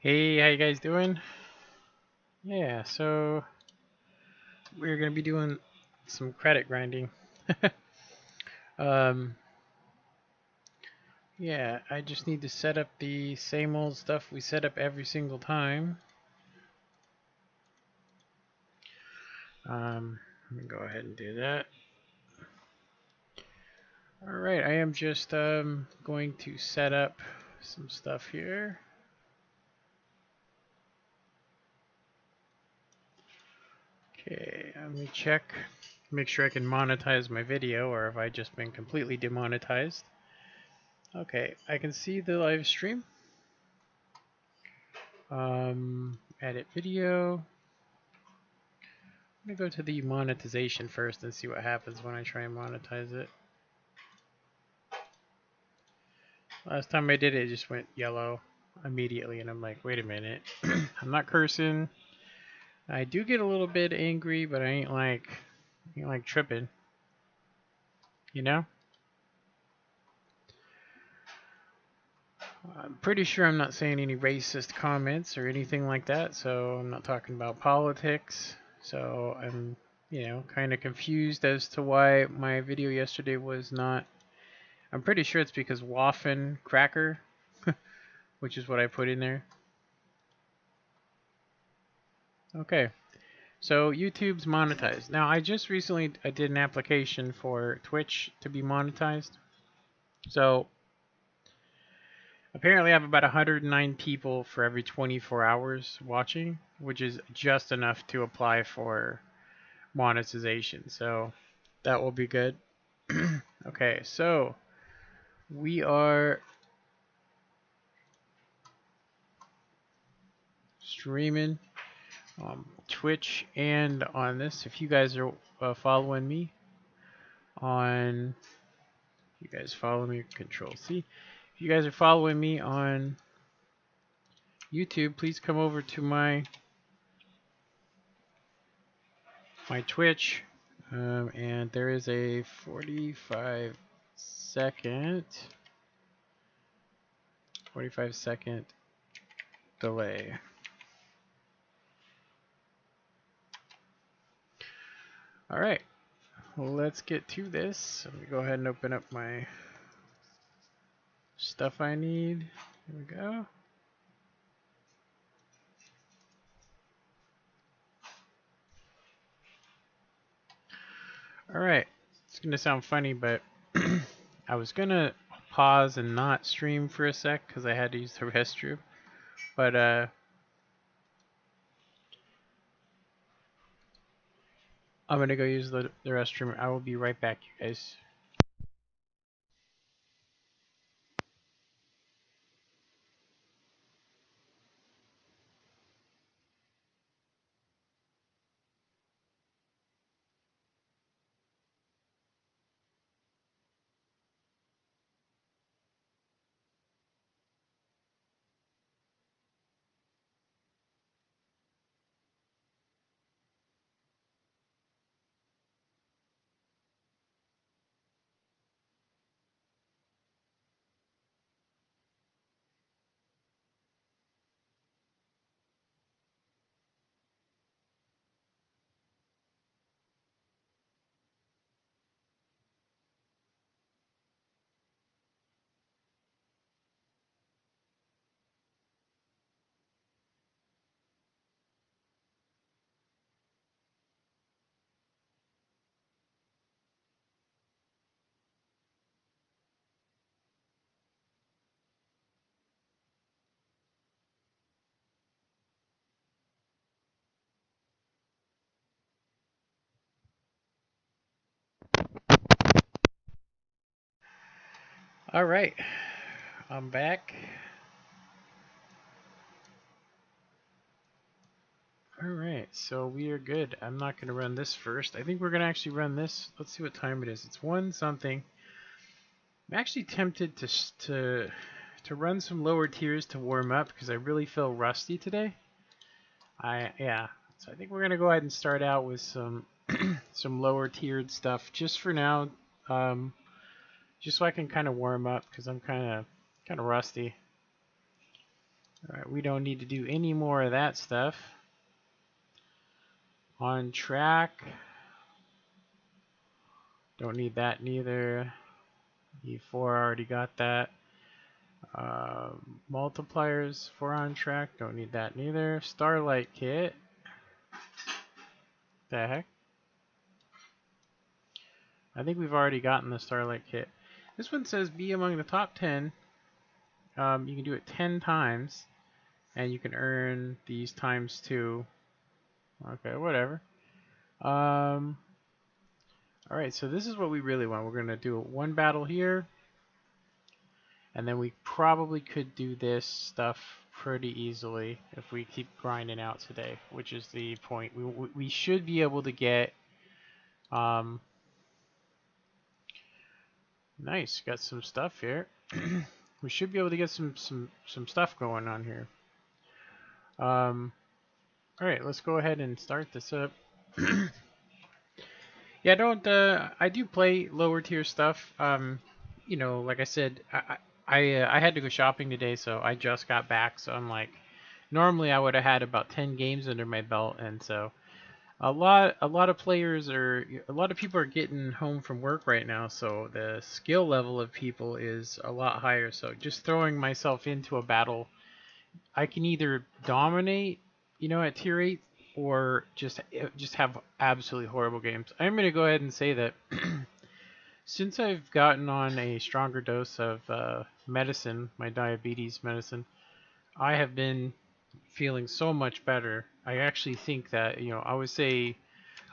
Hey, how you guys doing? Yeah, so we're gonna be doing some credit grinding. um, yeah, I just need to set up the same old stuff we set up every single time. Let me go ahead and do that. Alright, I am just going to set up some stuff here. Okay, let me check, make sure I can monetize my video, or have I just been completely demonetized. Okay, I can see the live stream. Edit video. I'm gonna go to the monetization first and see what happens when I try and monetize it. Last time I did it, it just went yellow immediately, and I'm like, wait a minute. I'm not cursing. I do get a little bit angry, but I ain't like tripping. You know? I'm pretty sure I'm not saying any racist comments or anything like that, so I'm not talking about politics. So I'm, kind of confused as to why my video yesterday was not. I'm pretty sure it's because Waffen Cracker, which is what I put in there. Okay, so YouTube's monetized. Now, I just recently did an application for Twitch to be monetized. So apparently I have about 109 people for every 24 hours watching, which is just enough to apply for monetization. So that will be good. Okay, so we are streaming Twitch and on this. If you guys are following me on, you guys follow me, Control C. If you guys are following me on YouTube, please come over to my Twitch, and there is a 45 second delay. All right, well, let's get to this. Let me go ahead and open up my stuff I need. Here we go. All right, it's gonna sound funny, but I was gonna pause and not stream for a sec because I had to use the restroom, but I'm gonna go use the restroom. I will be right back, you guys. All right, I'm back. All right, so we are good. I'm not going to run this first. I think we're going to actually run this. Let's see what time it is. It's 1 something. I'm actually tempted to run some lower tiers to warm up because I really feel rusty today. Yeah. So I think we're going to go ahead and start out with some some lower tiered stuff just for now. Just so I can kind of warm up because I'm kind of rusty. Alright, we don't need to do any more of that stuff. On track. Don't need that neither. E4 already got that. Multipliers for on track. Don't need that neither. Starlight kit. The heck? I think we've already gotten the Starlight kit. This one says be among the top 10. You can do it 10 times. And you can earn these times 2. Okay, whatever. Alright, so this is what we really want. We're going to do one battle here. And then we probably could do this stuff pretty easily if we keep grinding out today, which is the point. We should be able to get... nice, got some stuff here. We should be able to get some stuff going on here. Alright, let's go ahead and start this up. Yeah, I do play lower tier stuff. You know, like I said, I had to go shopping today, so I just got back. So I'm like, normally I would have had about 10 games under my belt, and so a lot of people are getting home from work right now. So the skill level of people is a lot higher. So just throwing myself into a battle, I can either dominate, you know, at tier 8, or just have absolutely horrible games. I'm gonna go ahead and say that. Since I've gotten on a stronger dose of medicine, my diabetes medicine, I have been feeling so much better. I actually think that, you know, I would say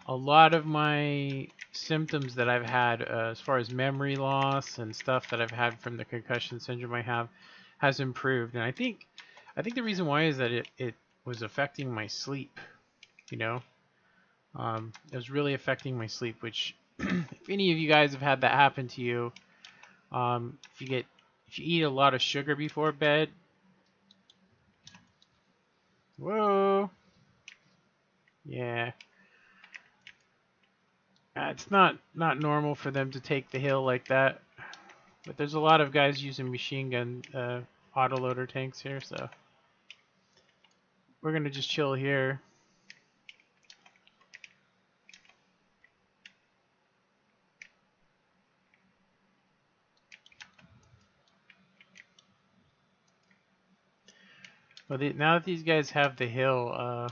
a lot of my symptoms that I've had as far as memory loss and stuff that I've had from the concussion syndrome I have has improved. And I think the reason why is that it was affecting my sleep, you know. It was really affecting my sleep, which if any of you guys have had that happen to you, if you eat a lot of sugar before bed, whoa, yeah, it's not normal for them to take the hill like that. But there's a lot of guys using machine gun autoloader tanks here, so we're gonna just chill here. Well, now that these guys have the hill,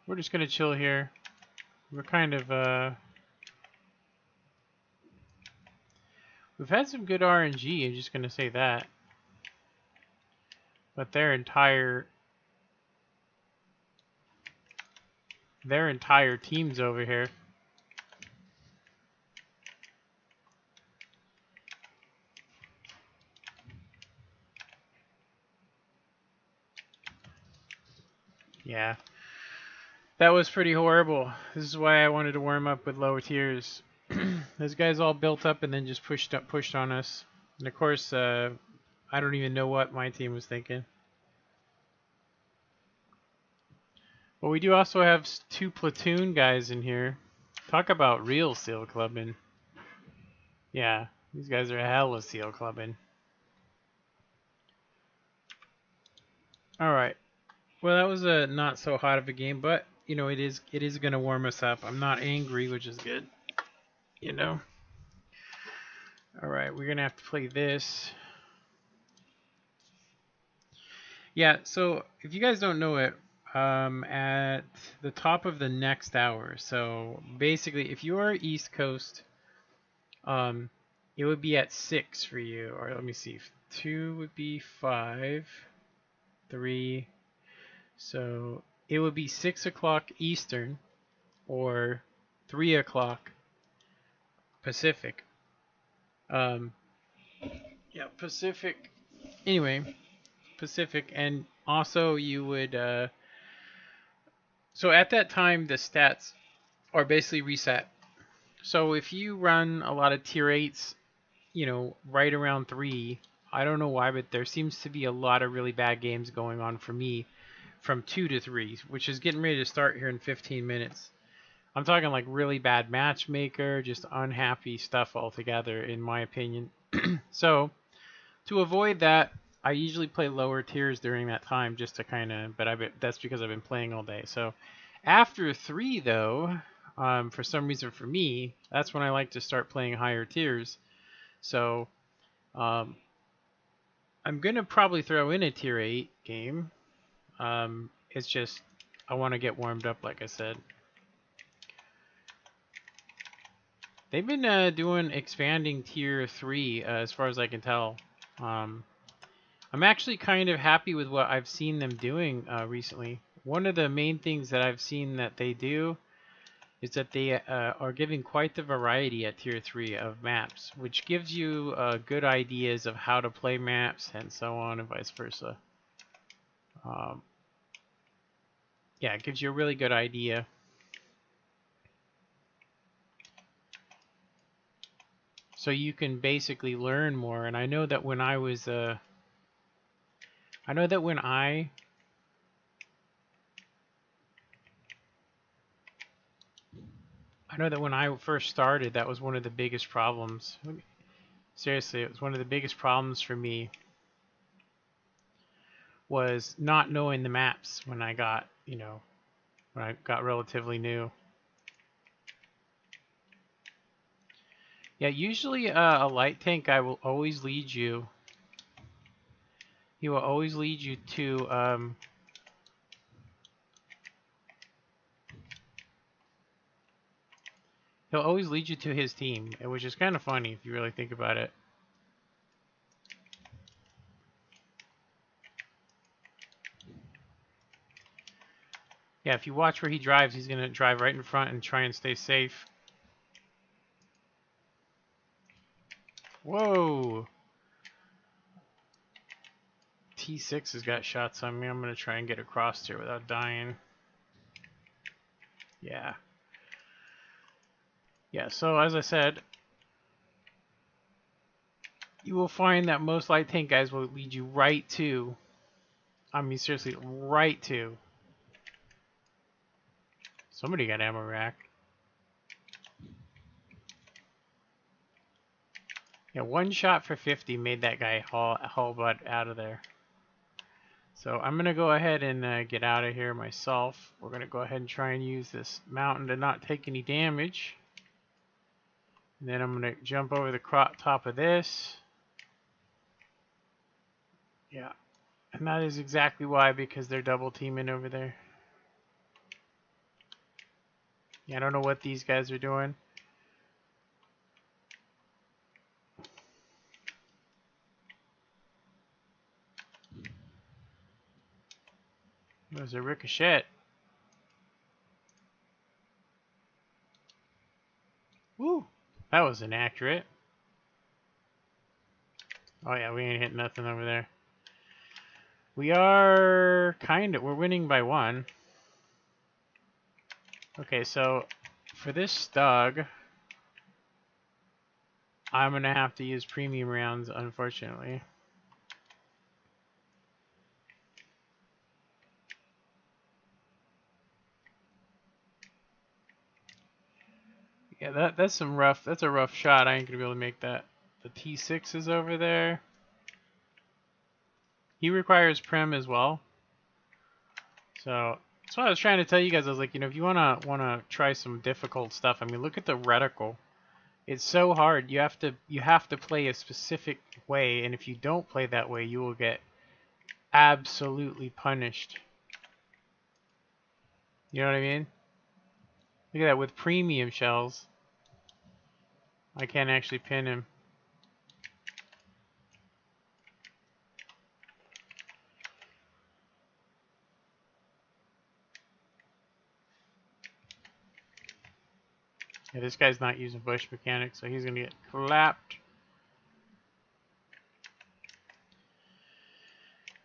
we're just gonna chill here. We're kind of we've had some good RNG. I'm just gonna say that, but their entire team's over here. Yeah. That was pretty horrible. This is why I wanted to warm up with lower tiers. Those guys all built up and then just pushed on us. And of course, I don't even know what my team was thinking. But we do also have 2 platoon guys in here. Talk about real seal clubbing. Yeah, these guys are hella seal clubbing. Alright. Well, that was a not so hot of a game, but you know, it is gonna warm us up. I'm not angry, which is good. You know. Alright, we're gonna have to play this. Yeah, so if you guys don't know it, at the top of the next hour, so basically if you are East Coast, it would be at 6 for you, or let me see, 2 would be 5, 3, so it would be 6 o'clock Eastern, or 3 o'clock Pacific. Yeah, Pacific, anyway, Pacific, and also you would, so at that time the stats are basically reset. So if you run a lot of tier 8s, you know, right around 3, I don't know why, but there seems to be a lot of really bad games going on for me from 2 to 3, which is getting ready to start here in 15 minutes. I'm talking like really bad matchmaker, just unhappy stuff altogether, in my opinion. So, to avoid that, I usually play lower tiers during that time just to kind of, that's because I've been playing all day. So, after 3 though, for some reason for me, that's when I like to start playing higher tiers. So, I'm going to probably throw in a tier 8 game. It's just, I want to get warmed up, like I said. They've been doing expanding tier 3 as far as I can tell. I'm actually kind of happy with what I've seen them doing recently. One of the main things that I've seen that they do is that they are giving quite the variety at tier 3 of maps, which gives you good ideas of how to play maps and so on and vice versa. Yeah, it gives you a really good idea. So you can basically learn more. And I know that when I was, I know that when I first started, that was one of the biggest problems. Seriously, it was one of the biggest problems for me, was not knowing the maps when I got, when I got relatively new. Yeah, usually a light tank guy will always lead you. He will always lead you to he'll always lead you to his team, which is kind of funny if you really think about it. Yeah, if you watch where he drives, he's gonna drive right in front and try and stay safe. Whoa! T6 has got shots on me. I'm gonna try and get across here without dying. Yeah. Yeah, so as I said, you will find that most light tank guys will lead you right to, I mean seriously, right to. Somebody got ammo rack. Yeah, one shot for 50 made that guy haul butt out of there. So I'm going to go ahead and get out of here myself. We're going to go ahead and try and use this mountain to not take any damage. And then I'm going to jump over the top of this. Yeah. And that is exactly why, because they're double teaming over there. Yeah, I don't know what these guys are doing. There's a ricochet. Woo! That was inaccurate. Oh yeah, we ain't hitting nothing over there. We are we're winning by 1. Okay, so for this Stug, I'm going to have to use premium rounds, unfortunately. Yeah, that's a rough shot. I ain't going to be able to make that. The T6 is over there. He requires Prem as well. So that's what I was trying to tell you guys. I was like, if you wanna try some difficult stuff, I mean, look at the reticle. It's so hard. You have to play a specific way, and if you don't play that way, you will get absolutely punished. You know what I mean? Look at that, with premium shells, I can't actually pin him. Yeah, this guy's not using bush mechanics, so he's gonna get clapped.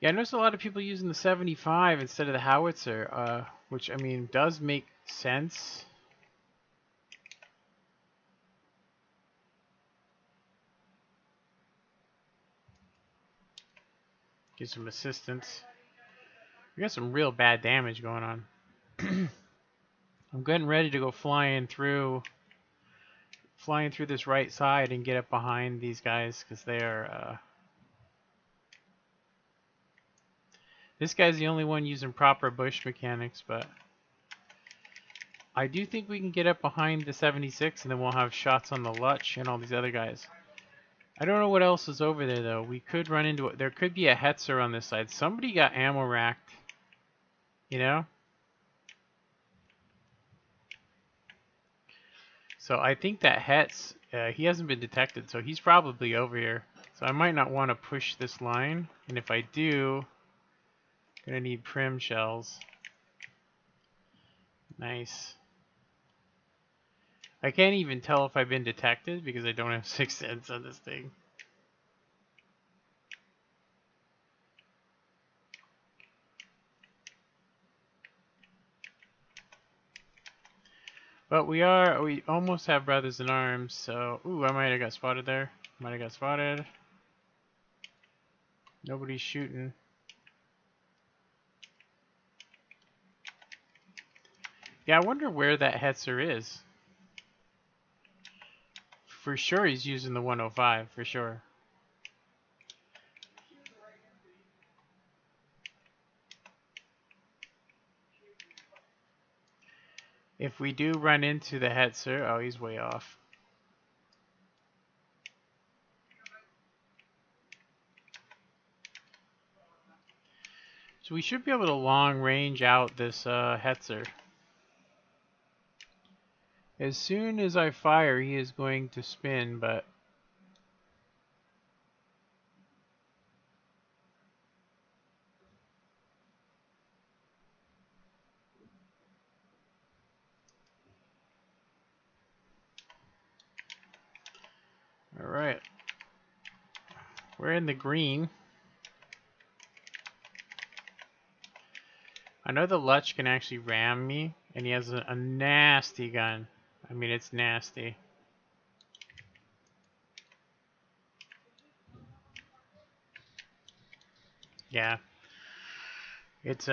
Yeah, I noticed a lot of people using the 75 instead of the howitzer, which, I mean, does make sense. Get some assistance. We got some real bad damage going on. I'm getting ready to go flying through this right side and get up behind these guys because they are. This guy's the only one using proper bush mechanics, but I do think we can get up behind the 76 and then we'll have shots on the Lutch and all these other guys. I don't know what else is over there though. We could run into it. There could be a Hetzer on this side. Somebody got ammo racked, you know? So I think that Hetz, he hasn't been detected, so he's probably over here. So I might not want to push this line, and if I do, I'm gonna need prim shells. Nice. I can't even tell if I've been detected because I don't have 6 cents on this thing. But we almost have brothers in arms, so, ooh, I might have got spotted there. Might have got spotted. Nobody's shooting. Yeah, I wonder where that Hetzer is. For sure he's using the 105, for sure. If we do run into the Hetzer, oh, he's way off. So we should be able to long range out this Hetzer. As soon as I fire, he is going to spin, but... Alright. We're in the green. I know the Lutch can actually ram me, and he has a nasty gun. I mean, it's nasty. Yeah. It's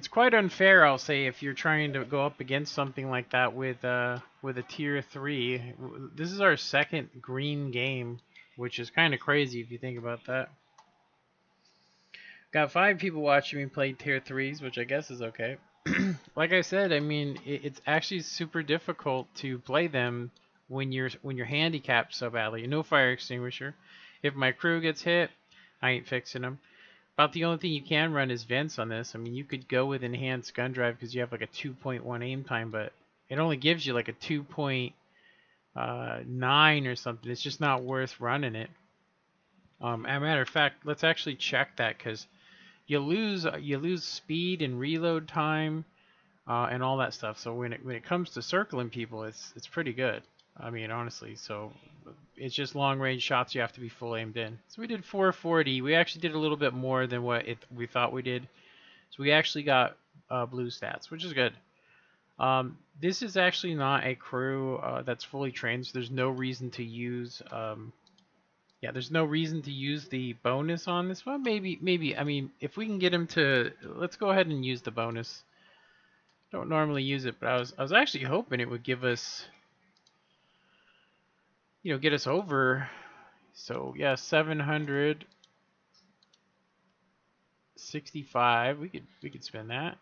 quite unfair, I'll say, if you're trying to go up against something like that with a tier 3. This is our second green game, which is kind of crazy if you think about that. Got 5 people watching me play tier 3s, which I guess is okay. Like I said, I mean, it's actually super difficult to play them when you're handicapped so badly. No fire extinguisher. If my crew gets hit, I ain't fixing them. About the only thing you can run is vents on this. I mean, you could go with enhanced gun drive because you have like a 2.1 aim time, but it only gives you like a 2.9 or something. It's just not worth running it. As a matter of fact, let's actually check that because you lose speed and reload time and all that stuff. So when it comes to circling people, it's pretty good. I mean, honestly, so it's just long range shots. You have to be full aimed in. So we did 440. We actually did a little bit more than what we thought we did. So we actually got blue stats, which is good. This is actually not a crew that's fully trained, so there's no reason to use. There's no reason to use the bonus on this one. Maybe. I mean, if we can get him to, let's go ahead and use the bonus. Don't normally use it, but I was actually hoping it would give us, get us over. So yeah, 765. We could spend that.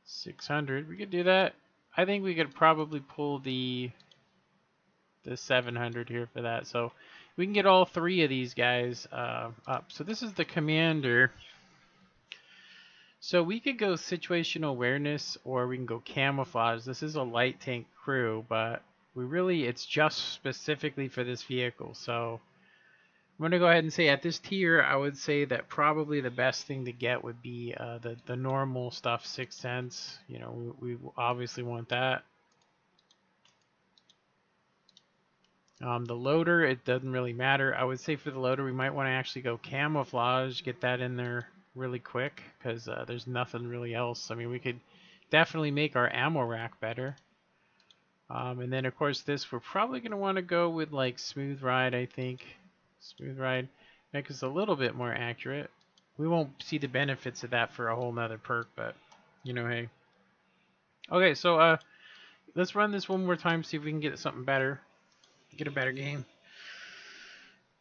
600. We could do that. I think we could probably pull the 700 here for that. So we can get all 3 of these guys up. So this is the commander. So we could go situational awareness or we can go camouflage. This is a light tank crew, but it's just specifically for this vehicle. So I'm going to go ahead and say at this tier, I would say that probably the best thing to get would be the normal stuff, 6 cents. We obviously want that. The loader, it doesn't really matter. I would say for the loader, we might want to actually go camouflage, get that in there really quick because there's nothing really else. I mean, we could definitely make our ammo rack better. And then, of course, this we're probably going to want to go with like smooth ride, I think. Smooth ride. make us a little bit more accurate. We won't see the benefits of that for a whole nother perk, but you know, hey. Okay, so let's run this one more time, see if we can get something better. Get a better game.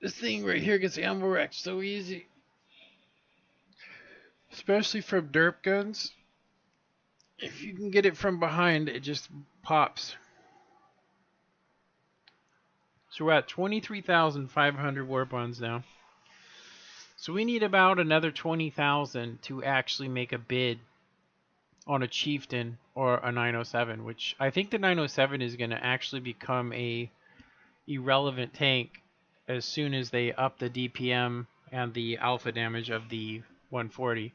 This thing right here gets ammo wrecked so easy. Especially from derp guns. If you can get it from behind, it just pops. So we're at 23,500 war bonds now. So we need about another 20,000 to actually make a bid on a chieftain or a 907, which I think the 907 is going to actually become a irrelevant tank as soon as they up the DPM and the alpha damage of the 140.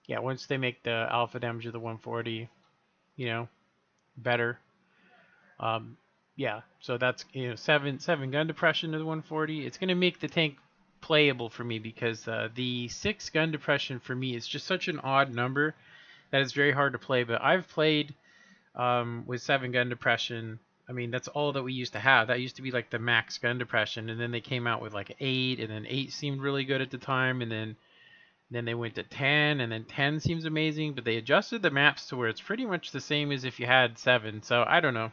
Yeah, once they make the alpha damage of the 140, you know, better. Yeah, so that's, you know, seven gun depression to the 140. It's gonna make the tank playable for me because the 6 gun depression for me is just such an odd number that it's very hard to play. But I've played with 7 gun depression. I mean, that's all that we used to have. That used to be like the max gun depression, and then they came out with like 8, and then 8 seemed really good at the time, and then they went to 10, and then 10 seems amazing, but they adjusted the maps to where it's pretty much the same as if you had 7. So I don't know.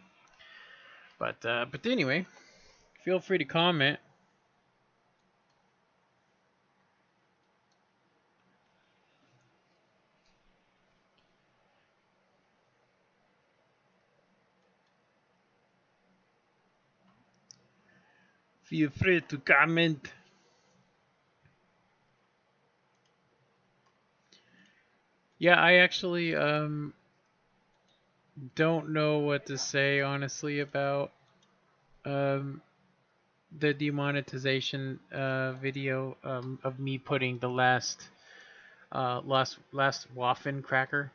But anyway, feel free to comment. Feel free to comment. Yeah, I actually don't know what to say honestly about the demonetization video of me putting the last waffen cracker.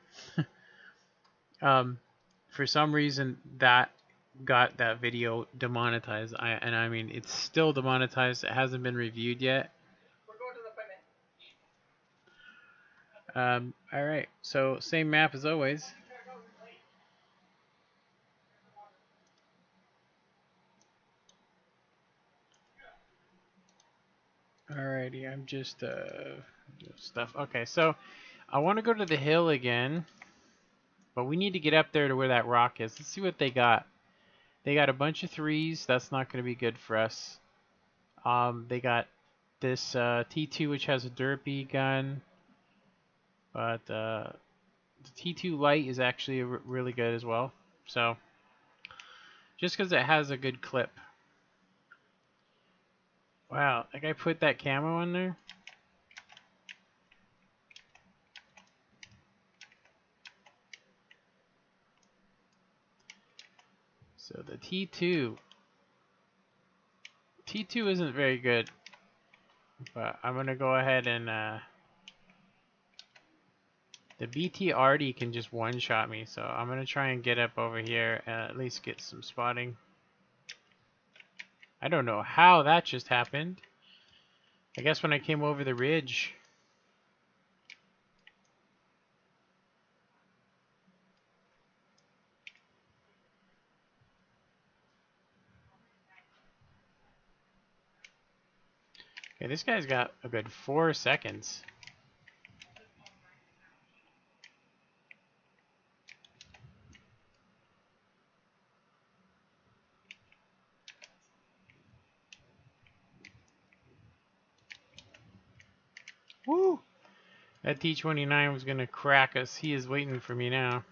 For some reason that got that video demonetized. I mean it's still demonetized. It hasn't been reviewed yet. All right, so same map as always. Alrighty, I'm just stuff. Okay, so I want to go to the hill again, but we need to get up there to where that rock is. Let's see what they got. They got a bunch of 3s. That's not going to be good for us. They got this T2, which has a derpy gun, but the T2 light is actually really good as well. So just because it has a good clip. Wow, that guy put that camo on there. So the T2 isn't very good, but I'm gonna go ahead and the BT already can just one-shot me, so I'm gonna try and get up over here and at least get some spotting. I don't know how that just happened. I guess when I came over the ridge. Okay, this guy's got a good 4 seconds. Woo! That T-29 was gonna crack us. He is waiting for me now.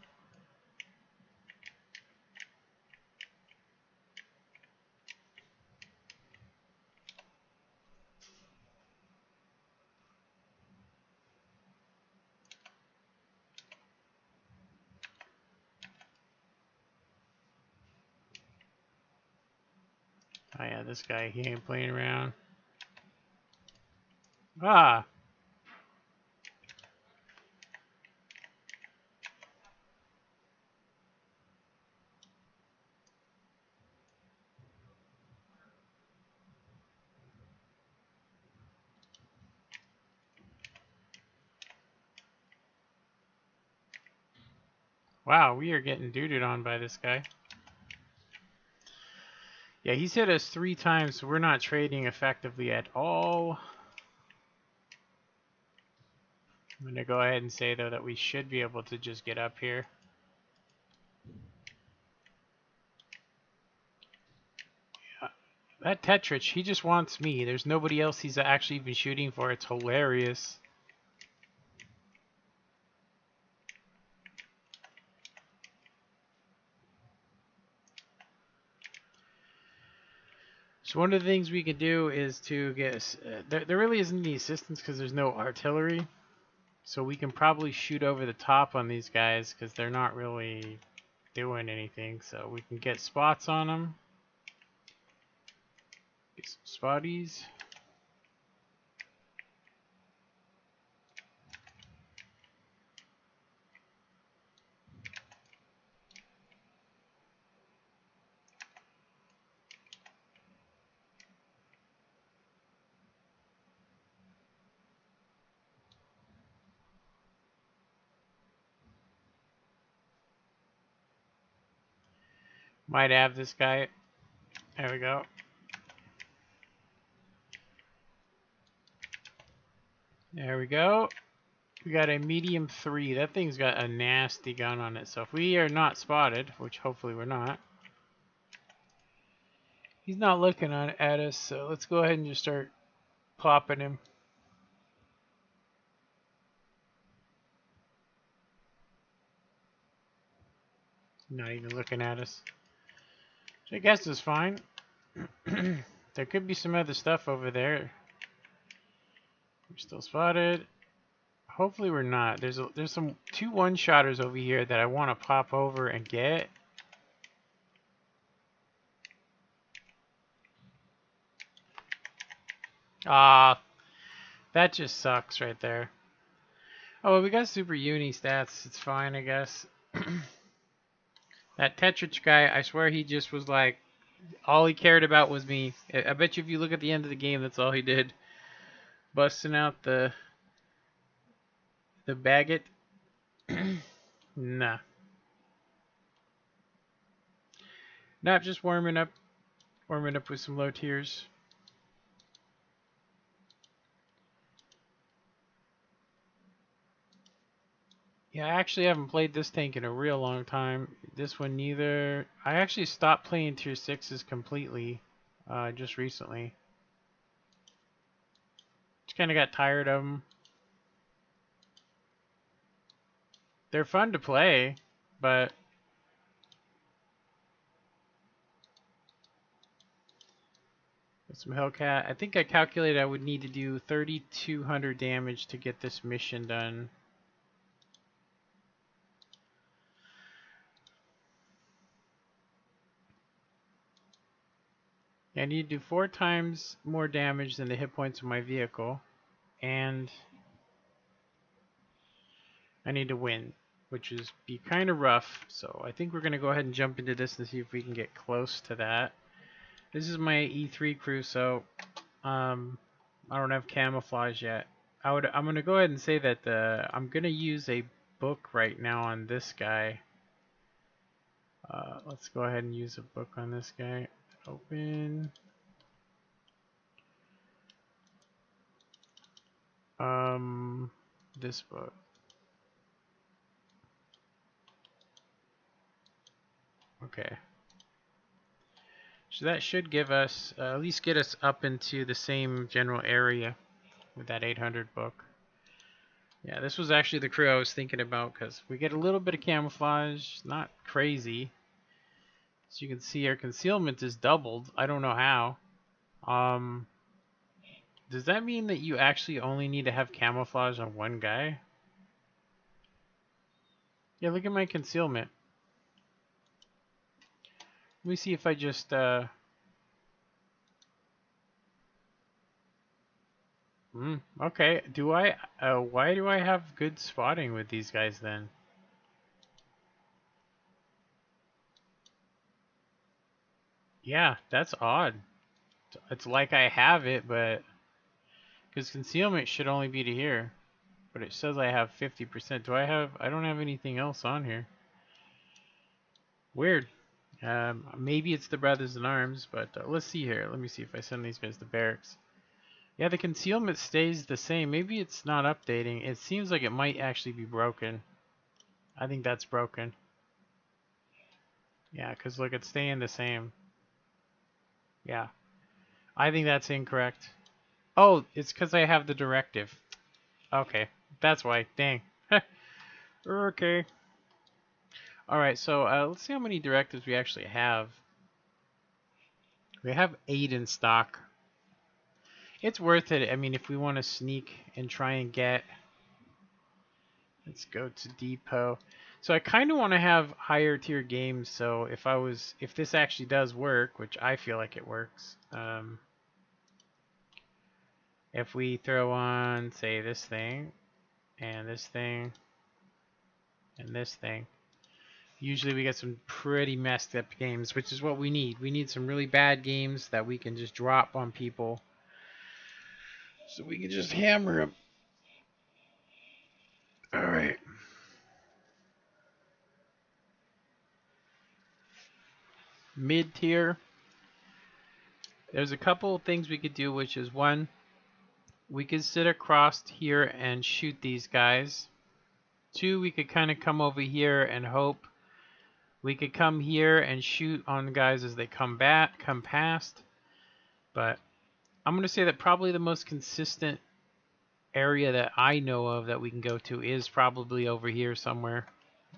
Oh yeah, this guy, he ain't playing around. Ah! Wow, we are getting duded on by this guy. Yeah, he's hit us 3 times, so we're not trading effectively at all. I'm going to go ahead and say, though, that we should be able to just get up here. Yeah. That Tetrich, he just wants me. There's nobody else he's actually even shooting for. It's hilarious. So one of the things we can do is to get... there really isn't any assistance because there's no artillery. So we can probably shoot over the top on these guys because they're not really doing anything. So we can get spots on them. Get some spotties. Might have this guy. There we go. There we go. We got a medium 3. That thing's got a nasty gun on it. So if we are not spotted, which hopefully we're not, he's not looking at us. So let's go ahead and just start popping him. Not even looking at us. Which I guess is fine. There could be some other stuff over there. We're still spotted. Hopefully we're not. There's some 2 one-shotters over here that I want to pop over and get. Ah, that just sucks right there. Oh, well, we got super uni stats. It's fine, I guess. That Tetrich guy, I swear he just was like, all he cared about was me. I bet you if you look at the end of the game, that's all he did. Busting out the baguette. Nah. Not just warming up with some low tiers. Yeah, I actually haven't played this tank in a real long time. This one neither. I actually stopped playing tier 6s completely just recently. Just kind of got tired of them. They're fun to play, but with some Hellcat. I think I calculated I would need to do 3,200 damage to get this mission done. I need to do 4 times more damage than the hit points of my vehicle, and I need to win, which is be kind of rough. So I think we're going to go ahead and jump into this and see if we can get close to that. This is my E3 crew, so I don't have camouflage yet. I'm going to go ahead and say that I'm going to use a book right now on this guy. Let's go ahead and use a book on this guy. Open. This book. Okay. So that should give us, at least get us up into the same general area with that 800 book. Yeah, this was actually the crew I was thinking about because we get a little bit of camouflage, not crazy. As you can see, our concealment is doubled. I don't know how. Does that mean that you actually only need to have camouflage on one guy? Yeah, look at my concealment. Let me see if I just, okay. Do I, why do I have good spotting with these guys then? Yeah, that's odd. It's like I have it, but because concealment should only be to here, but it says I have 50%. I don't have anything else on here. Weird. Maybe it's the Brothers in Arms, but let's see here. Let me see if I send these guys to barracks. Yeah, the concealment stays the same. Maybe it's not updating. It seems like it might actually be broken. I think that's broken. Yeah, because look, it's staying the same. Yeah, I think that's incorrect. Oh, it's because I have the directive. Okay, that's why. Dang. Okay. Alright, so let's see how many directives we actually have. We have 8 in stock. It's worth it. I mean, if we want to sneak and try and get... Let's go to depot. So I kind of want to have higher tier games, so if this actually does work, which I feel like it works, if we throw on, say, this thing, and this thing, and this thing, usually we get some pretty messed up games, which is what we need. We need some really bad games that we can just drop on people, so we can just hammer them. Alright. Mid-tier. There's a couple of things we could do, which is one, we could sit across here and shoot these guys. 2, we could kind of come over here and hope. We could come here and shoot on the guys as they come past. But I'm going to say that probably the most consistent area that I know of that we can go to is probably over here somewhere.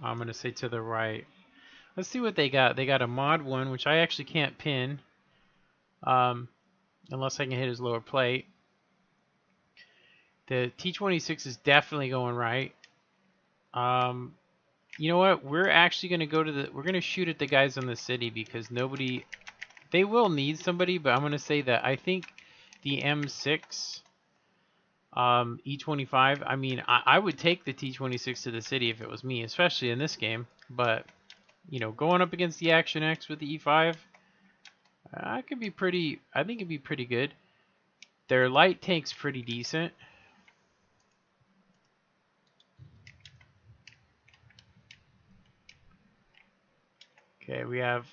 I'm going to say to the right. Let's see what they got. They got a mod 1, which I actually can't pin. Unless I can hit his lower plate. The T-26 is definitely going right. You know what? We're actually going to go to we're going to shoot at the guys in the city because they will need somebody, but I'm going to say that I think the M6, E25, I mean, I would take the T-26 to the city if it was me, especially in this game, but, you know, going up against the Action X with the E5, I think it'd be pretty good. Their light tank's pretty decent. Okay, we have,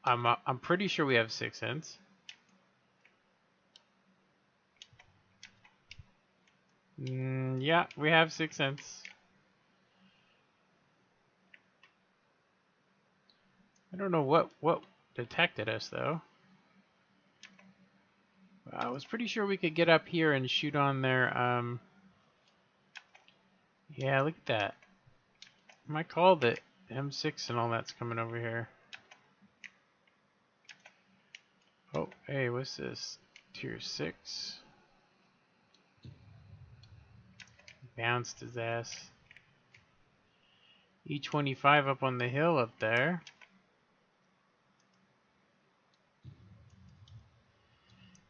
I'm pretty sure we have 6 cents. Yeah, we have 6 cents. I don't know what detected us though. I was pretty sure we could get up here and shoot on their yeah, look at that. I called it. M6 and all that's coming over here. Oh, hey, what's this? Tier 6. Bounced his ass. E25 up on the hill up there.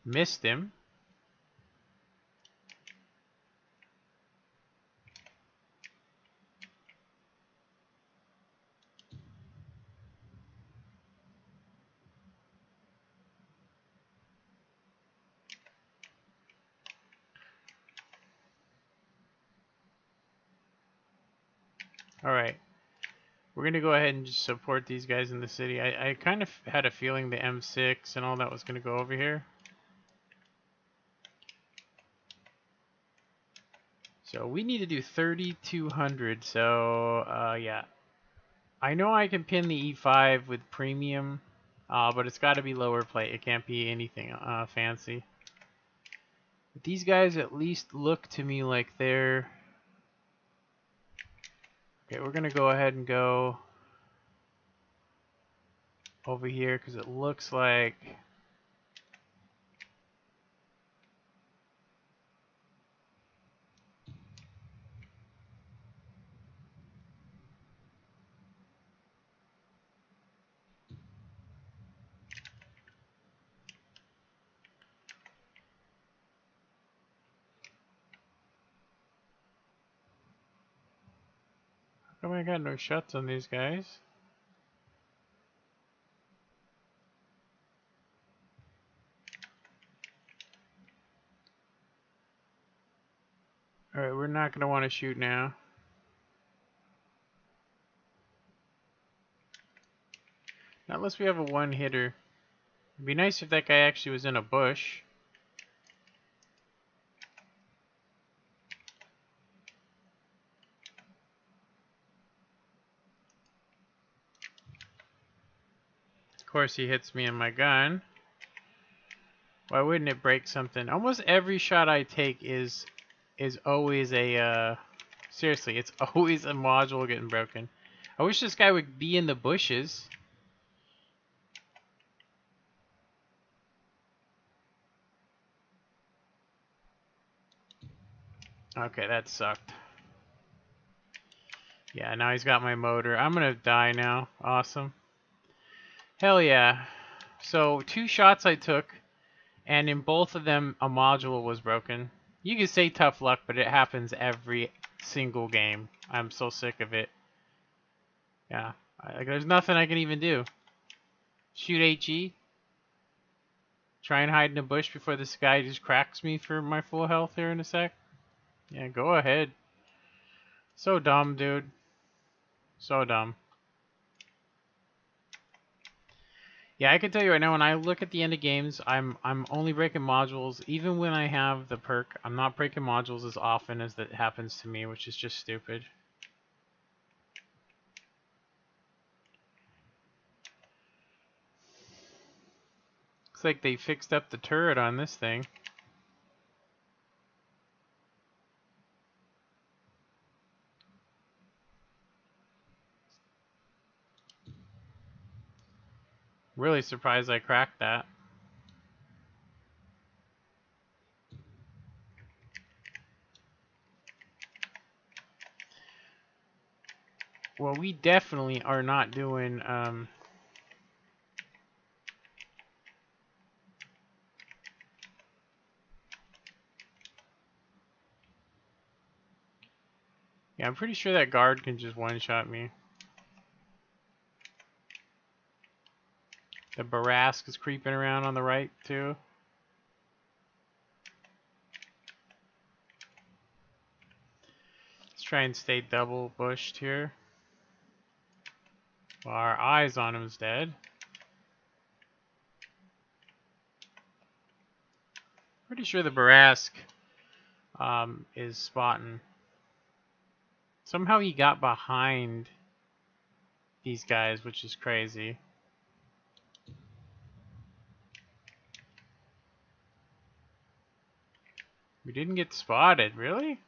Missed him. Alright. We're going to go ahead and just support these guys in the city. I kind of had a feeling the M6 and all that was going to go over here. So we need to do 3,200. So, yeah. I know I can pin the E5 with premium, but it's got to be lower plate. It can't be anything fancy. But these guys at least look to me like they're... Okay, we're going to go ahead and go over here because it looks like... How come I got no shots on these guys? Alright, we're not going to want to shoot now. Unless we have a one-hitter. It'd be nice if that guy actually was in a bush. Of course, he hits me in my gun. Why wouldn't it break something? Almost every shot I take is always a seriously, it's always a module getting broken. I wish this guy would be in the bushes. Okay, that sucked. Yeah, now he's got my motor. I'm gonna die now. Awesome. Hell yeah. So 2 shots I took, and in both of them a module was broken. You could say tough luck, but it happens every single game. I'm so sick of it. Yeah, like there's nothing I can even do. Shoot HE. Try and hide in a bush before this guy just cracks me for my full health here in a sec. Yeah, go ahead. So dumb, dude. So dumb. Yeah, I can tell you right now, when I look at the end of games, I'm only breaking modules. Even when I have the perk, I'm not breaking modules as often as that happens to me, which is just stupid. Looks like they fixed up the turret on this thing. Really surprised I cracked that. Well, we definitely are not doing yeah, I'm pretty sure that guard can just one-shot me. The Barask is creeping around on the right, too. Let's try and stay double bushed here. Well, our eyes on him is dead. Pretty sure the Barask is spotting. Somehow he got behind these guys, which is crazy. We didn't get spotted, really?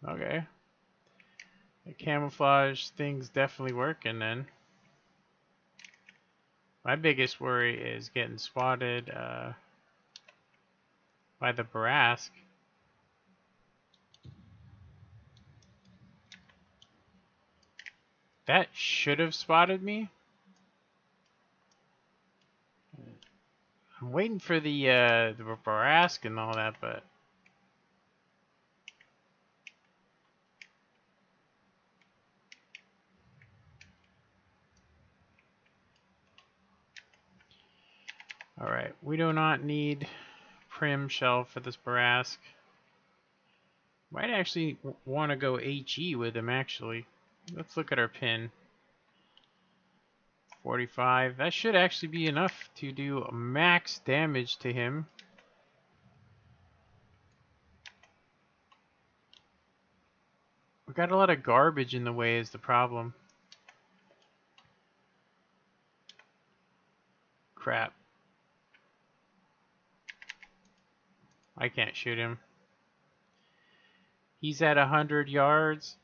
Okay. The camouflage thing's definitely working then. My biggest worry is getting spotted by the Barask. That should have spotted me. I'm waiting for the Barask and all that, but alright, we do not need Prim Shell for this Barask. Might actually want to go HE with him, actually. Let's look at our pin. 45. That should actually be enough to do max damage to him. We got a lot of garbage in the way is the problem. Crap. I can't shoot him. He's at 100 yards.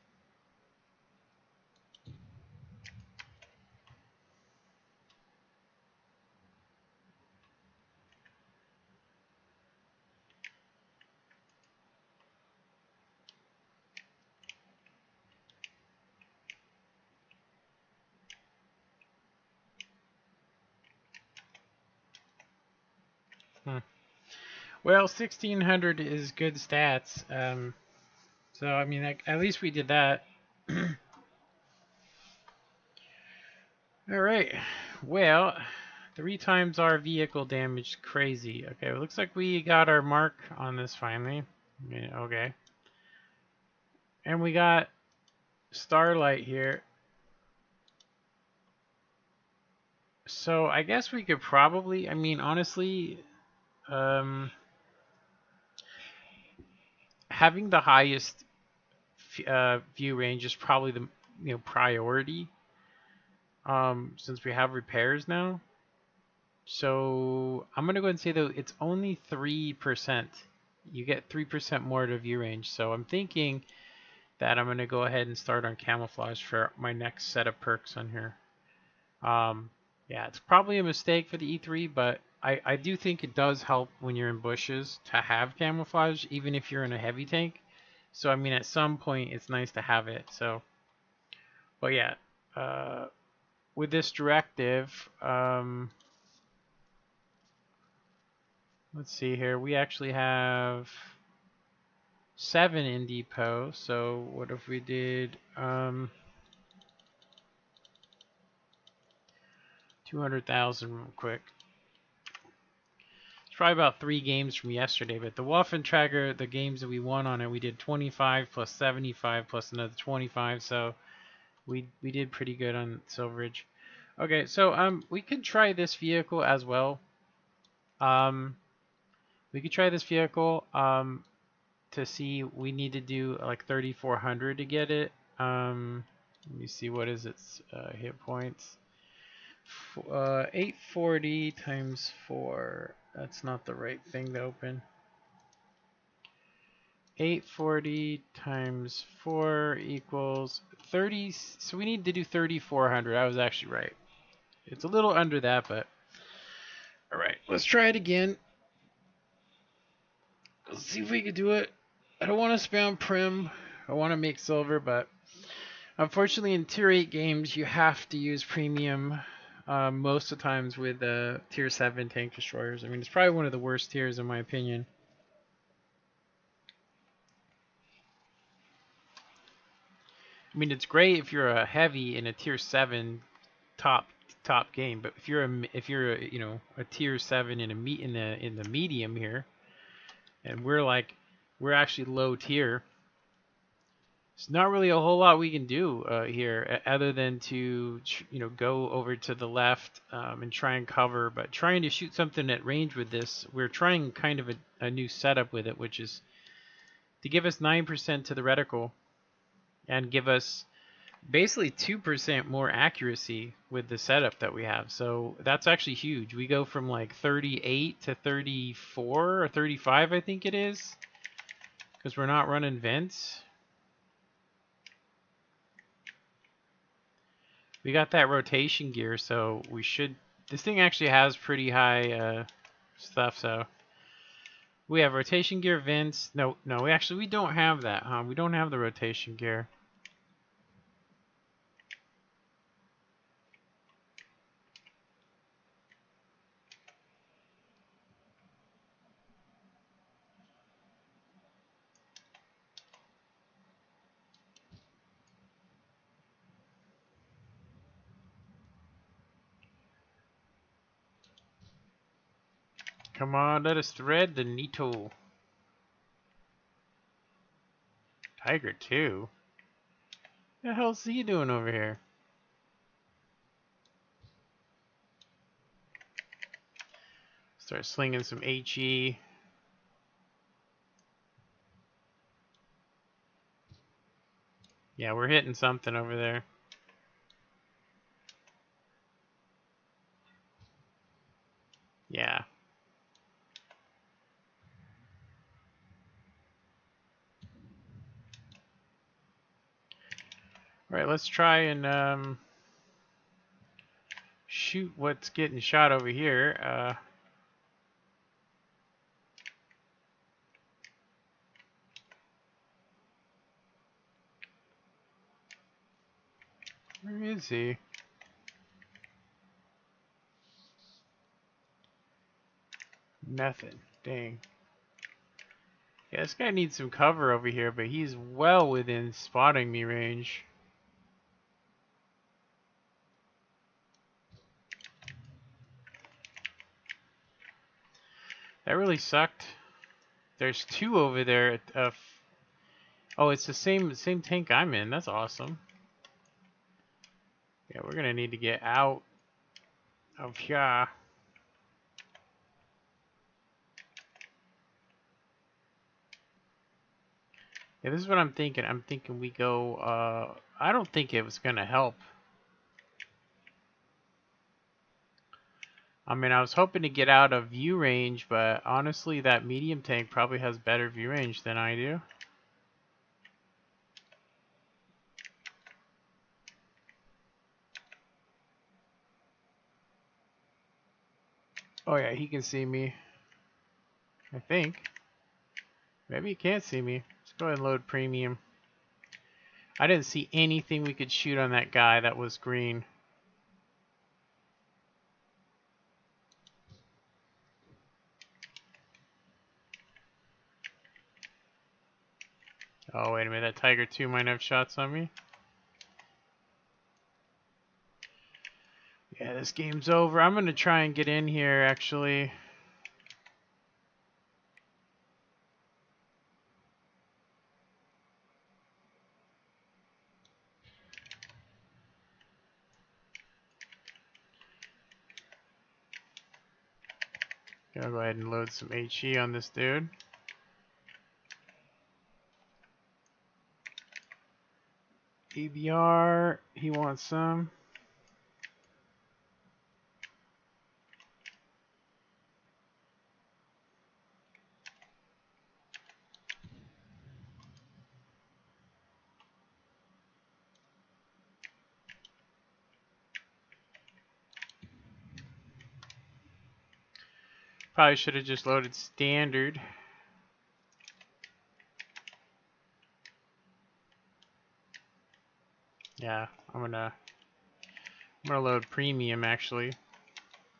Well, 1600 is good stats. So, I mean, at least we did that. Alright. Well, 3 times our vehicle damage. Crazy. Okay, it looks like we got our mark on this finally. Yeah, okay. And we got Starlight here. So I guess we could probably, I mean, honestly, um, having the highest view range is probably the priority. Since we have repairs now. So I'm gonna go ahead and say though it's only 3%. You get 3% more to view range. So I'm thinking that I'm gonna go ahead and start on camouflage for my next set of perks on here. Um, yeah, it's probably a mistake for the E3, but I do think it does help when you're in bushes to have camouflage, even if you're in a heavy tank. So I mean, at some point it's nice to have it. So, but yeah, with this directive, let's see here. We actually have 7 in depot. So what if we did 200,000 real quick? It's probably about 3 games from yesterday, but the Waffen Tracker, the games that we won on it, we did 25 plus 75 plus another 25. So we did pretty good on Silverage. Okay, so we could try this vehicle as well. We could try this vehicle to see. We need to do like 3,400 to get it. Let me see, what is its hit points? 840 times 4. That's not the right thing to open. 840 times 4 equals 30. So we need to do 3,400. I was actually right. It's a little under that, but all right. Let's try it again. Let's see if we can do it. I don't want to spam prim. I want to make silver, but unfortunately in tier 8 games you have to use premium most of the times with tier 7 tank destroyers. I mean, it's probably one of the worst tiers in my opinion. I mean, it's great if you're a heavy in a tier 7 top game, but if you're a tier 7 in the medium here, and we're actually low tier. There's not really a whole lot we can do here other than to go over to the left and try and cover. But trying to shoot something at range with this, we're trying kind of a new setup with it, which is to give us 9% to the reticle and give us basically 2% more accuracy with the setup that we have. So that's actually huge. We go from like 38 to 34 or 35, I think it is, because we're not running vents. We got that rotation gear, so we should... This thing actually has pretty high stuff, so... We have rotation gear, vents... No, we don't have that, huh? We don't have the rotation gear. Come on, let us thread the needle. Tiger 2? What the hell's he doing over here? Start slinging some HE. Yeah, we're hitting something over there. Yeah. Alright, let's try and shoot what's getting shot over here. Where is he? Nothing. Dang. Yeah, this guy needs some cover over here, but he's well within spotting me range. That really sucked. There's 2 over there. Oh, it's the same tank I'm in. That's awesome. Yeah, we're gonna need to get out. of here. Yeah, this is what I'm thinking. I'm thinking we go, I don't think it was gonna help. I mean, I was hoping to get out of view range, but honestly, that medium tank probably has better view range than I do. Oh yeah, he can see me. I think. Maybe he can't see me. Let's go ahead and load premium. I didn't see anything we could shoot on that guy that was green. Oh, wait a minute. That Tiger 2 might have shots on me. Yeah, this game's over. I'm going to try and get in here, actually. Gonna go ahead and load some HE on this dude. EBR, he wants some. Probably should have just loaded standard. Yeah, I'm gonna load premium actually,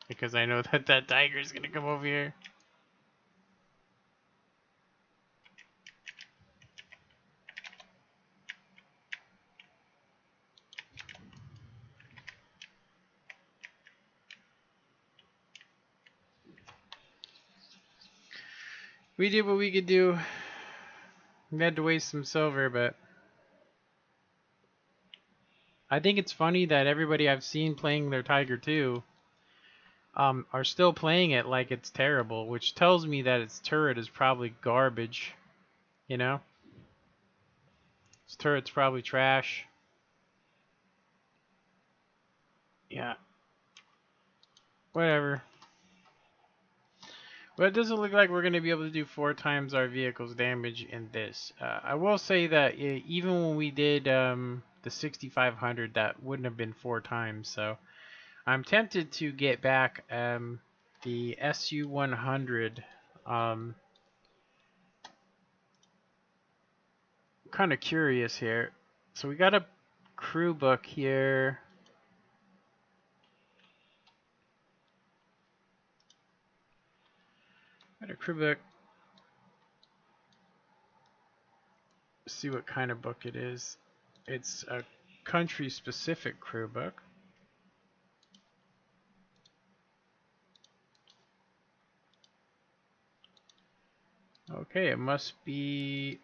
because I know that that tiger is gonna come over here. We did what we could do. We had to waste some silver, but I think it's funny that everybody I've seen playing their Tiger 2 are still playing it like it's terrible, which tells me that its turret is probably garbage, you know? Its turret's probably trash. Yeah. Whatever. But it doesn't look like we're going to be able to do 4 times our vehicle's damage in this. I will say that even when we did the 6500, that wouldn't have been 4 times. So I'm tempted to get back the SU-100. Kind of curious here. So we got a crew book here. Got a crew book. See what kind of book it is. It's a country-specific crew book. Okay, it must be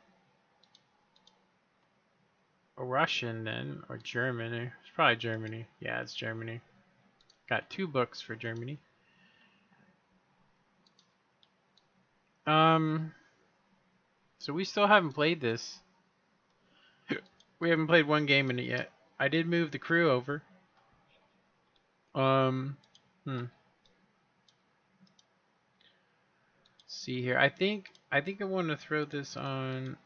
a Russian then, or German. It's probably Germany. Yeah, it's Germany. Got 2 books for Germany. So we still haven't played this. We haven't played 1 game in it yet. I did move the crew over. Let's see here. I think I want to throw this on.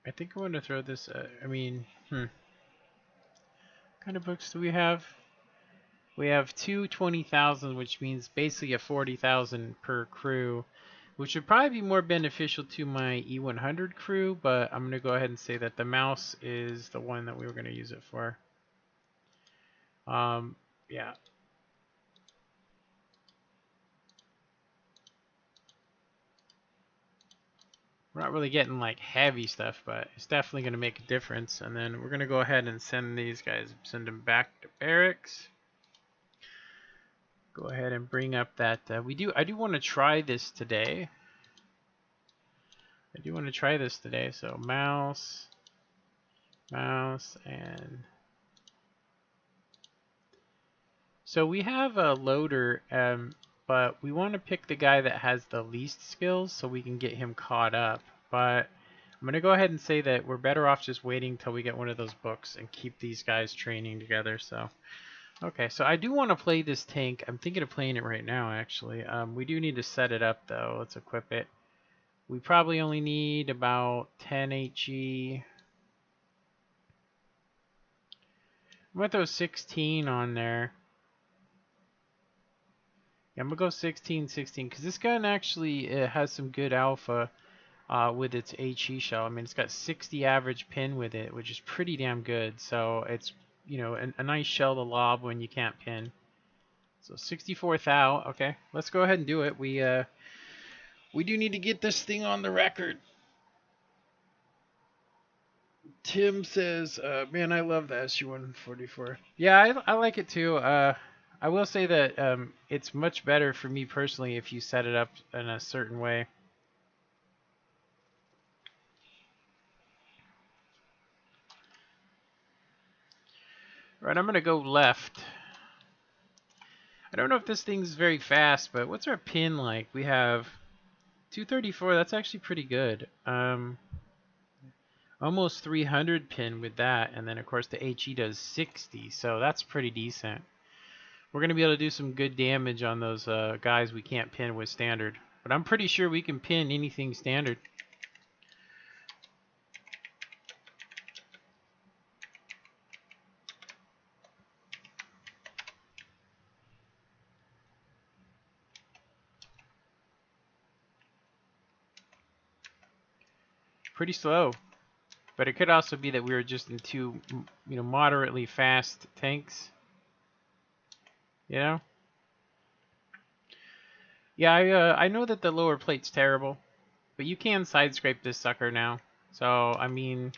I think I want to throw this. What kind of books do we have? We have 20,000, which means basically a 40,000 per crew, which would probably be more beneficial to my E100 crew, but I'm going to go ahead and say that the mouse is the one that we were going to use it for. Yeah. We're not really getting like heavy stuff, but it's definitely going to make a difference. And then we're going to go ahead and send these guys, send them back to barracks. Go ahead and bring up that, I do want to try this today. So mouse, and So we have a loader, but we want to pick the guy that has the least skills so we can get him caught up. But I'm going to go ahead and say that we're better off just waiting till we get one of those books and keep these guys training together. So, okay, so I do want to play this tank. I'm thinking of playing it right now, actually. We do need to set it up, though. Let's equip it. We probably only need about 10 HE. I'm going to throw 16 on there. Yeah, I'm going to go 16, 16, because this gun actually has some good alpha with its HE shell. I mean, it's got 60 average pin with it, which is pretty damn good. So it's, you know, a nice shell to lob when you can't pin. So 64,000. Okay, let's go ahead and do it. We do need to get this thing on the record. Tim says, man, I love the SU-144. Yeah, I like it too. I will say that it's much better for me personally if you set it up in a certain way. Right, I'm going to go left. I don't know if this thing's very fast, but what's our pin like? We have 234. That's actually pretty good. Almost 300 pin with that, and then of course the HE does 60, so that's pretty decent. We're going to be able to do some good damage on those guys we can't pin with standard. But I'm pretty sure we can pin anything standard. Pretty slow. But it could also be that we were just in two, you know, moderately fast tanks. You know? Yeah, I know that the lower plate's terrible, but you can side scrape this sucker now. So, I mean,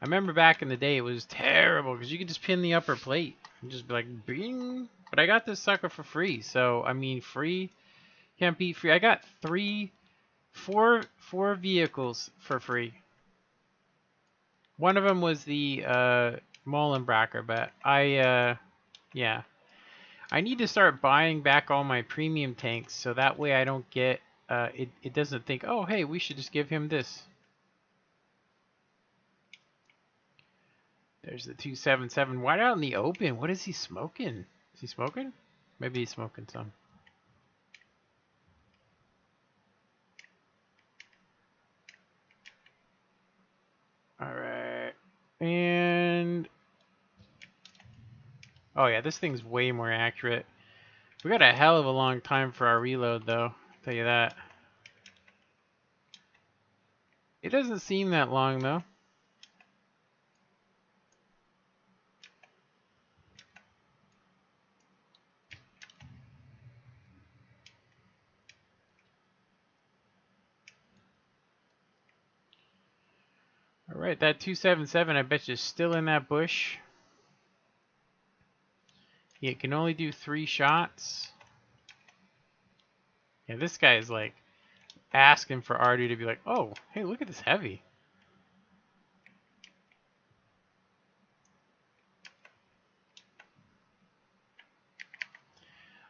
I remember back in the day it was terrible because you could just pin the upper plate and just be like, bing. But I got this sucker for free, so I mean, free can't beat free. I got four vehicles for free. One of them was the Molenbracker, but yeah. I need to start buying back all my premium tanks so that way I don't get, it doesn't think, oh, hey, we should just give him this. There's the 277. Wide out in the open. What is he smoking? Is he smoking? Maybe he's smoking some. Alright. And... oh yeah, this thing's way more accurate. We got a hell of a long time for our reload, though. I'll tell you that. It doesn't seem that long, though. Alright, that 277, I bet you, is still in that bush. It can only do 3 shots. Yeah, this guy is like asking for Ardu to be like, oh, hey, look at this heavy.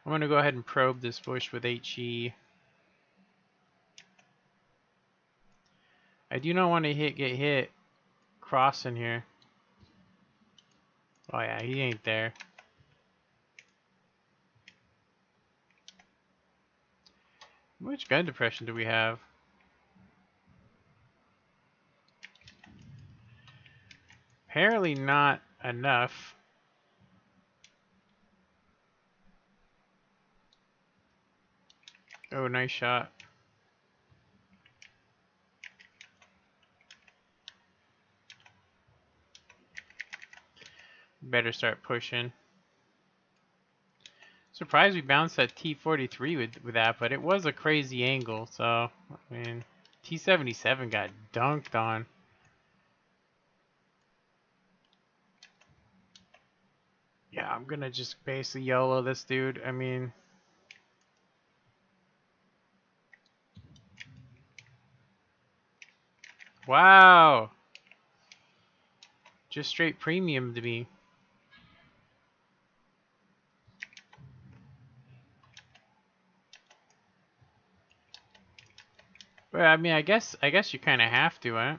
I'm going to go ahead and probe this bush with HE. I do not want to get hit crossing here. Oh yeah, he ain't there. How much gun depression do we have? Apparently not enough. Oh, nice shot. Better start pushing. Surprised we bounced that T-43 with that, but it was a crazy angle, so, I mean, T-77 got dunked on. Yeah, I'm gonna just basically YOLO this dude. I mean... wow! Just straight premium to me. Well, I mean, I guess you kind of have to, huh?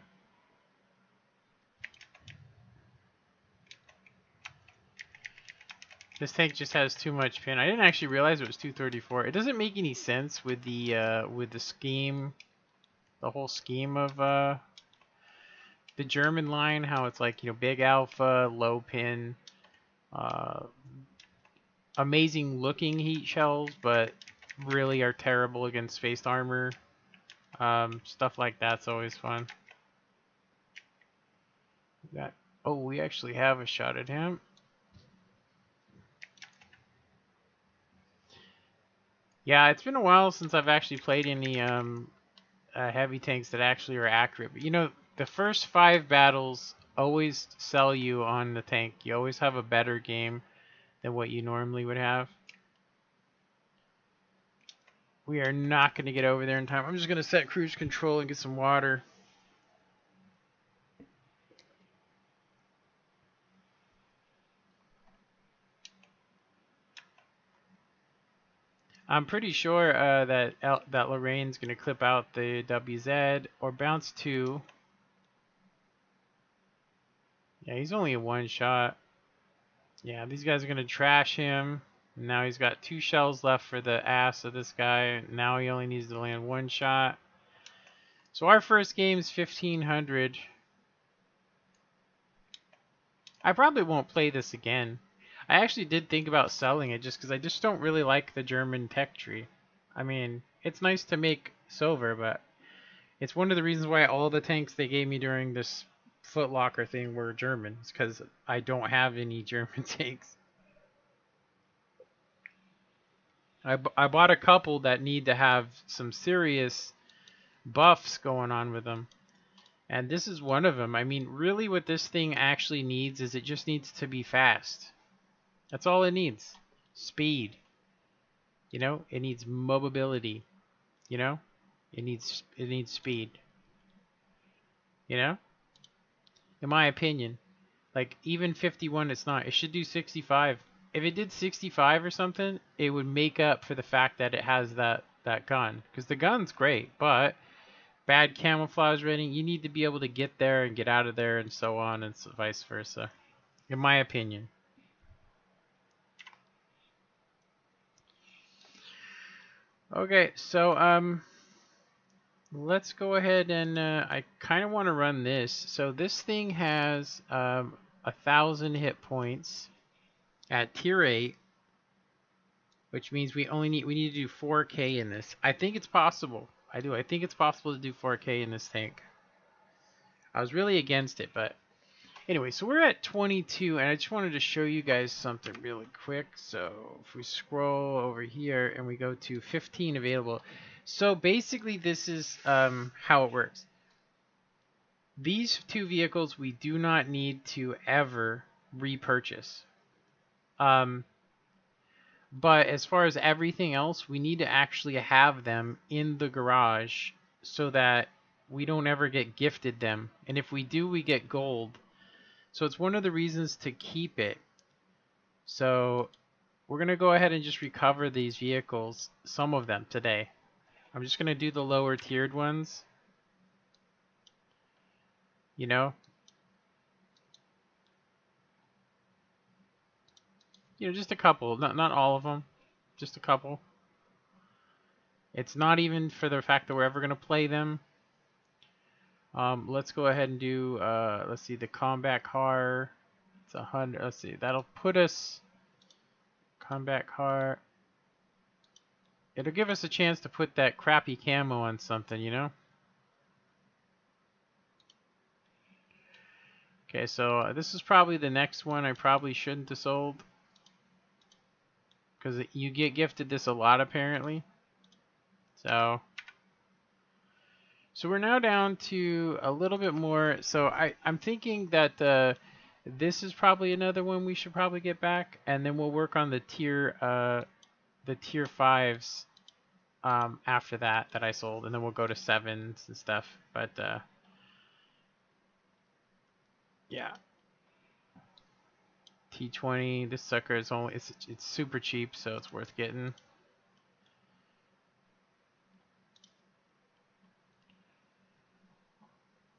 This tank just has too much pin. I didn't actually realize it was 234. It doesn't make any sense with the scheme, the whole scheme of the German line. How it's like, big alpha, low pin, uh, amazing looking heat shells, but really are terrible against spaced armor. Stuff like that's always fun. That oh, we actually have a shot at him. Yeah, it's been a while since I've actually played any heavy tanks that actually are accurate. But the first 5 battles always sell you on the tank. You always have a better game than what you normally would have. We are not going to get over there in time. I'm just going to set cruise control and get some water. I'm pretty sure that Lorraine's going to clip out the WZ or bounce 2. Yeah, he's only a 1 shot. Yeah, these guys are going to trash him. Now he's got 2 shells left for the ass of this guy. Now he only needs to land 1 shot. So our first game is 1500. I probably won't play this again. I actually did think about selling it just because I just don't really like the German tech tree. I mean, it's nice to make silver, but it's one of the reasons why all the tanks they gave me during this Foot Locker thing were German. It's because I don't have any German tanks. I bought a couple that need to have some serious buffs going on with them. And this is one of them. I mean, really what this thing actually needs is it just needs to be fast. That's all it needs. Speed. It needs mobility. It needs speed. In my opinion. Like even 51 it's not. It should do 65. If it did 65 or something, it would make up for the fact that it has that gun. Because the gun's great, but bad camouflage rating, you need to be able to get there and get out of there and so on and so vice versa. In my opinion. Okay, so let's go ahead and I kind of want to run this. So this thing has 1,000 hit points at tier 8, which means we need to do 4K in this. I think it's possible. I do. I think it's possible to do 4K in this tank. I was really against it, but anyway, so we're at 22, and I just wanted to show you guys something really quick. So if we scroll over here and we go to 15 available, so basically this is how it works. These 2 vehicles we do not need to ever repurchase. But as far as everything else, we need to actually have them in the garage so that we don't ever get gifted them. And if we do, we get gold. So it's one of the reasons to keep it. So we're going to go ahead and just recover these vehicles, some of them today. I'm just going to do the lower tiered ones. Just a couple, not all of them, just a couple. It's not even for the fact that we're ever going to play them. Let's go ahead and do, let's see, the combat car. It's 100. Let's see, that'll put us, combat car. It'll give us a chance to put that crappy camo on something, Okay, so this is probably the next one I probably shouldn't have sold. Because you get gifted this a lot, apparently. So we're now down to a little bit more. So I'm thinking that this is probably another one we should probably get back, and then we'll work on the tier 5s after that I sold, and then we'll go to 7s and stuff. But yeah, T20. This sucker is only it's super cheap, so it's worth getting.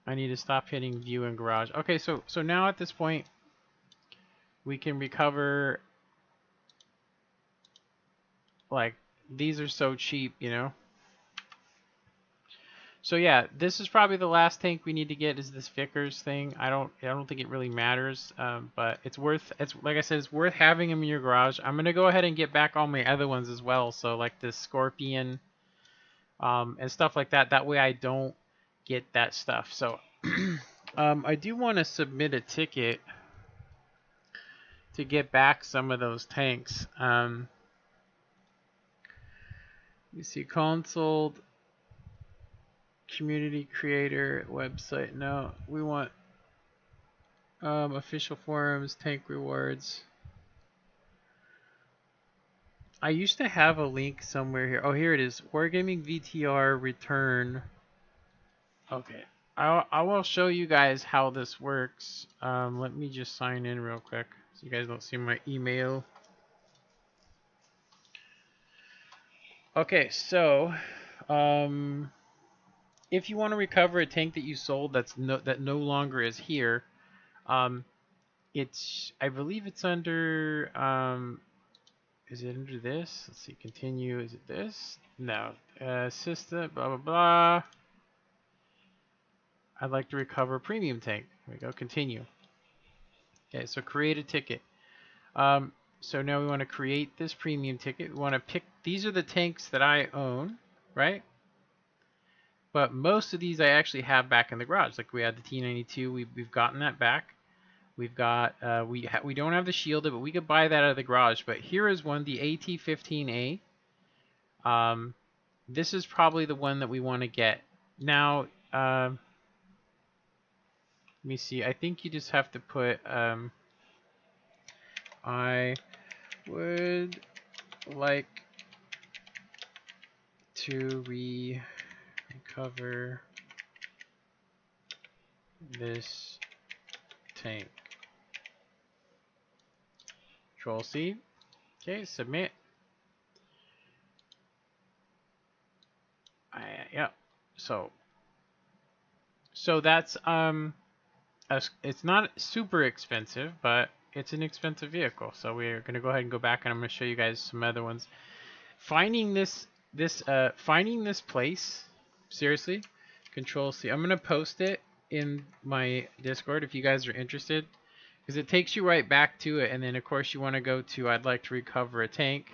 I need to stop hitting view in garage. Okay, so now at this point, we can recover, like, these are so cheap, you know? So yeah, this is probably the last tank we need to get is this Vickers thing. I don't think it really matters, but it's like I said, it's worth having them in your garage. I'm gonna go ahead and get back all my other ones as well. So like this Scorpion, and stuff like that. That way I don't get that stuff. So I do want to submit a ticket to get back some of those tanks. You see console, community creator, website. No, we want official forums, tank rewards. I used to have a link somewhere here. Oh, here it is. Wargaming VTR return. Okay. I will show you guys how this works. Let me just sign in real quick so you guys don't see my email. Okay, so if you want to recover a tank that you sold that no longer is here, I believe it's under is it under this? Let's see, continue. Is it this? No. System, blah blah blah. I'd like to recover a premium tank. Here we go. Continue. Okay, so create a ticket. So now we want to create this premium ticket. We want to pick, these are the tanks that I own, right? But most of these I actually have back in the garage. Like we had the T92, we've gotten that back. We've got, we don't have the shielded, but we could buy that out of the garage. But here is one, the AT-15A. This is probably the one that we want to get. Now, let me see. I think you just have to put, I would like to recover this tank. Control C. Okay, submit. Yeah. So that's it's not super expensive, but it's an expensive vehicle. So we're gonna go ahead and go back, and I'm gonna show you guys some other ones. Finding this place, seriously, Control C. I'm gonna post it in my Discord if you guys are interested, because it takes you right back to it. And then of course you want to go to I'd like to recover a tank,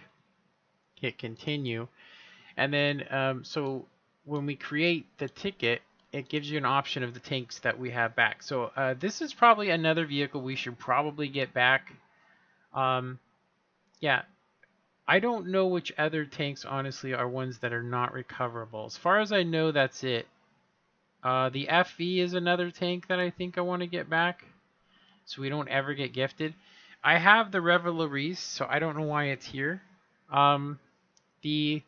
hit continue, and then so when we create the ticket, it gives you an option of the tanks that we have back. So this is probably another vehicle we should probably get back. Yeah, I don't know which other tanks, honestly, are ones that are not recoverable. As far as I know, that's it. The FV is another tank that I think I want to get back, so we don't ever get gifted. I have the Revelries, so I don't know why it's here. The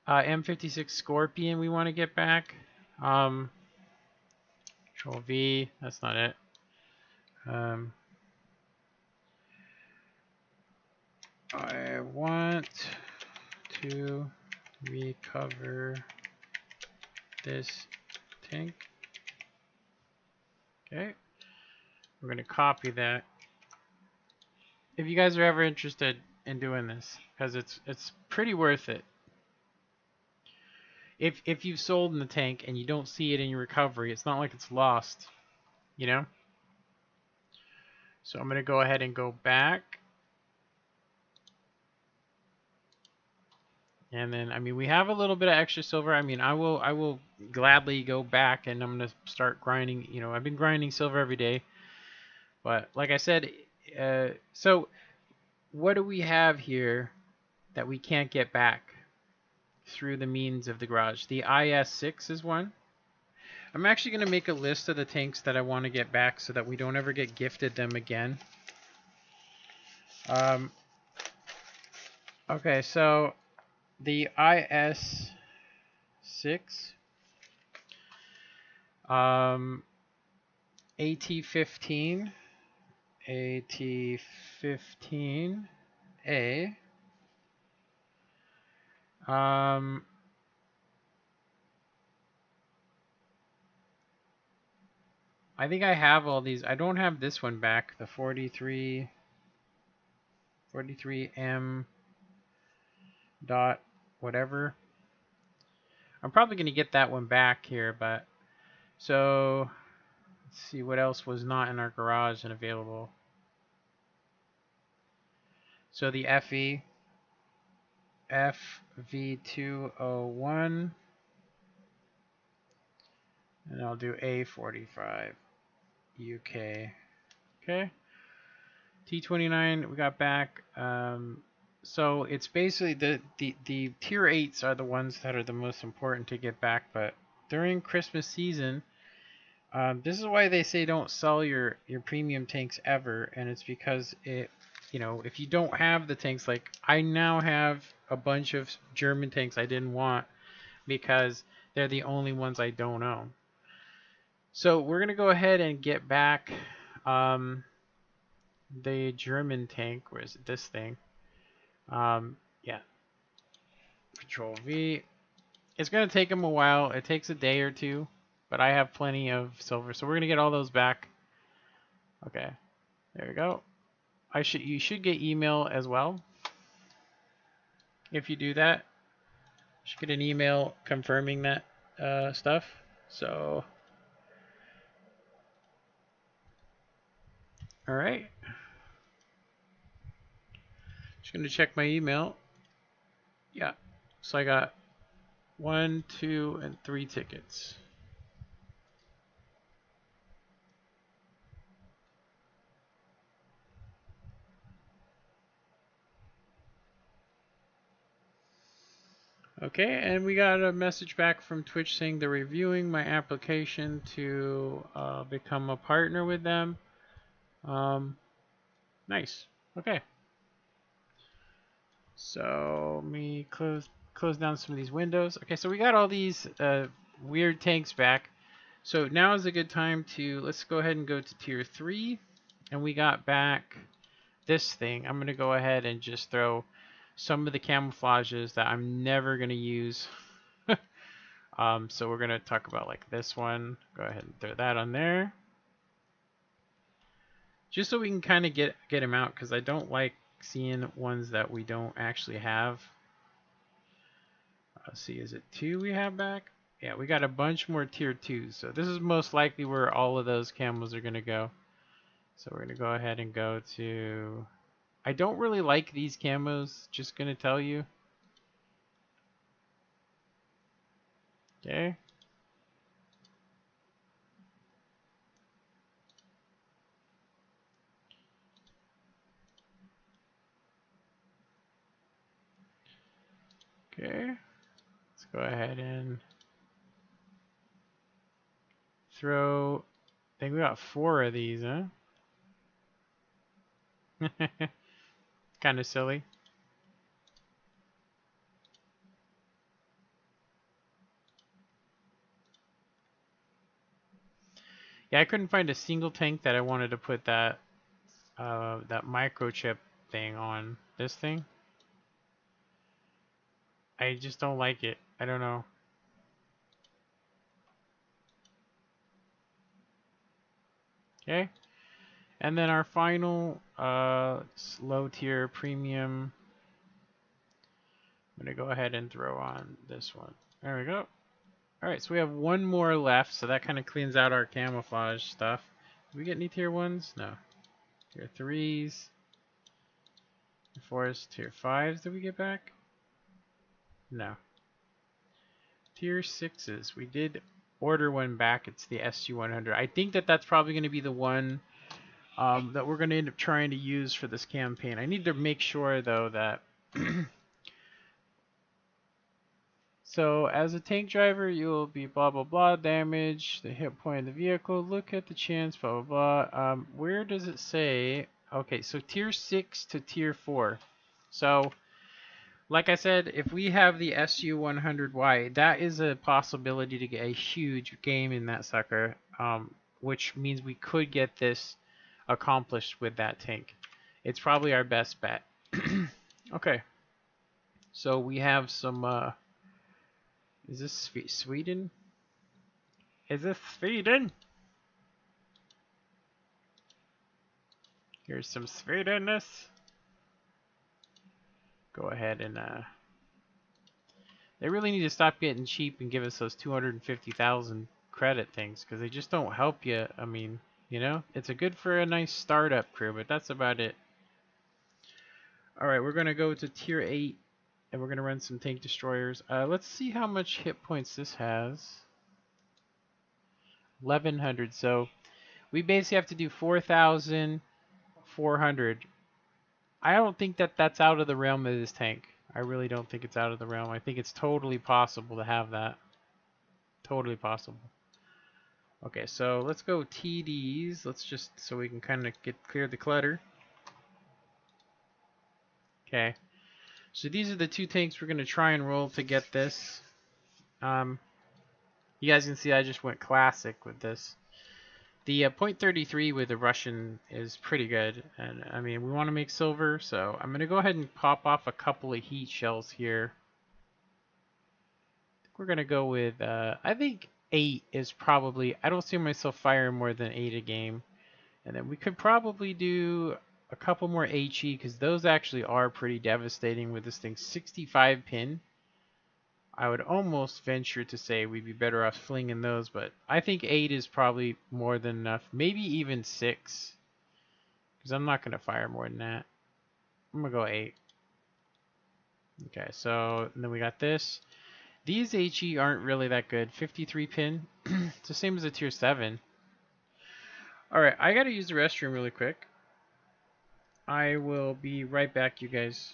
M56 Scorpion we want to get back. Control V, that's not it. I want to recover this tank. Okay, we're going to copy that. If you guys are ever interested in doing this, because it's pretty worth it. If you've sold in the tank and you don't see it in your recovery, it's not like it's lost, you know? So I'm going to go ahead and go back. And then, I mean, we have a little bit of extra silver. I mean, I will gladly go back, and I'm going to start grinding. You know, I've been grinding silver every day. But like I said, so what do we have here that we can't get back through the means of the garage? The IS-6 is one. I'm actually going to make a list of the tanks that I want to get back so that we don't ever get gifted them again. Okay, so the IS-6, AT-15, AT-15A, I think I have all these. I don't have this one back, the 43M dot whatever. I'm probably going to get that one back here, but so let's see what else was not in our garage and available. So the FV201, and I'll do A45 UK. Okay. T29 we got back. So it's basically the tier 8s are the ones that are the most important to get back, but during Christmas season, this is why they say don't sell your premium tanks ever, and it's because if you don't have the tanks, like I now have a bunch of German tanks I didn't want because they're the only ones I don't own. So we're gonna go ahead and get back the German tank. Where is it? This thing? Yeah. Control V. It's gonna take them a while. It takes a day or two, but I have plenty of silver, so we're gonna get all those back. Okay, there we go. You should get email as well. If you do that, you should get an email confirming that stuff. So, all right. Just gonna check my email. Yeah, so I got 1, 2, and 3 tickets. Okay, and we got a message back from Twitch saying they're reviewing my application to become a partner with them. Nice. Okay. So let me close down some of these windows. Okay, so we got all these weird tanks back. So now is a good time to, let's go ahead and go to tier 3. And we got back this thing. I'm going to go ahead and just throw some of the camouflages that I'm never going to use. So we're going to talk about like this one. Go ahead and throw that on there. Just so we can kind of get them out, because I don't like seeing ones that we don't actually have. Let's see, is it 2 we have back? Yeah, we got a bunch more tier 2s. So this is most likely where all of those camos are going to go. So we're going to go ahead and go to... I don't really like these camos, just going to tell you. Okay. Okay. Let's go ahead and throw... I think we got 4 of these, huh? Kind of silly. Yeah, I couldn't find a single tank that I wanted to put that microchip thing on. This thing. I just don't like it. I don't know. Okay. And then our final low tier premium. I'm going to go ahead and throw on this one. There we go. Alright, so we have one more left, so that kind of cleans out our camouflage stuff. Did we get any tier 1s? No. Tier 3s. Tier 4s, tier 5s did we get back? No. Tier 6s. We did order one back. It's the SG-100. I think that's probably going to be the one that we're going to end up trying to use for this campaign. I need to make sure, though, that... So, as a tank driver, you will be blah blah blah, damage the hit point of the vehicle, look at the chance, blah blah blah. Where does it say? Okay, so tier 6 to tier 4. So, like I said, if we have the SU-100Y, that is a possibility to get a huge game in that sucker, which means we could get this accomplished with that tank. It's probably our best bet. Okay, so we have some... Is this Sweden? Is this Sweden? Here's some sweetness. Go ahead and they really need to stop getting cheap and give us those 250,000 credit things, because they just don't help you. I mean, you know, it's a good for a nice startup crew, but that's about it. All right, we're gonna go to tier 8, and we're gonna run some tank destroyers. Let's see how much hit points this has. 1100. So we basically have to do 4,400. I don't think that that's out of the realm of this tank. I really don't think it's out of the realm. I think it's totally possible to have that. Totally possible. Okay, so let's go TDs. Let's just, so we can kind of clear the clutter. Okay. So these are the two tanks we're going to try and roll to get this. You guys can see I just went classic with this. The .33 with the Russian is pretty good. And I mean, we want to make silver, so I'm going to go ahead and pop off a couple of heat shells here. We're going to go with, I think 8 is probably, I don't see myself firing more than 8 a game. And then we could probably do a couple more HE, because those actually are pretty devastating with this thing. 65 pin. I would almost venture to say we'd be better off flinging those, but I think 8 is probably more than enough. Maybe even 6, because I'm not going to fire more than that. I'm going to go 8. Okay, so and then we got this. These HE aren't really that good. 53 pin. It's the same as a tier 7. Alright, I got to use the restroom really quick. I will be right back, you guys.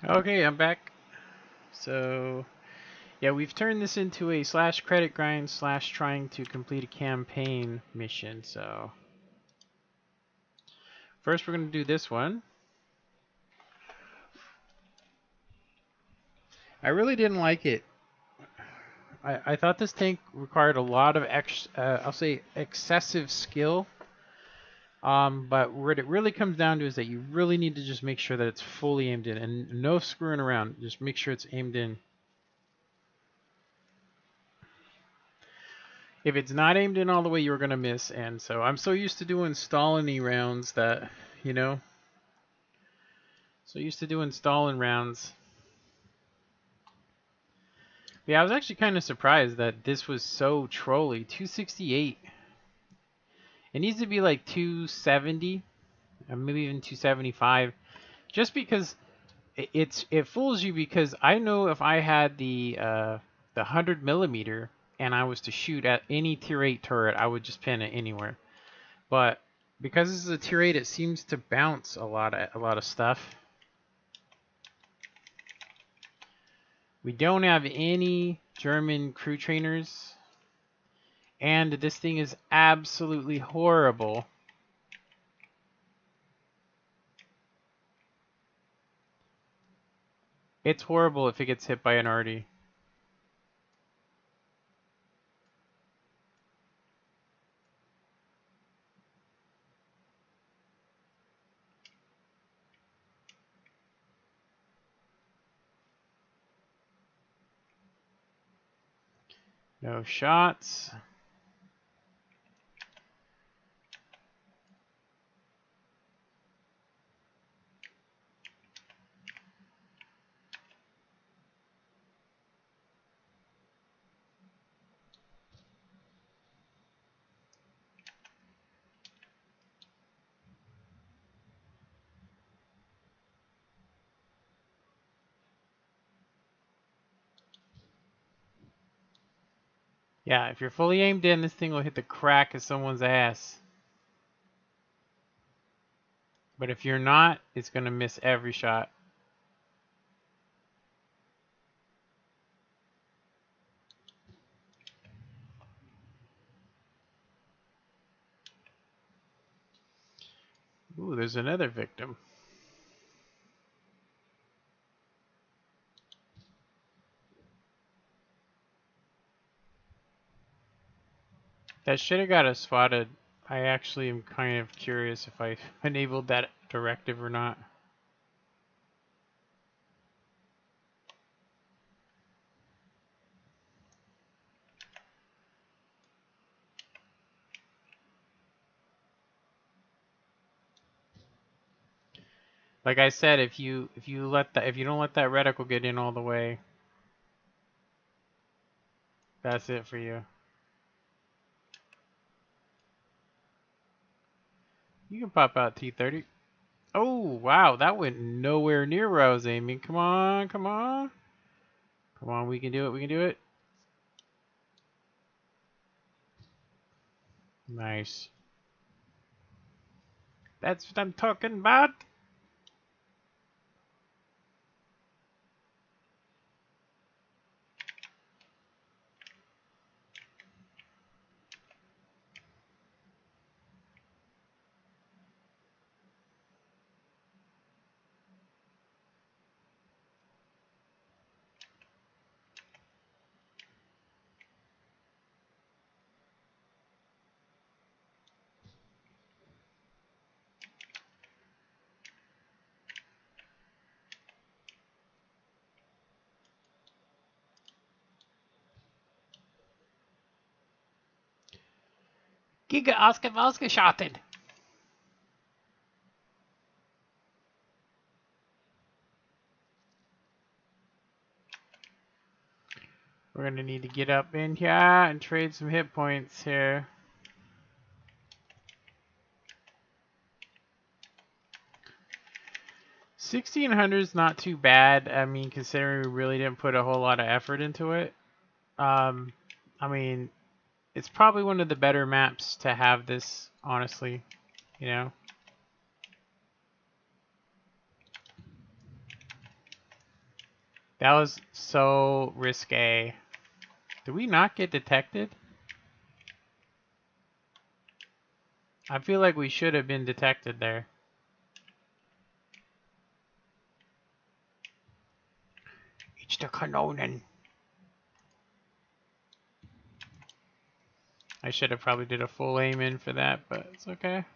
Okay, I'm back. So, yeah, we've turned this into a slash credit grind slash trying to complete a campaign mission. So, first we're going to do this one. I really didn't like it. I thought this tank required a lot of I'll say excessive skill. But what it really comes down to is that you really need to just make sure that it's fully aimed in, and no screwing around. Just make sure it's aimed in. If it's not aimed in all the way, you're going to miss. And so I'm so used to doing stalling rounds that, you know, so used to doing stalling rounds. Yeah, I was actually kind of surprised that this was so trolly. 268. It needs to be like 270, or maybe even 275, just because it fools you. Because I know if I had the 100mm and I was to shoot at any tier 8 turret, I would just pin it anywhere. But because this is a tier 8, it seems to bounce a lot of stuff. We don't have any German crew trainers, and this thing is absolutely horrible. It's horrible if it gets hit by an arty. No shots. Yeah, if you're fully aimed in, this thing will hit the crack of someone's ass. But if you're not, it's going to miss every shot. Ooh, there's another victim. That should have got us spotted. I actually am kind of curious if I enabled that directive or not. Like I said, if you don't let that reticle get in all the way, that's it for you. You can pop out T30. Oh wow, that went nowhere near where I was aiming. Come on, come on, come on. We can do it. We can do it. Nice. That's what I'm talking about. Giga Oscar ausgeschaltet. We're gonna need to get up in here and trade some hit points here. 1600 is not too bad. I mean, considering we really didn't put a whole lot of effort into it. I mean, it's probably one of the better maps to have this, honestly, you know. That was so risque. Did we not get detected? I feel like we should have been detected there. It's the Kanonen. I should have probably did a full aim in for that, but it's okay.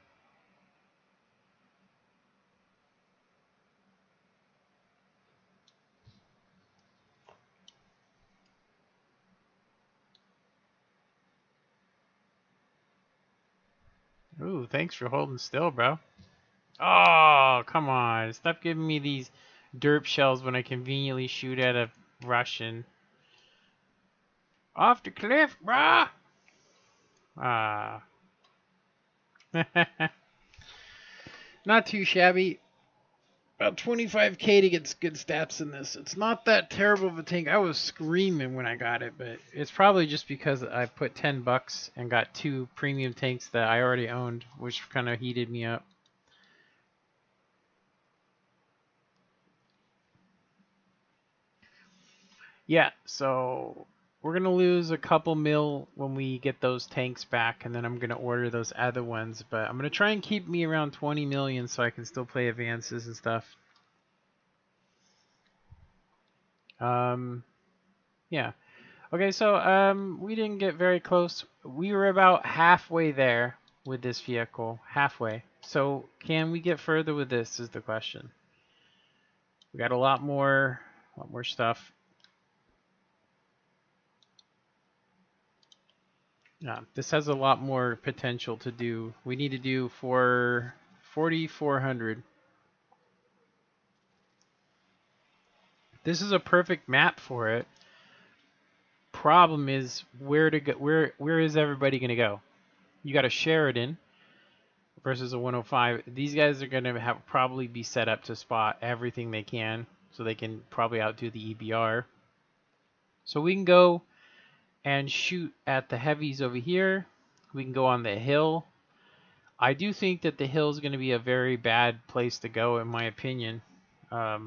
Ooh, thanks for holding still, bro. Oh, come on. Stop giving me these derp shells when I conveniently shoot at a Russian. Off the cliff, brah! Ah. Not too shabby. About 25k to get good stats in this. It's not that terrible of a tank. I was screaming when I got it, but it's probably just because I put 10 bucks and got 2 premium tanks that I already owned, which kind of heated me up. Yeah, so we're going to lose a couple mil when we get those tanks back, and then I'm going to order those other ones, but I'm going to try and keep me around 20 million so I can still play advances and stuff. Yeah. Okay, so we didn't get very close. We were about halfway there with this vehicle. Halfway. So can we get further with this is the question. We got a lot more stuff. Yeah, this has a lot more potential to do. We need to do 4,400. This is a perfect map for it. Problem is where to go. Where is everybody gonna go? You got a Sheridan versus a 105. These guys are gonna have probably be set up to spot everything they can, so they can probably outdo the EBR. So we can go and shoot at the heavies over here. We can go on the hill. I do think that the hill is going to be a very bad place to go, in my opinion. I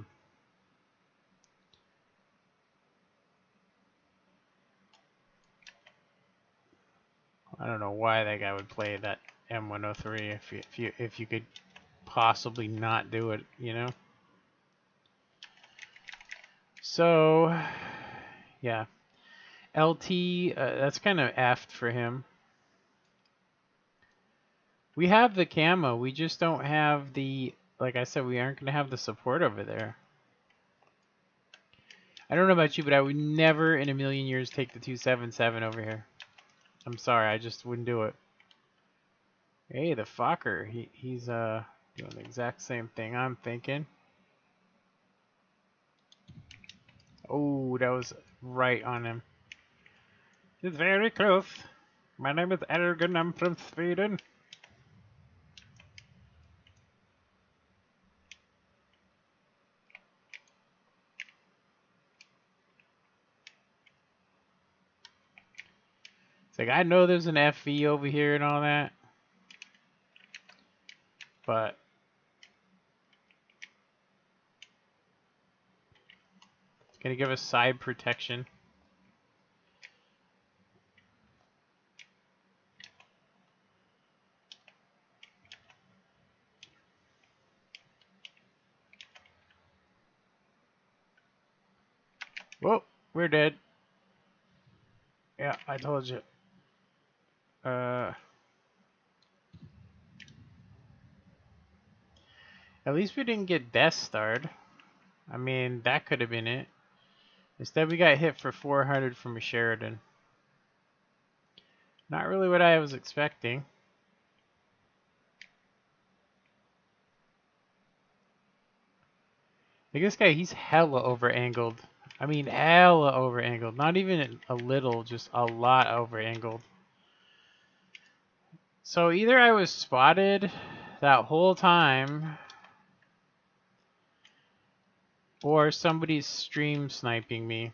don't know why that guy would play that M103 if you could possibly not do it, you know. So, yeah, LT. That's kind of effed for him. We have the camo. We just don't have the. Like I said, we aren't going to have the support over there. I don't know about you, but I would never in a million years take the 277 over here. I'm sorry, I just wouldn't do it. Hey, the Fokker. He's doing the exact same thing I'm thinking. Oh, that was right on him. He's very close. My name is Ergen. I'm from Sweden. It's like, I know there's an FV over here and all that, but it's gonna give us side protection. Whoa, we're dead. Yeah, I told you. At least we didn't get Death Starred. I mean, that could have been it. Instead, we got hit for 400 from a Sheridan. Not really what I was expecting. Like this guy, he's hella over-angled. I mean, hella over-angled. Not even a little, just a lot over-angled. So either I was spotted that whole time, or somebody's stream sniping me.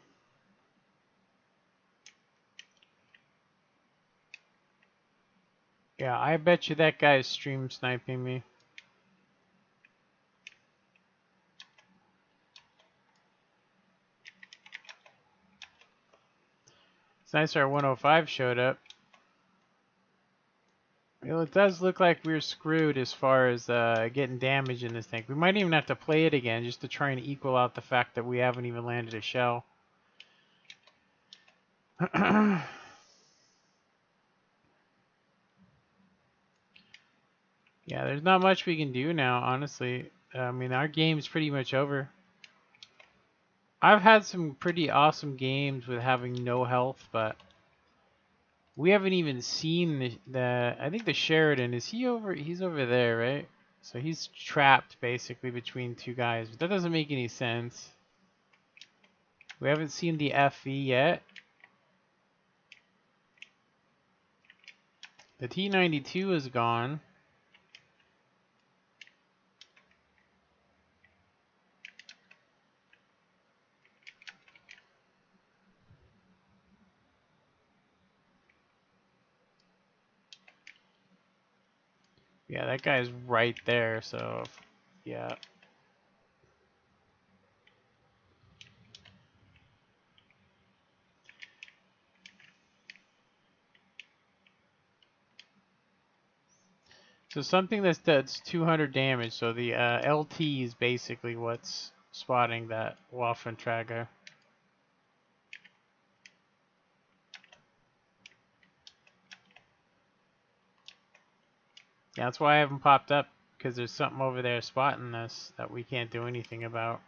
Yeah, I bet you that guy is stream sniping me. It's nice our 105 showed up. Well, it does look like we're screwed as far as getting damage in this tank. We might even have to play it again just to try and equal out the fact that we haven't even landed a shell. Yeah, there's not much we can do now, honestly. I mean, our game's pretty much over. I've had some pretty awesome games with having no health, but we haven't even seen the I think the Sheridan, is he over? He's over there, right? So he's trapped basically between two guys. But that doesn't make any sense. We haven't seen the FE yet. The T92 is gone. Yeah, that guy's right there, so yeah. So something that's 200 damage, so the LT is basically what's spotting that Waffentrager. Yeah, that's why I haven't popped up, because there's something over there spotting us that we can't do anything about.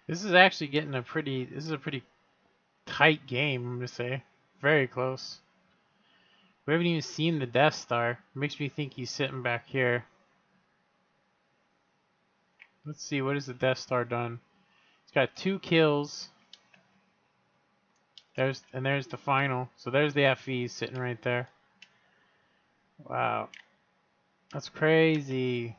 This is actually getting a pretty. This is a pretty tight game, I'm gonna say. Very close. We haven't even seen the Death Star. It makes me think he's sitting back here. Let's see, what has the Death Star done? It's got 2 kills. There's the final. So there's the FE sitting right there. Wow. That's crazy.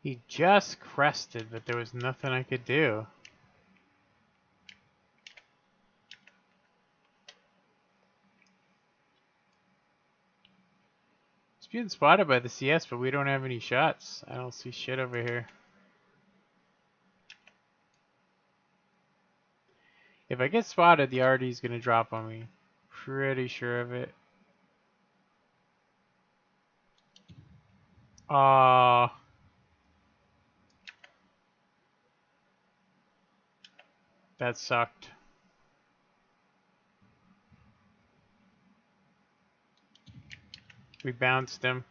He just crested, but there was nothing I could do. He's being spotted by the CS, but we don't have any shots. I don't see shit over here. If I get spotted, the RD is gonna drop on me. Pretty sure of it. Aw. That sucked. We bounced him.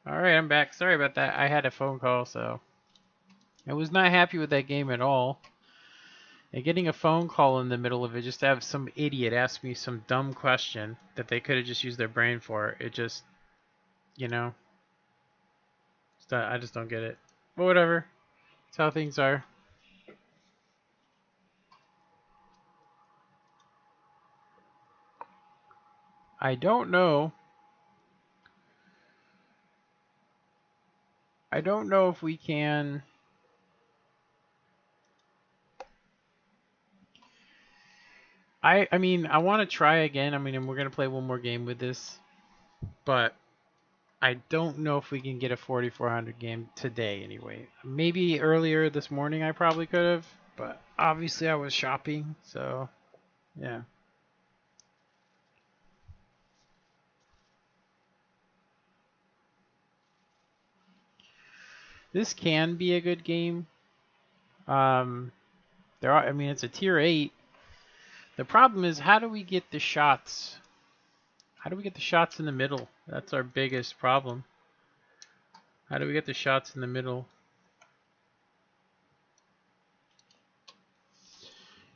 Alright, I'm back. Sorry about that. I had a phone call, so I was not happy with that game at all. And getting a phone call in the middle of it just to have some idiot ask me some dumb question that they could have just used their brain for, it just, you know, I just don't get it. But whatever. That's how things are. I don't know. I don't know if we can. I mean, I want to try again. I mean, and we're going to play one more game with this. But I don't know if we can get a 4400 game today anyway. Maybe earlier this morning I probably could have. But obviously I was shopping. So, yeah. This can be a good game. I mean, it's a tier 8. The problem is, how do we get the shots? How do we get the shots in the middle? That's our biggest problem. How do we get the shots in the middle?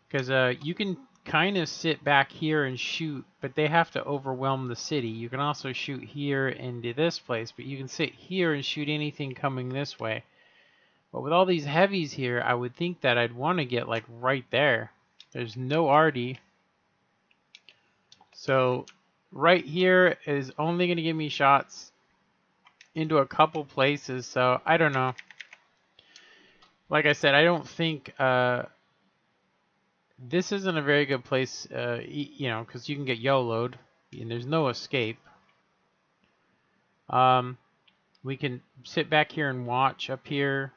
Because you can kind of sit back here and shoot, but they have to overwhelm the city. You can also shoot here into this place, but you can sit here and shoot anything coming this way. But with all these heavies here, I would think that I'd want to get like right there. There's no arty. So right here is only going to give me shots into a couple places. So I don't know. Like I said, I don't think this isn't a very good place, you know, because you can get YOLO'd and there's no escape. We can sit back here and watch up here.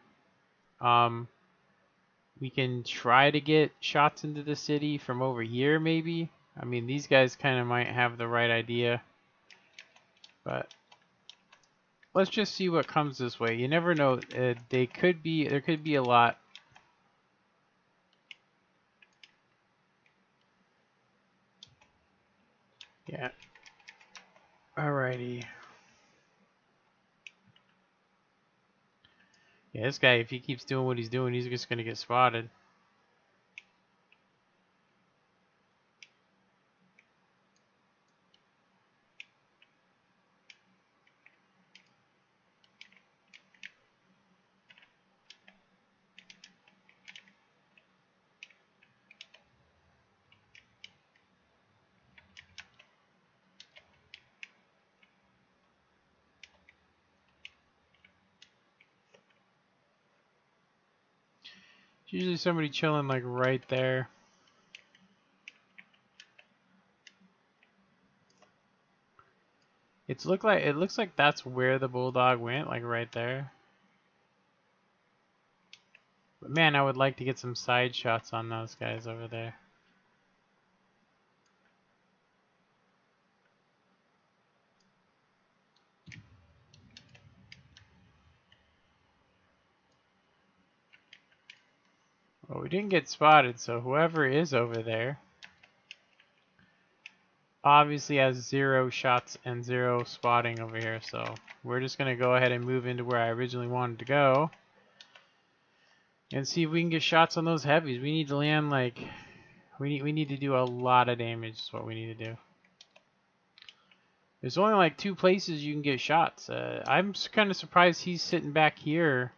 We can try to get shots into the city from over here, maybe. I mean, these guys kind of might have the right idea. But let's just see what comes this way. You never know. There could be a lot. Yeah. Alrighty. Yeah, this guy, if he keeps doing what he's doing, he's just gonna get spotted. It's usually somebody chilling like right there. It looks like that's where the bulldog went, like right there. But man, I would like to get some side shots on those guys over there. Well, we didn't get spotted, so whoever is over there obviously has 0 shots and 0 spotting over here. So we're just gonna go ahead and move into where I originally wanted to go and see if we can get shots on those heavies. We need to land like we need to do a lot of damage. Is what we need to do. There's only like 2 places you can get shots. I'm kind of surprised he's sitting back here.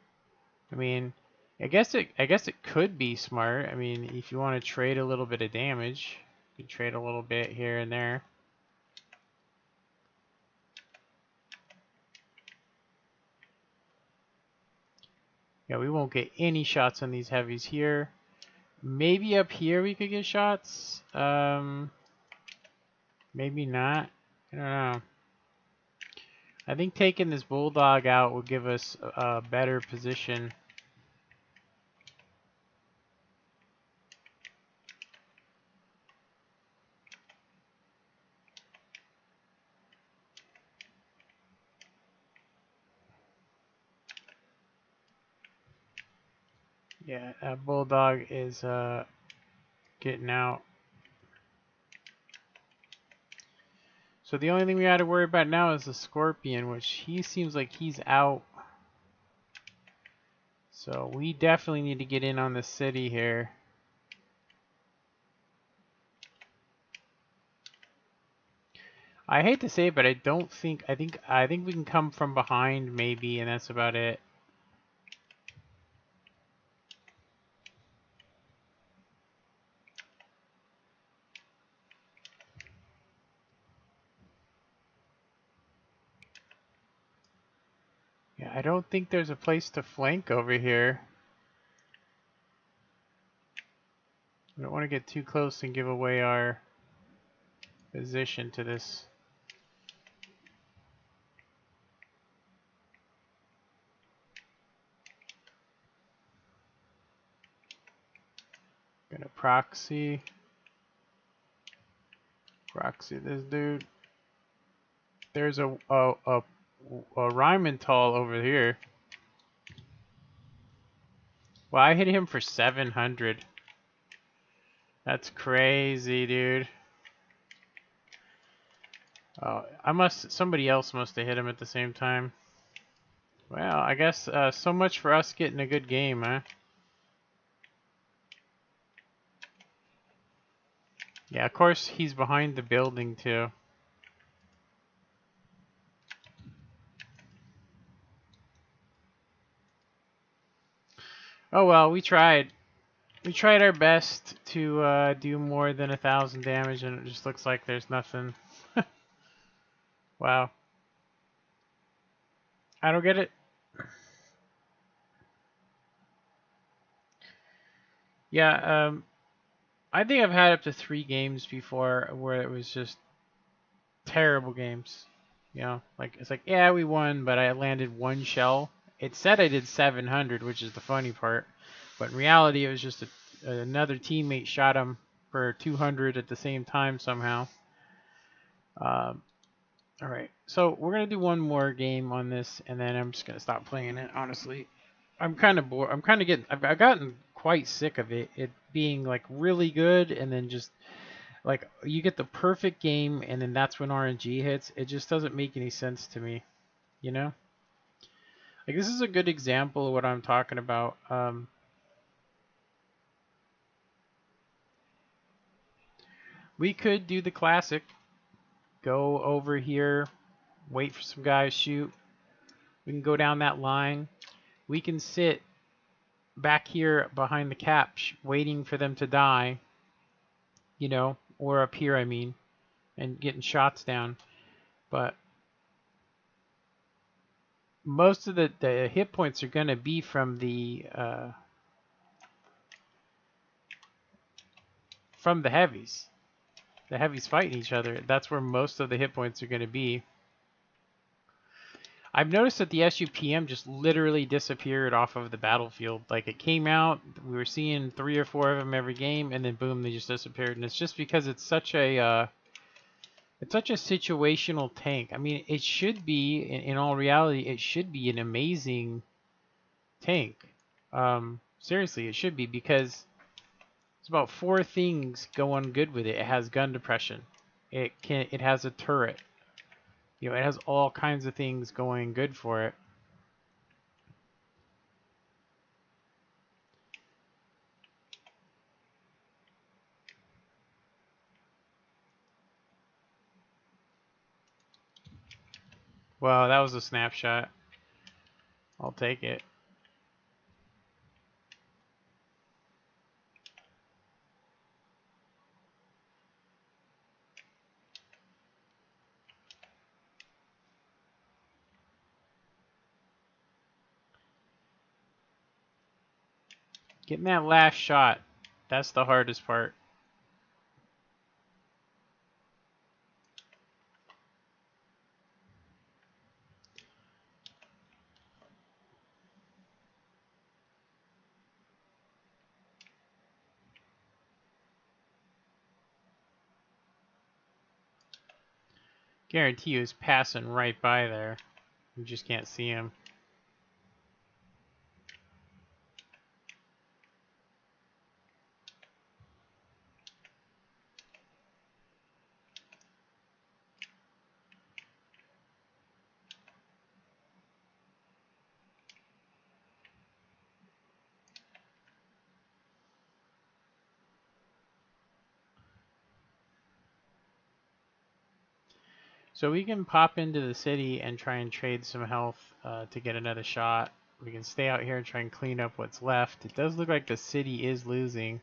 I mean, I guess it could be smart. I mean, if you want to trade a little bit of damage, you can trade a little bit here and there. Yeah, we won't get any shots on these heavies here. Maybe up here we could get shots. Maybe not. I don't know. I think taking this bulldog out will give us a better position. Yeah, that bulldog is getting out. So the only thing we got to worry about now is the scorpion, which he seems like he's out. So we definitely need to get in on the city here. I hate to say it, but I don't think I think we can come from behind maybe, and that's about it. I don't think there's a place to flank over here. I don't want to get too close and give away our position to this. Gonna proxy this dude. There's a Rhymantol over here. Well, I hit him for 700. That's crazy, dude. Oh, somebody else must have hit him at the same time. Well, I guess so much for us getting a good game, huh? Yeah, of course he's behind the building too. Oh well, we tried. We tried our best to do more than 1,000 damage, and it just looks like there's nothing. Wow. I don't get it. Yeah, I think I've had up to 3 games before where it was just terrible games. You know, like it's like, yeah, we won, but I landed 1 shell. It said I did 700, which is the funny part, but in reality, it was just another teammate shot him for 200 at the same time somehow. All right, so we're gonna do one more game on this, and then I'm just gonna stop playing it. Honestly, I'm kind of bored. I've gotten quite sick of it. It being like really good, and then just like you get the perfect game, and then that's when RNG hits. It just doesn't make any sense to me, you know. Like this is a good example of what I'm talking about. We could do the classic. Go over here, wait for some guys shoot. We can go down that line. We can sit back here behind the cap waiting for them to die, you know, or up here, I mean, and getting shots down. But most of the hit points are going to be from the heavies. The heavies fighting each other. That's where most of the hit points are going to be. I've noticed that the SUPM just literally disappeared off of the battlefield. Like it came out, we were seeing 3 or 4 of them every game, and then boom, they just disappeared. And it's just because it's such a situational tank. I mean, it should be, in all reality, it should be an amazing tank. Seriously, it should be, because it's about 4 things going good with it. It has gun depression. It has a turret. You know, it has all kinds of things going good for it. Well, that was a snapshot. I'll take it. Getting that last shot, that's the hardest part. Guarantee you is passing right by there. You just can't see him. So we can pop into the city and try and trade some health to get another shot. We can stay out here and try and clean up what's left. It does look like the city is losing.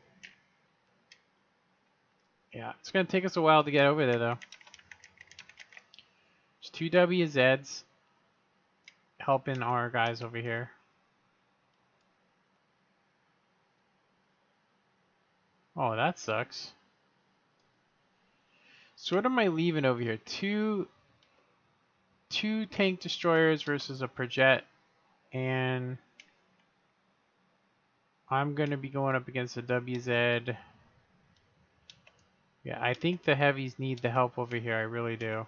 Yeah, it's going to take us a while to get over there, though. There's 2 WZs. helping our guys over here. Oh, that sucks. So what am I leaving over here? Two tank destroyers versus a Projet, and I'm gonna be going up against a WZ. Yeah, I think the heavies need the help over here. I really do.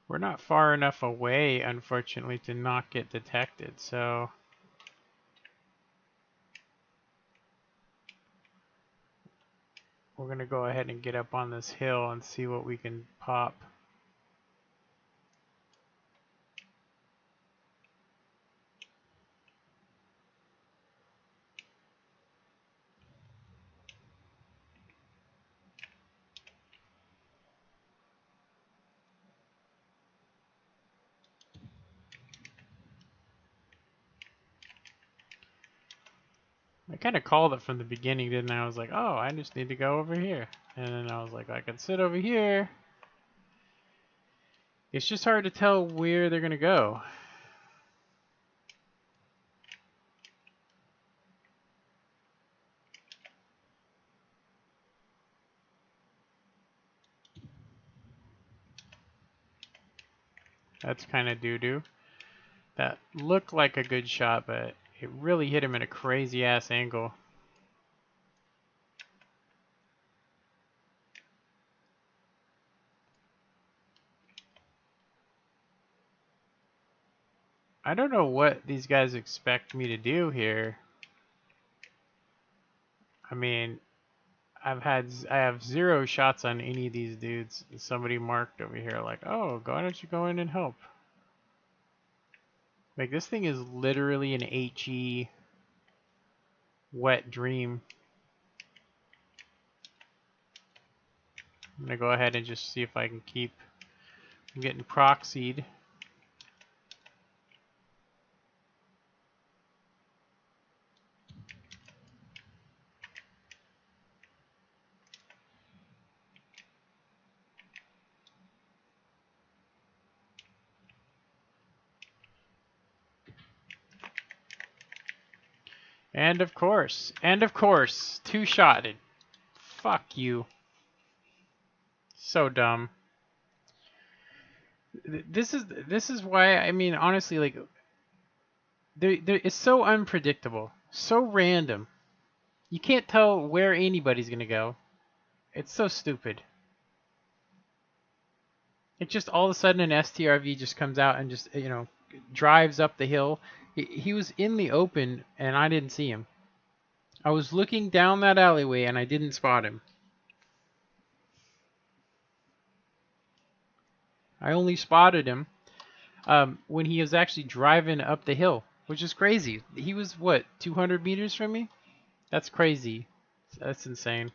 We're not far enough away, unfortunately, to not get detected, so we're gonna go ahead and get up on this hill and see what we can pop. I kind of called it from the beginning, didn't I? I was like, oh, I just need to go over here. And then I was like, I can sit over here. It's just hard to tell where they're going to go. That's kind of doo-doo. That looked like a good shot, but it really hit him at a crazy-ass angle. I don't know what these guys expect me to do here. I mean, I have 0 shots on any of these dudes. Somebody marked over here like, oh, why don't you go in and help? Like, this thing is literally an HE wet dream. I'm gonna go ahead and just see if I can keep. I'm getting proxied. And of course, 2-shotted. Fuck you. So dumb. This is why, I mean, honestly, like, it's so unpredictable, so random. You can't tell where anybody's gonna go. It's so stupid. It just all of a sudden an STRV just comes out and just, you know, drives up the hill. He was in the open and I didn't see him. I was looking down that alleyway and I didn't spot him. I only spotted him when he was actually driving up the hill, which is crazy. He was, what, 200 meters from me? That's crazy. That's insane.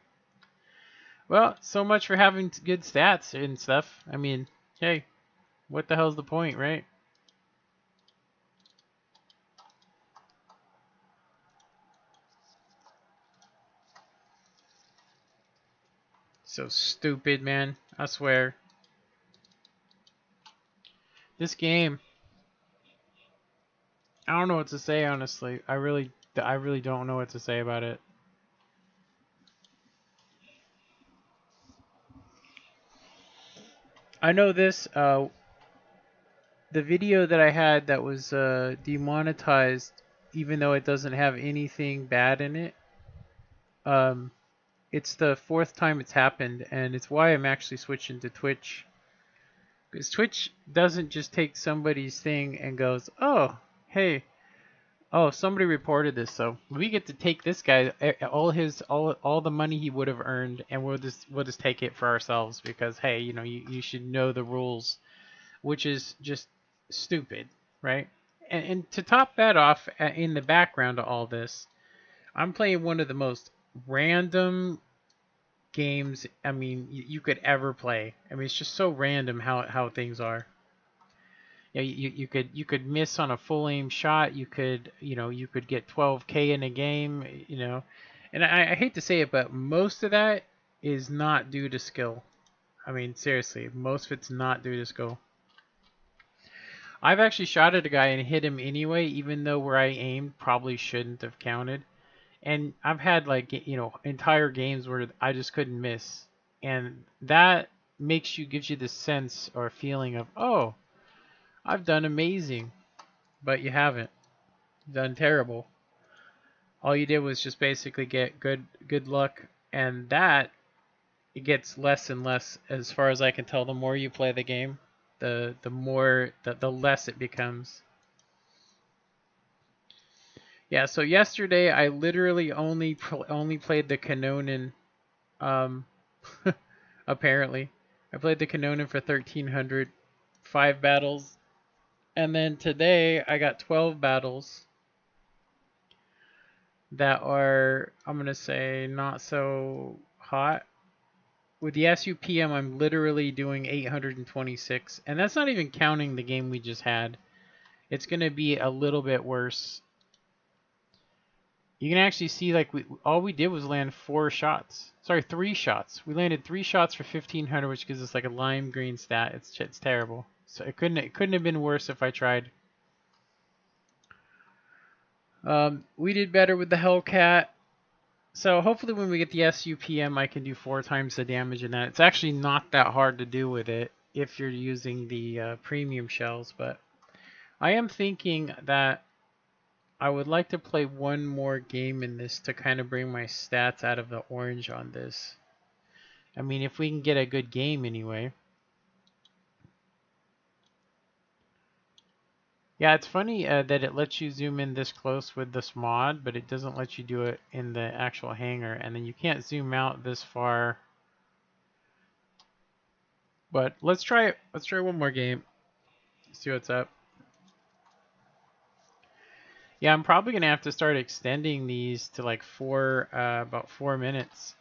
Well, so much for having good stats and stuff. I mean, hey, what the hell's the point, right? So stupid, man. I swear. This game, I don't know what to say, honestly. I really don't know what to say about it. I know this, the video that I had that was demonetized, even though it doesn't have anything bad in it, it's the 4th time it's happened, and it's why I'm actually switching to Twitch. Because Twitch doesn't just take somebody's thing and goes, oh, hey, oh, somebody reported this, so we get to take this guy, all the money he would have earned, and we'll just take it for ourselves because, hey, you know, you should know the rules, which is just stupid, right? And to top that off, in the background of all this, I'm playing one of the most random games, I mean, you could ever play. I mean, it's just so random how things are. Yeah, you could miss on a full aim shot. You could get 12K in a game. And I hate to say it, but most of that is not due to skill. I mean, seriously, most of it's not due to skill. I've actually shot at a guy and hit him anyway, even though where I aimed probably shouldn't have counted. And I've had like entire games where I just couldn't miss, and that gives you this sense or feeling of, oh, I've done amazing, but you haven't. You've done terrible. All you did was just basically get good luck, and that it gets less and less as far as I can tell. The more you play the game, the less it becomes. Yeah. So yesterday I literally only played the Kanonen. Um, apparently, I played the Kanonen for 1300, 5 battles, and then today I got 12 battles that are, I'm gonna say, not so hot. With the SUPM, I'm literally doing 826, and that's not even counting the game we just had. It's gonna be a little bit worse. You can actually see like all we did was land 4 shots. Sorry, 3 shots. We landed 3 shots for 1500, which gives us like a lime green stat. It's terrible. So it couldn't have been worse if I tried. We did better with the Hellcat. So hopefully when we get the SUPM, I can do 4 times the damage in that. It's actually not that hard to do with it if you're using the premium shells, but I am thinking that I would like to play one more game in this to kind of bring my stats out of the orange on this. I mean, if we can get a good game anyway. Yeah, it's funny that it lets you zoom in this close with this mod, but it doesn't let you do it in the actual hangar, and then you can't zoom out this far. But let's try it. Let's try one more game. See what's up. Yeah, I'm probably gonna have to start extending these to like about 4 minutes.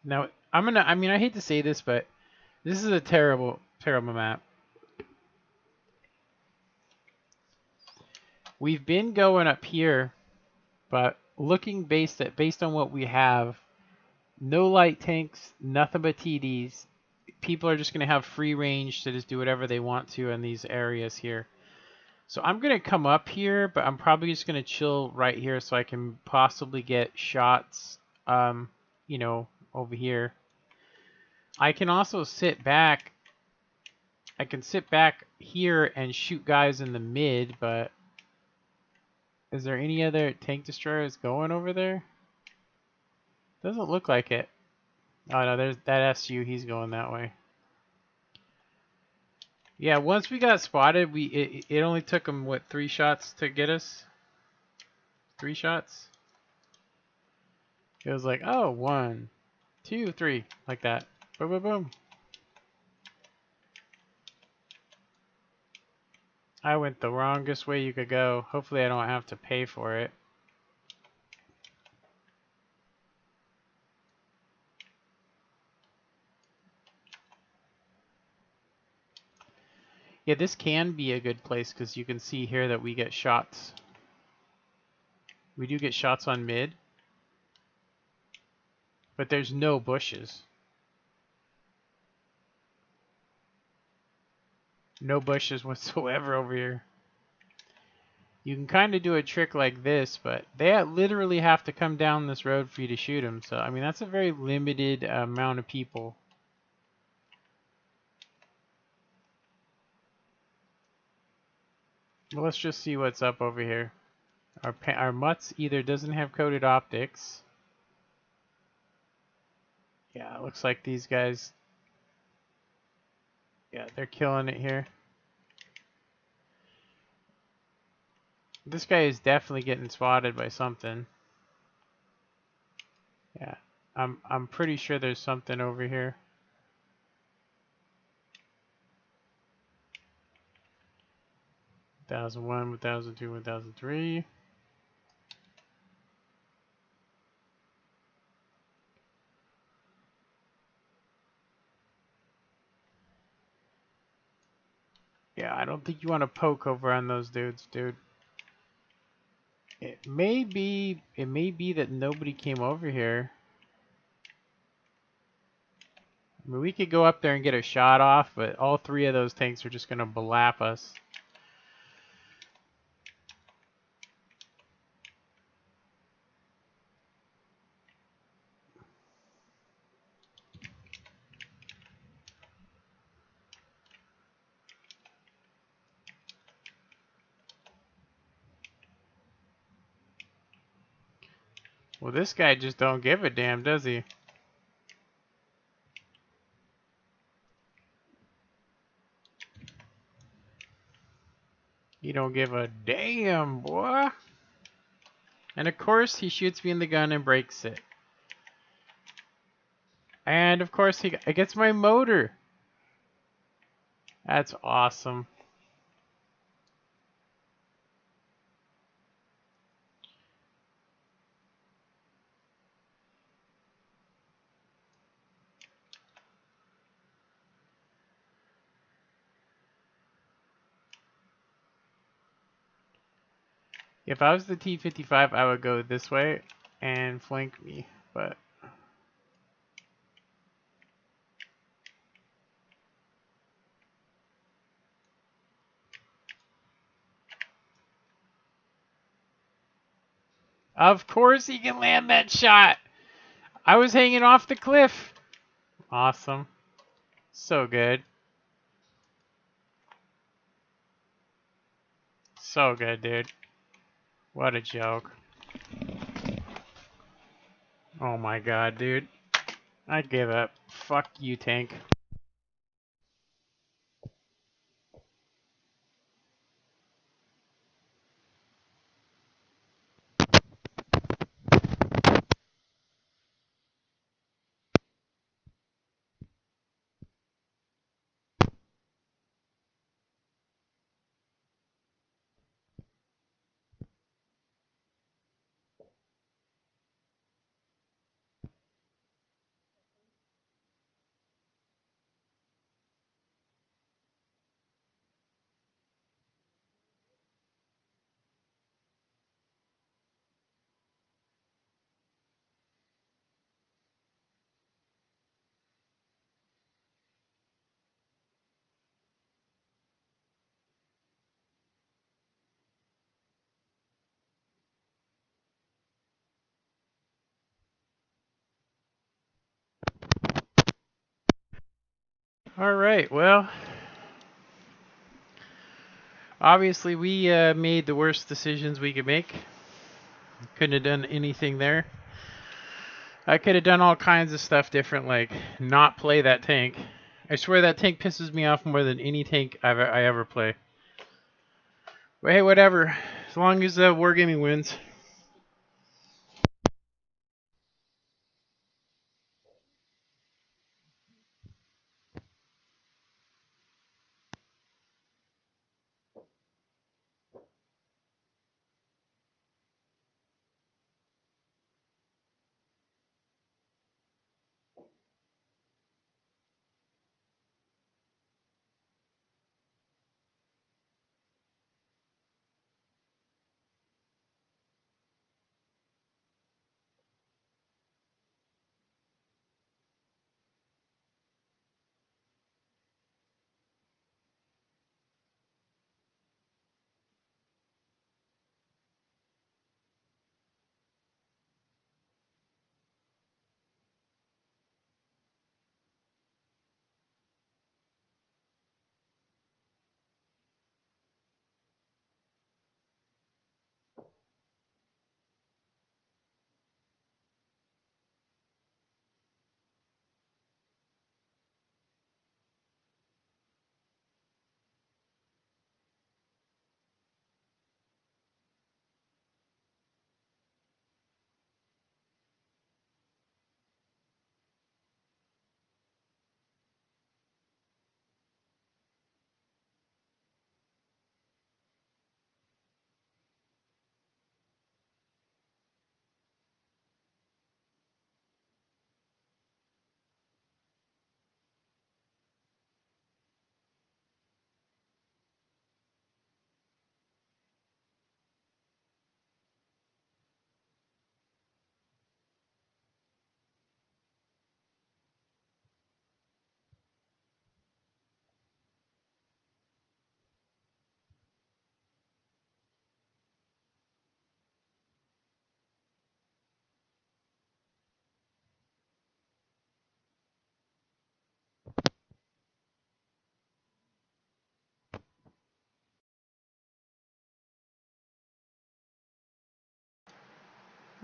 Now, I mean, I hate to say this, but this is a terrible, terrible map. We've been going up here, but looking based on what we have, no light tanks, nothing but TDs. People are just gonna have free range to just do whatever they want to in these areas here. So I'm gonna come up here, but I'm probably just gonna chill right here so I can possibly get shots, over here. I can also sit back. I can sit back here and shoot guys in the mid, but is there any other tank destroyers going over there? Doesn't look like it. Oh no, there's that SU. He's going that way. Yeah, once we got spotted, it only took him what 3 shots to get us. 3 shots. It was like, oh, 1, 2, 3, like that. Boom, boom, boom. I went the wrongest way you could go. Hopefully I don't have to pay for it. Yeah, this can be a good place because you can see here that we get shots. We do get shots on mid, but there's no bushes. No bushes whatsoever over here. You can kind of do a trick like this, but they literally have to come down this road for you to shoot them. So, I mean, that's a very limited amount of people. Well, let's just see what's up over here. Our Mutts either doesn't have coated optics. Yeah, it looks like these guys, yeah, they're killing it here. This guy is definitely getting spotted by something. Yeah, I'm pretty sure there's something over here. Thousand 1, 1002, 1003. Yeah, I don't think you want to poke over on those dudes, dude. It may be that nobody came over here. I mean, we could go up there and get a shot off, but all three of those tanks are just gonna blap us. Well, this guy just don't give a damn, does he? He don't give a damn, boy. And of course, he shoots me in the gun and breaks it. And of course, he gets my motor. That's awesome. If I was the T-55, I would go this way and flank me, but... Of course he can land that shot! I was hanging off the cliff! Awesome. So good. So good, dude. What a joke. Oh my god, dude. I give up. Fuck you, tank. Alright, well... Obviously, we made the worst decisions we could make. Couldn't have done anything there. I could have done all kinds of stuff different, like not play that tank. I swear that tank pisses me off more than any tank I ever play. But hey, whatever. As long as Wargaming wins.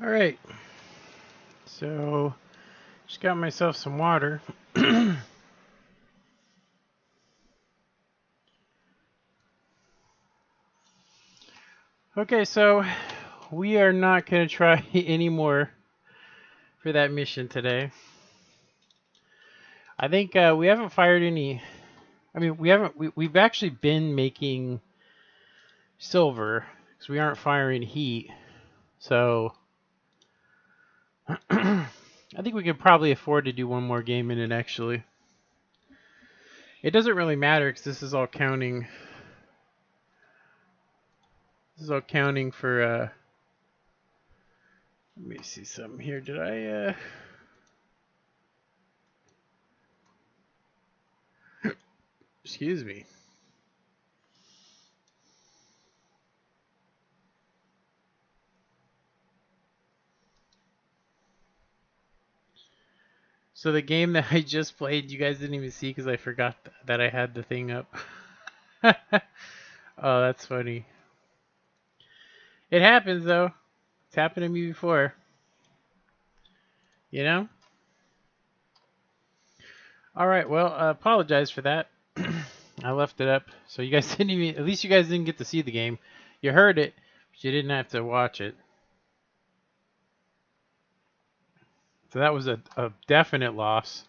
Alright, so just got myself some water. Okay, so we are not going to try anymore for that mission today. I think we haven't fired any. I mean, we've actually been making silver because we aren't firing heat. So I think we could probably afford to do one more game in it. Actually, it doesn't really matter because this is all counting. This is all counting for. Let me see something here. Did I? Excuse me. So the game that I just played, you guys didn't even see because I forgot that I had the thing up. Oh, that's funny. It happens though. It's happened to me before. You know? Alright, well, apologize for that. I left it up. So you guys didn't even, at least you guys didn't get to see the game. You heard it, but you didn't have to watch it. So that was a definite loss.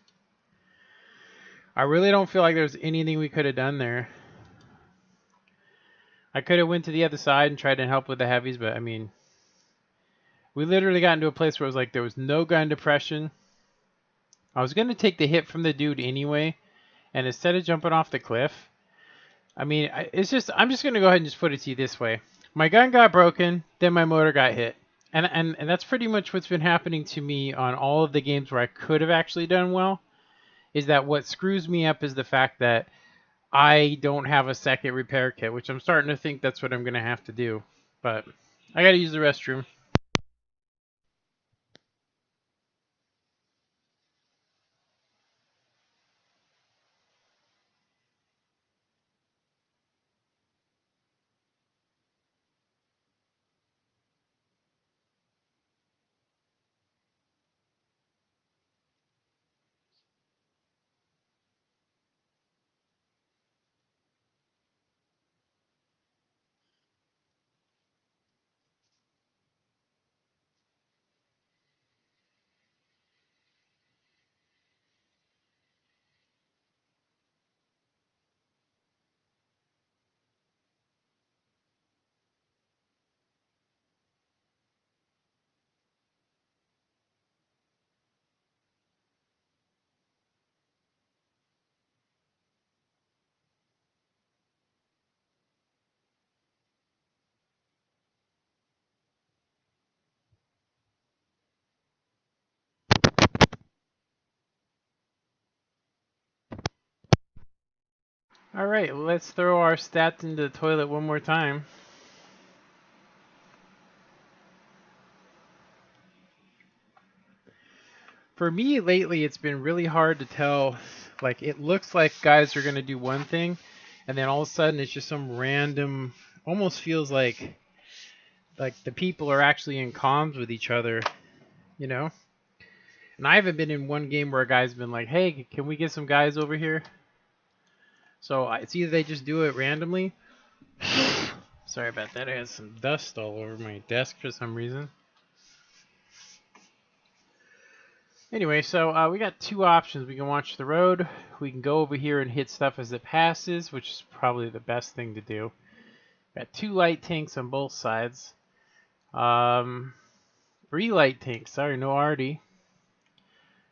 I really don't feel like there's anything we could have done there. I could have went to the other side and tried to help with the heavies, but I mean, we literally got into a place where it was like there was no gun depression. I was going to take the hit from the dude anyway, and instead of jumping off the cliff, I mean, I'm just going to go ahead and just put it to you this way. My gun got broken, then my motor got hit. And that's pretty much what's been happening to me on all of the games where I could have actually done well, is that what screws me up is the fact that I don't have a second repair kit, which I'm starting to think that's what I'm going to have to do. But I got to use the restroom. All right, let's throw our stats into the toilet one more time. For me lately, it's been really hard to tell. Like, it looks like guys are going to do one thing, and then all of a sudden it's just some random, almost feels like the people are actually in comms with each other, you know? And I haven't been in one game where a guy's been like, hey, can we get some guys over here? So it's either they just do it randomly. Sorry about that. I had some dust all over my desk for some reason. Anyway, so we got two options. We can watch the road. We can go over here and hit stuff as it passes, which is probably the best thing to do. Got two light tanks on both sides. 3 light tanks. Sorry, no Artie.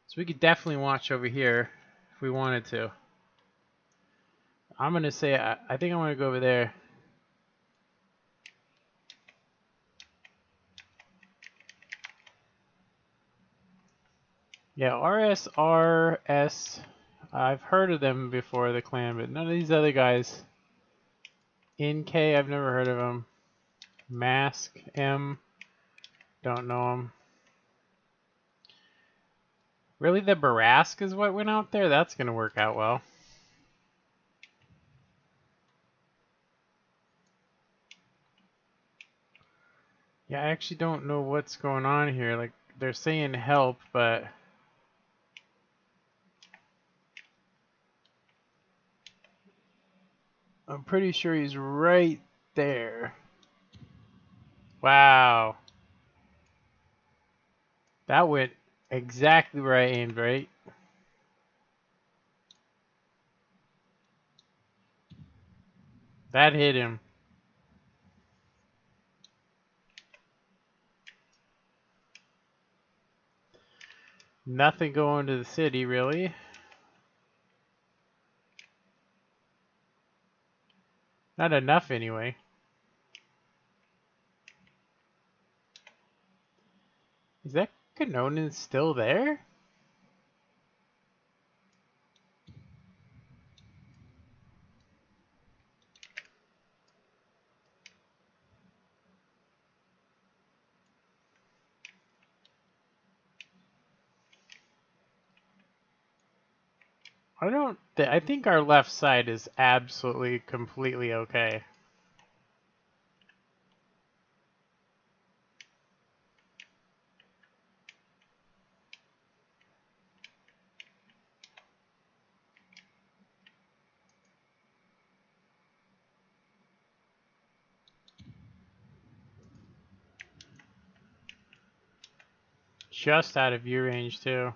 So we could definitely watch over here if we wanted to. I'm going to say, I think I'm going to go over there. Yeah, RSRS. I've heard of them before, the clan, but none of these other guys. NK, I've never heard of them. Mask M, don't know them. Really, the Barask is what went out there? That's going to work out well. Yeah, I actually don't know what's going on here. Like, they're saying help, but I'm pretty sure he's right there. Wow. That went exactly where I aimed, right? That hit him. Nothing going to the city, really. Not enough, anyway. Is that Canonin still there? I think our left side is absolutely, completely okay. Just out of view range, too.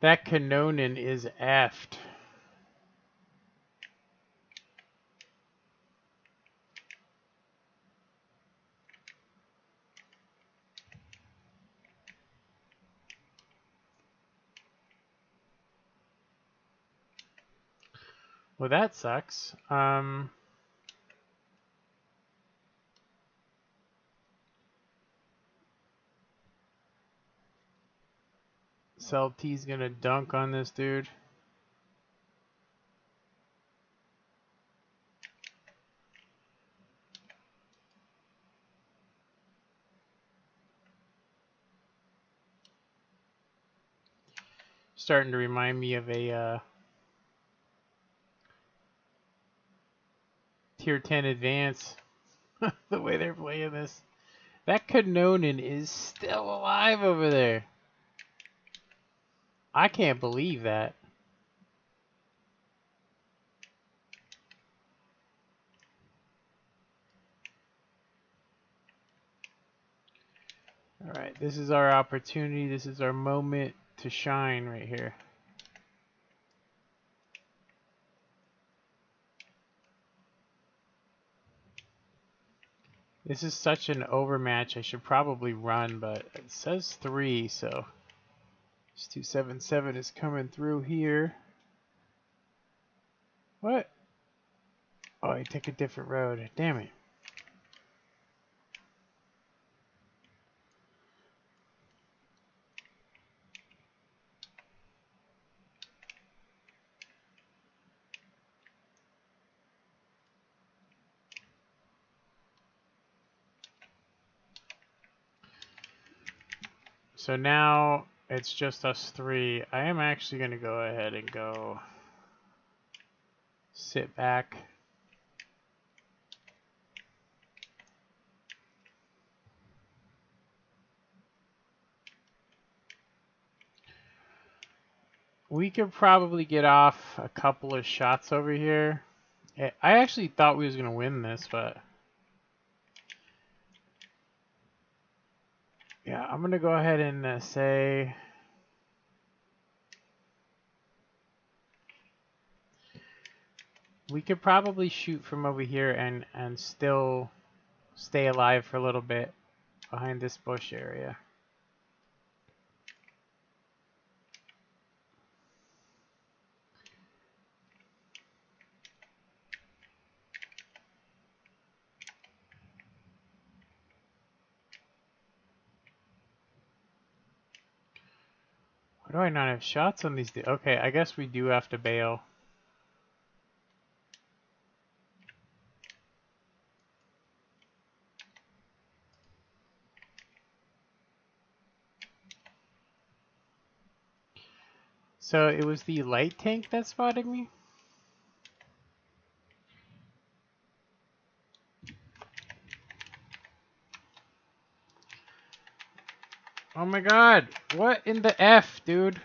That Canonin is effed. Well, that sucks. Celti's gonna dunk on this dude. Starting to remind me of a tier 10 advance. The way they're playing this. That Canonin is still alive over there. I can't believe that. Alright, this is our opportunity. This is our moment to shine right here. This is such an overmatch. I should probably run, but it says 3, so this 277 is coming through here. What? Oh, I took a different road. Damn it. So now it's just us 3. I am actually going to go ahead and go sit back. We could probably get off a couple of shots over here. I actually thought we was going to win this, but yeah, I'm going to go ahead and say we could probably shoot from over here and still stay alive for a little bit behind this bush area. Why do I not have shots on these? Okay, I guess we do have to bail. So it was the light tank that spotted me? Oh my god. What in the F, dude?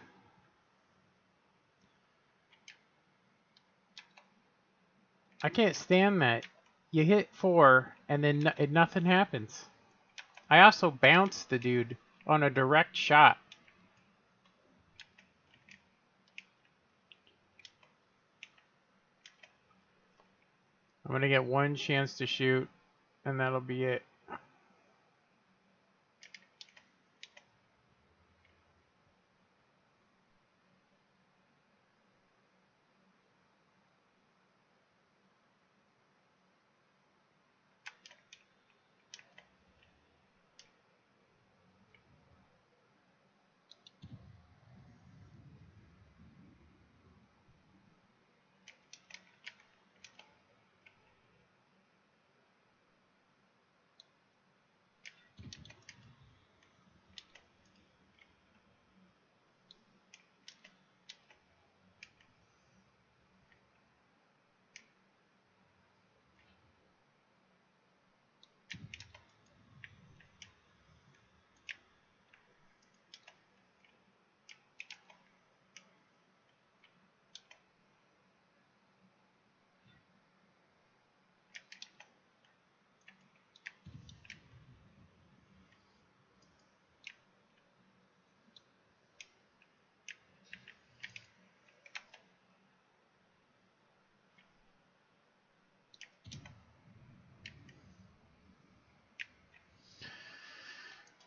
I can't stand that. You hit 4 and then nothing happens. I also bounced the dude on a direct shot. I'm gonna get one chance to shoot, and that'll be it.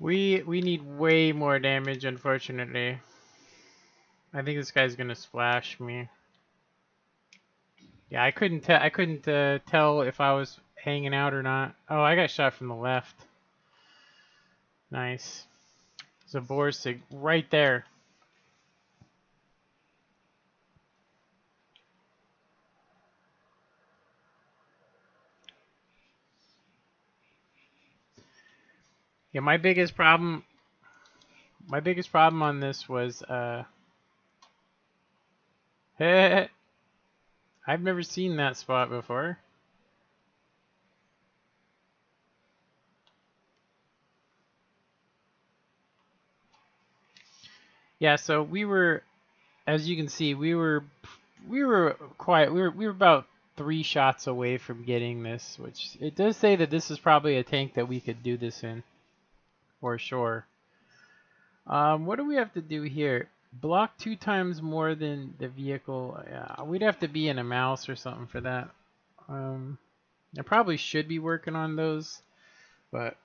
We need way more damage, unfortunately. I think this guy's gonna splash me. Yeah, I couldn't tell if I was hanging out or not. Oh, I got shot from the left. Nice. Zaborsig right there. Yeah, my biggest problem on this was I've never seen that spot before. Yeah, so we were, as you can see, we were quite we were about 3 shots away from getting this, which it does say that this is probably a tank that we could do this in for sure. What do we have to do here? Block 2 times more than the vehicle. Yeah, we'd have to be in a mouse or something for that. Um, I probably should be working on those, but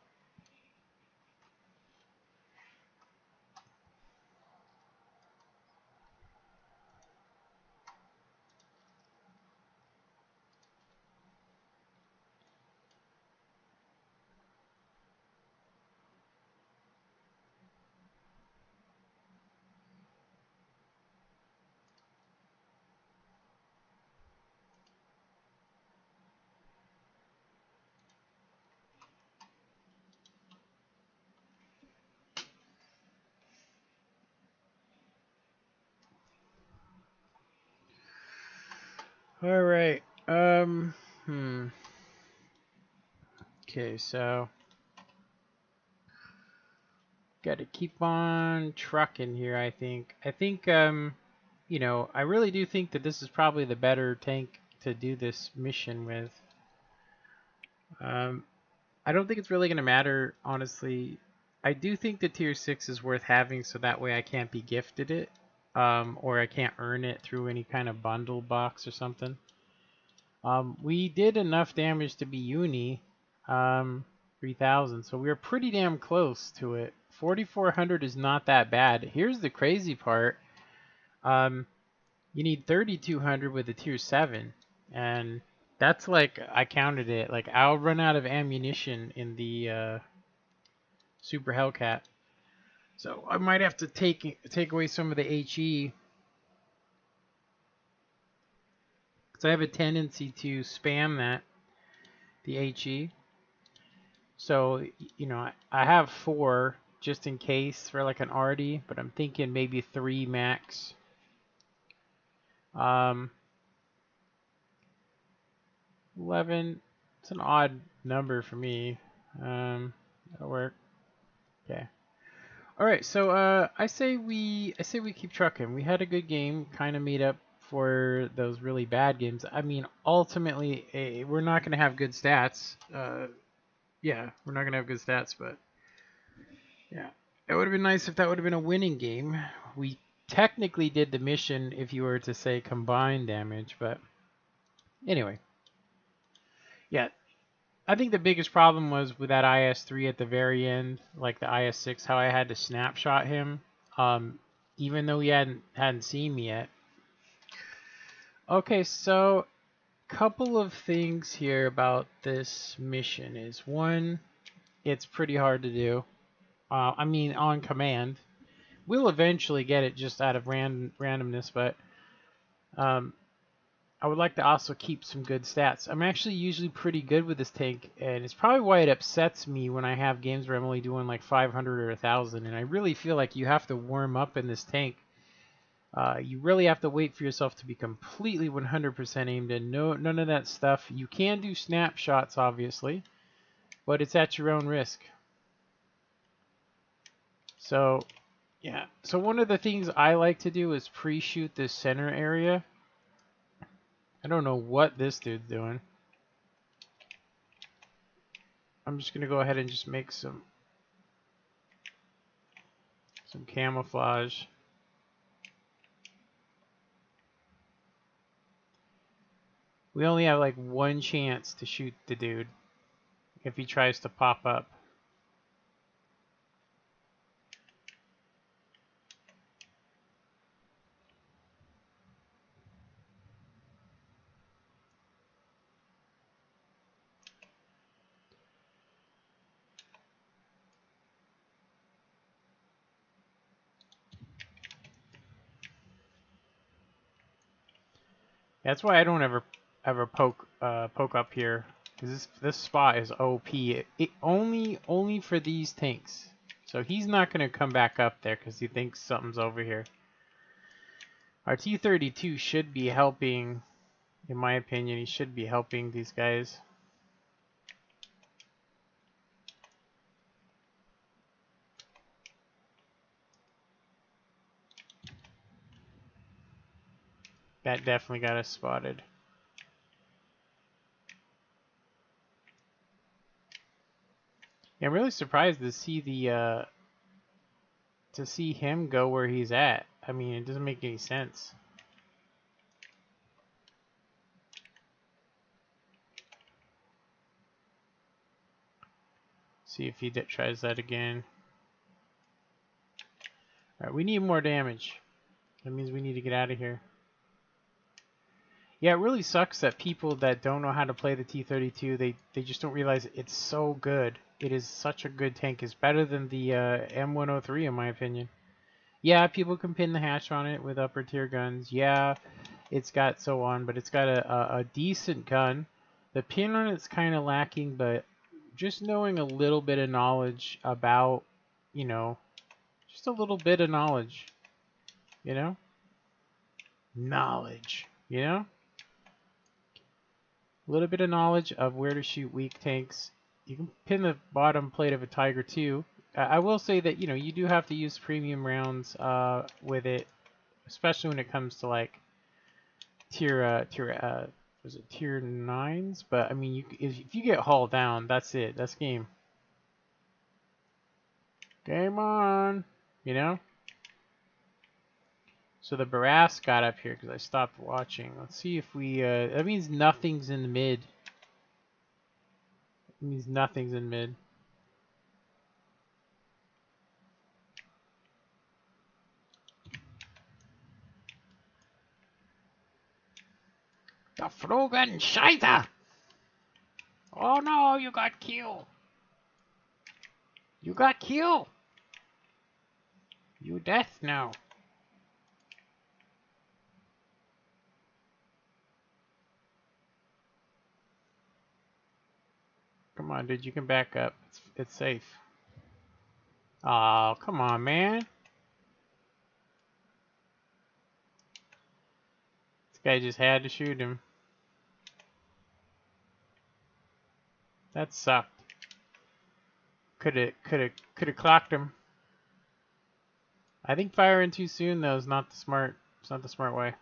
all right. Hmm. Okay, so got to keep on trucking here. I think I really do think that this is probably the better tank to do this mission with. Um, I don't think it's really going to matter, honestly. I do think the tier 6 is worth having so that way I can't be gifted it, or I can't earn it through any kind of bundle box or something. We did enough damage to be uni, 3,000, so we were pretty damn close to it. 4,400 is not that bad. Here's the crazy part. Um, you need 3,200 with a tier 7, and that's like, I counted it, like I'll run out of ammunition in the Super Hellcat. So I might have to take away some of the HE, because I have a tendency to spam the HE. So, I have 4 just in case for like an arty, but I'm thinking maybe 3 max. Um, 11, it's an odd number for me. That'll work. Okay. All right, so I say we keep trucking. We had a good game, kind of made up for those really bad games. I mean, ultimately, we're not going to have good stats. Yeah, we're not going to have good stats, but yeah, it would have been nice if that would have been a winning game. We technically did the mission if you were to say combined damage, but anyway, yeah. I think the biggest problem was with that IS-3 at the very end, like the IS-6, how I had to snapshot him, even though he hadn't seen me yet. Okay, so couple of things here about this mission is one, it's pretty hard to do. I mean, on command. We'll eventually get it just out of randomness, but um, I would like to also keep some good stats. I'm actually usually pretty good with this tank, and it's probably why it upsets me when I have games where I'm only doing like 500 or 1,000, and I really feel like you have to warm up in this tank. You really have to wait for yourself to be completely 100% aimed in. No, none of that stuff. You can do snapshots, obviously, but it's at your own risk. So, yeah. So one of the things I like to do is pre-shoot this center area. I don't know what this dude's doing. I'm just gonna go ahead and just make some camouflage. We only have like one chance to shoot the dude if he tries to pop up. That's why I don't ever poke up here, because this spot is OP. It only for these tanks. So he's not gonna come back up there because he thinks something's over here. Our T-32 should be helping, in my opinion. He should be helping these guys. That definitely got us spotted. Yeah, I'm really surprised to see to see him go where he's at. I mean, it doesn't make any sense. See if he tries that again. All right, we need more damage. That means we need to get out of here. Yeah, it really sucks that people that don't know how to play the T-32, they just don't realize it's so good. It is such a good tank. It's better than the M103 in my opinion. Yeah, people can pin the hatch on it with upper tier guns. Yeah, it's got so on, but it's got a decent gun. The pin on it's kind of lacking, but just knowing a little bit of knowledge about, you know, just a little bit of knowledge, you know? Knowledge, you know? A little bit of knowledge of where to shoot weak tanks. You can pin the bottom plate of a Tiger too. I will say that, you know, you do have to use premium rounds with it, especially when it comes to like was it tier 9s? But I mean, if you get hauled down, that's it. That's game. Game on, you know? So the Barras got up here because I stopped watching. Let's see if we, that means nothing's in the mid. It means nothing's in mid. The Flogen Scheiter! Oh no, you got killed! You got killed! You death now. Come on, dude, you can back up. It's safe. Oh, come on, man. This guy just had to shoot him. That sucked. Coulda clocked him. I think firing too soon though is not the smart. It's not the smart way.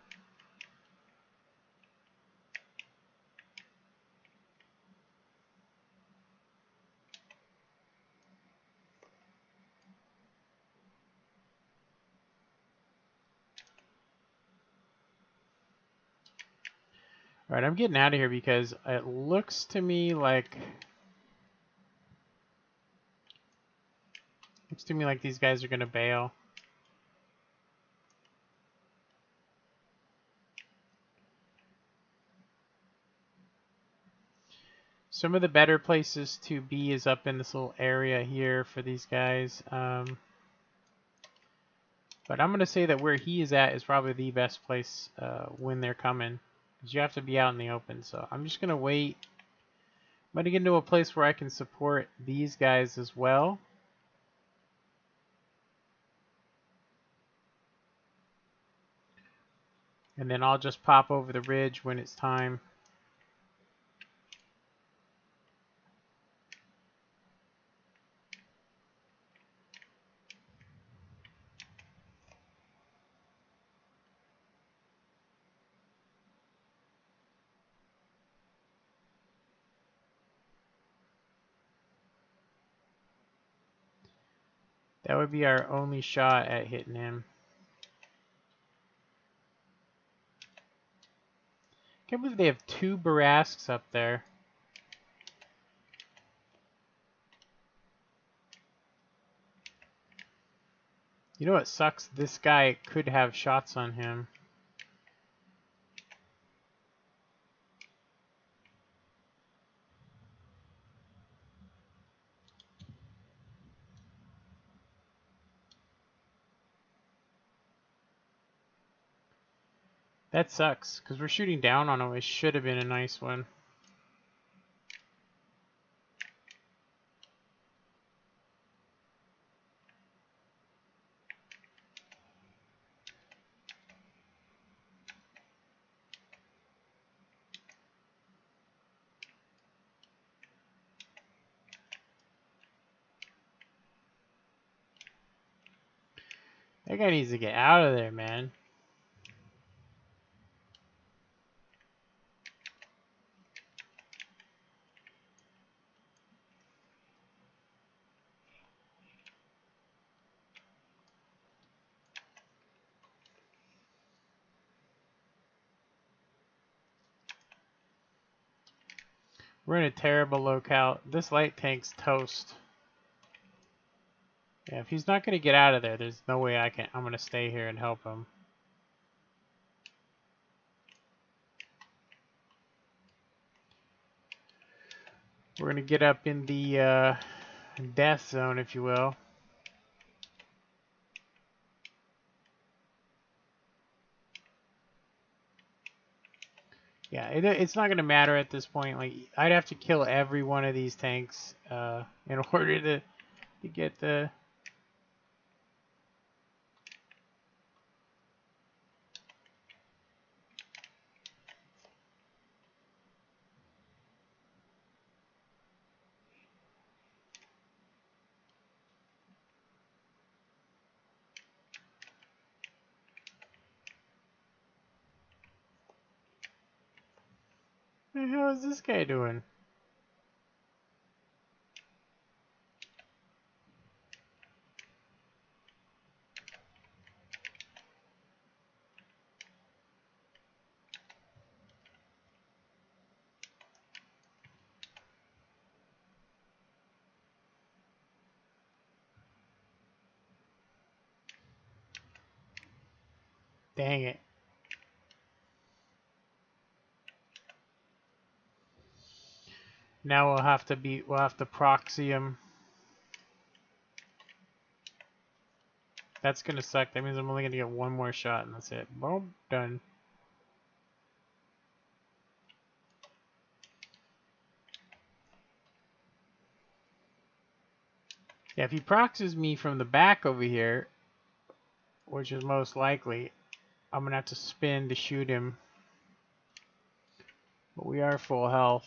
All right, I'm getting out of here because it looks to me like these guys are gonna bail. Some of the better places to be is up in this little area here for these guys. But I'm gonna say that where he is at is probably the best place when they're coming, because you have to be out in the open. So I'm just gonna wait. I'm gonna get into a place where I can support these guys as well. And then I'll just pop over the ridge when it's time. That would be our only shot at hitting him. Can't believe they have 2 Barasks up there. You know what sucks? This guy could have shots on him. That sucks, because we're shooting down on him. It should have been a nice one. That guy needs to get out of there, man. We're in a terrible locale. This light tank's toast. Yeah, if he's not going to get out of there, there's no way I'm going to stay here and help him. We're going to get up in the death zone, if you will. Yeah, it's not going to matter at this point. Like, I'd have to kill every one of these tanks in order to get the... What the hell is this guy doing? Dang it. Now we'll have to proxy him. That's gonna suck. That means I'm only gonna get one more shot and that's it. Boom, done. Yeah, if he proxies me from the back over here, which is most likely, I'm gonna have to spin to shoot him. But we are full health.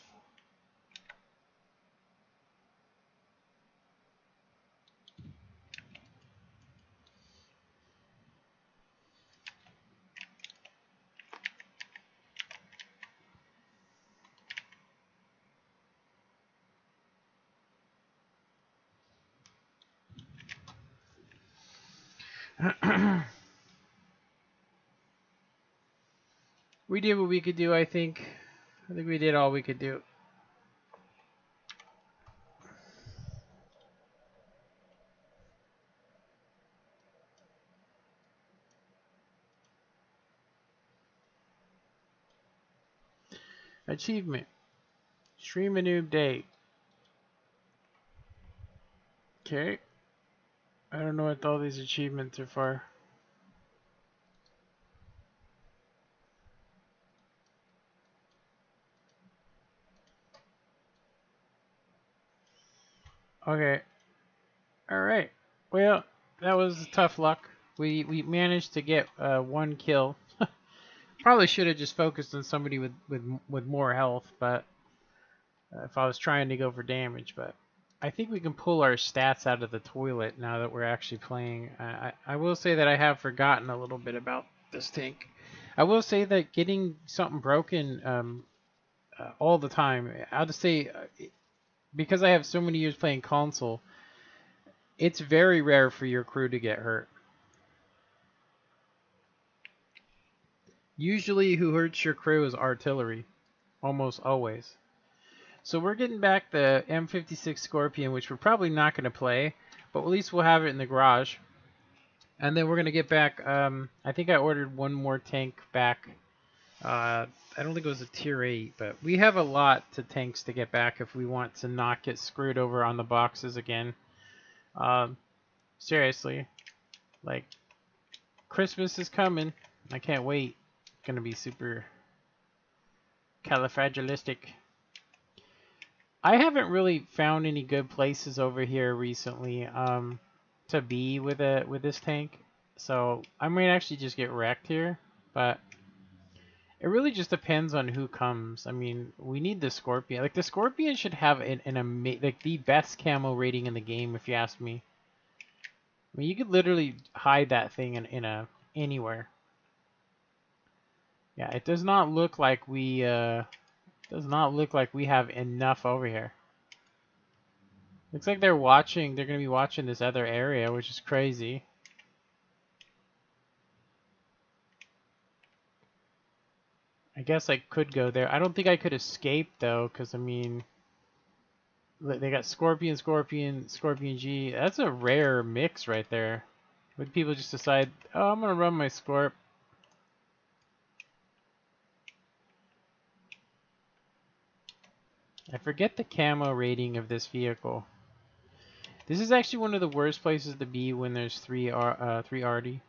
We did what we could do, I think. I think we did all we could do. Achievement. Stream a new day. Okay. I don't know what all these achievements are for. Okay. Alright. Well, that was tough luck. We managed to get one kill. Probably should have just focused on somebody with more health, but if I was trying to go for damage, but I think we can pull our stats out of the toilet now that we're actually playing. I will say that I have forgotten a little bit about this tank. I will say that getting something broken all the time, I'll just say, because I have so many years playing console, it's very rare for your crew to get hurt. Usually who hurts your crew is artillery, almost always. So we're getting back the M56 Scorpion, which we're probably not going to play, but at least we'll have it in the garage. And then we're going to get back, I think I ordered one more tank back. I don't think it was a tier 8, but we have a lot to tanks to get back if we want to not get screwed over on the boxes again. Seriously, like, Christmas is coming. I can't wait. It's going to be super califragilistic. I haven't really found any good places over here recently to be with this tank. So I might actually just get wrecked here, but it really just depends on who comes. I mean, we need the Scorpion. Like, the Scorpion should have like the best camo rating in the game, if you ask me. I mean, you could literally hide that thing in anywhere. Yeah, it does not look like we have enough over here. Looks like they're watching. They're gonna be watching this other area, which is crazy. I guess I could go there. I don't think I could escape though, because I mean, they got Scorpion, Scorpion, Scorpion G. That's a rare mix right there. Would people just decide, oh, I'm gonna run my Scorp? I forget the camo rating of this vehicle. This is actually one of the worst places to be when there's three RD.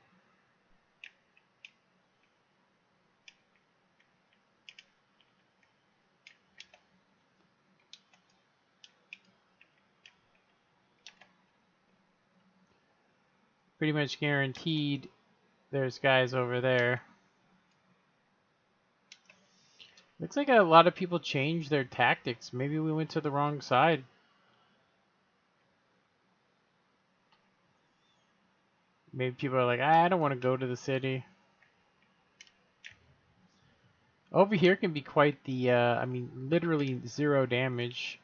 Pretty much guaranteed there's guys over there. Looks like a lot of people changed their tactics. Maybe we went to the wrong side. Maybe people are like, I don't want to go to the city. Over here can be quite the, I mean, literally 0 damage.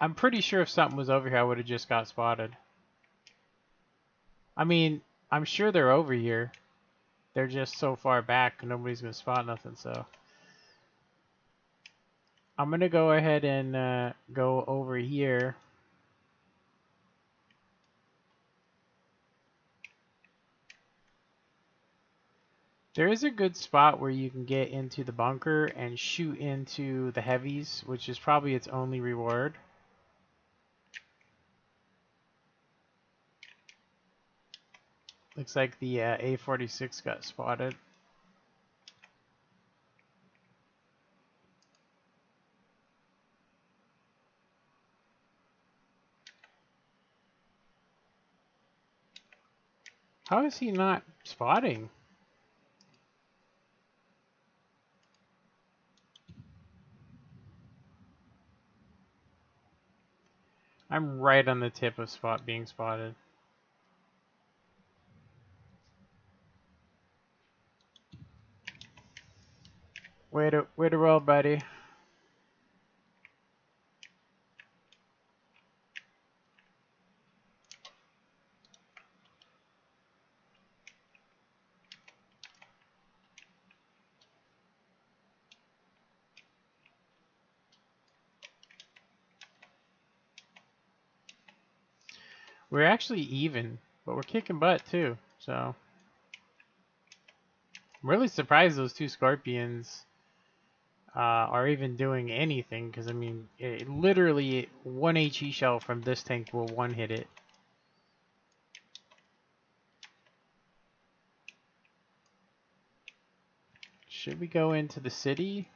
I'm pretty sure if something was over here, I would have just got spotted. I mean, I'm sure they're over here. They're just so far back, nobody's going to spot nothing, so. I'm going to go ahead and go over here. There is a good spot where you can get into the bunker and shoot into the heavies, which is probably its only reward. Looks like the A46 got spotted. How is he not spotting? I'm right on the tip of being spotted. Way to roll, buddy. We're actually even, but we're kicking butt too. So I'm really surprised those two scorpions are even doing anything. Because I mean, literally one HE shell from this tank will one hit it. Should we go into the city?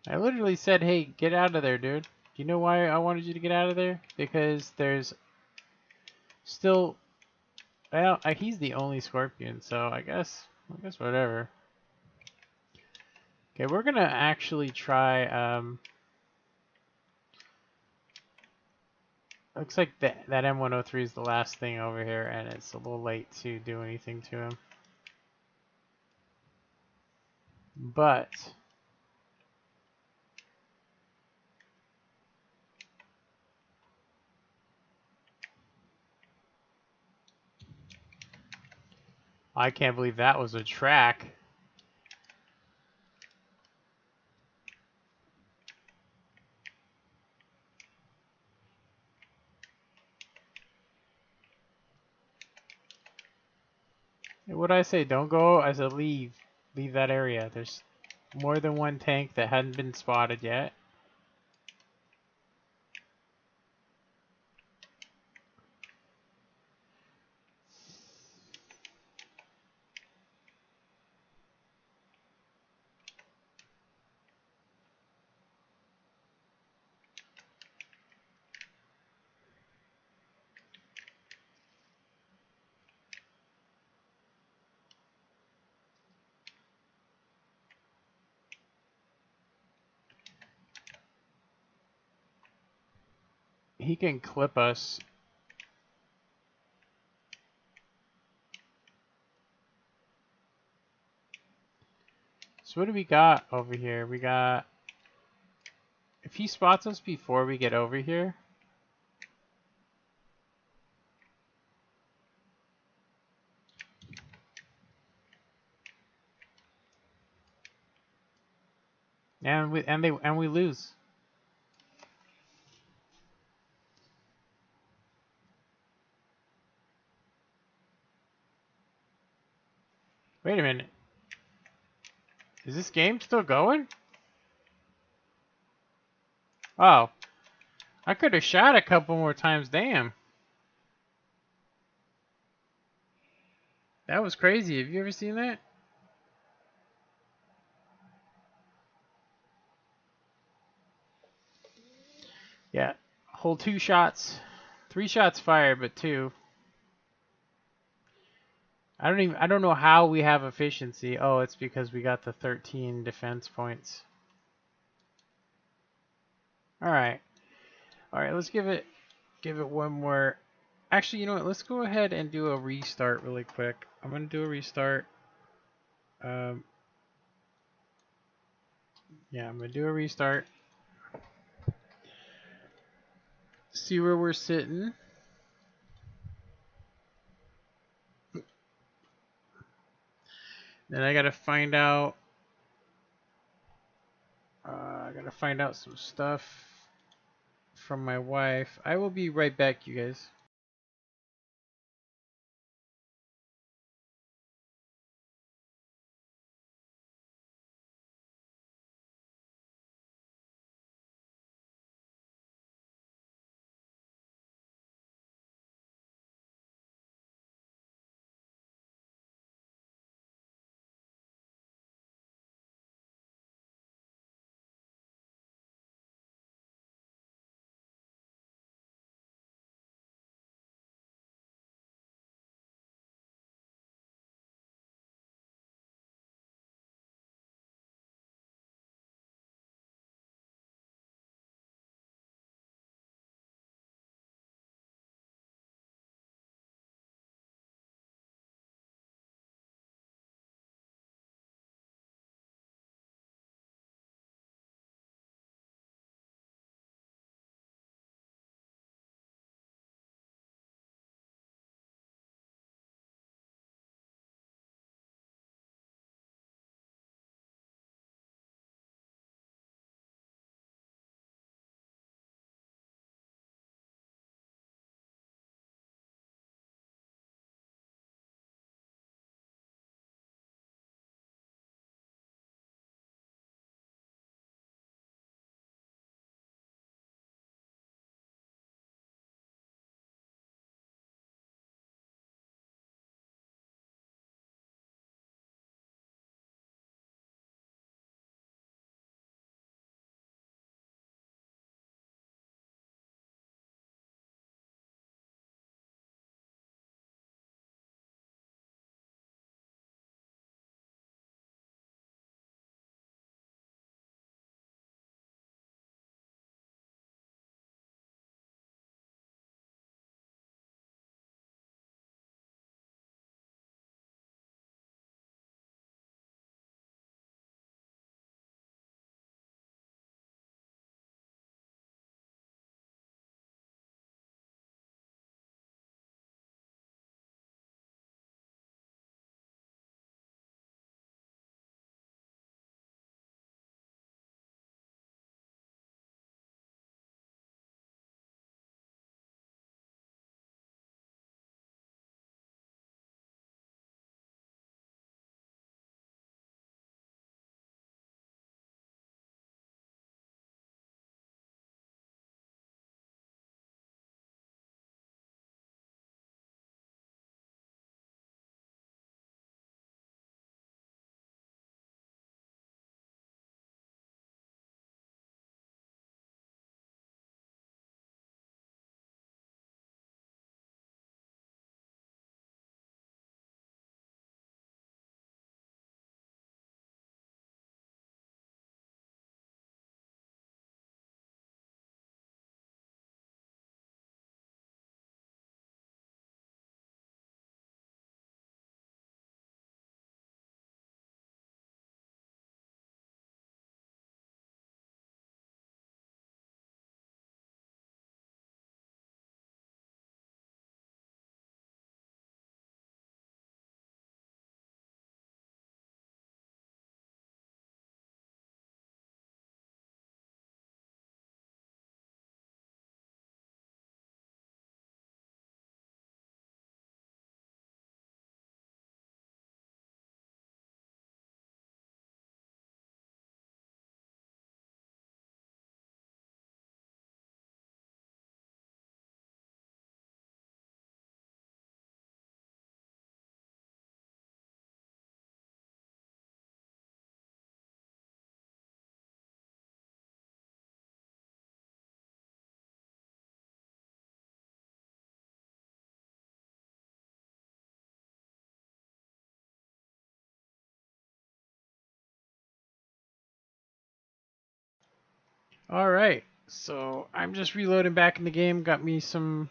I literally said, hey, get out of there, dude. Do you know why I wanted you to get out of there? Because there's still... Well, he's the only scorpion, so I guess whatever. Okay, we're gonna actually try, looks like that M103 is the last thing over here, and it's a little late to do anything to him. But... I can't believe that was a track. What did I say? Don't go? I said leave. Leave that area. There's more than one tank that hadn't been spotted yet. He can clip us. So what do we got over here? We got... If he spots us before we get over here... And we lose. Wait a minute. Is this game still going? Oh. I could have shot a couple more times, damn. That was crazy. Have you ever seen that? Yeah. Hold 2 shots. 3 shots fired, but 2. I don't know how we have efficiency. Oh, it's because we got the 13 defense points. Alright. Alright, let's give it one more. Actually, you know what? Let's go ahead and do a restart really quick. I'm gonna do a restart. Yeah, I'm gonna do a restart. See where we're sitting. Then I gotta find out. I gotta find out some stuff from my wife. I will be right back, you guys. All right, so I'm just reloading back in the game. Got me some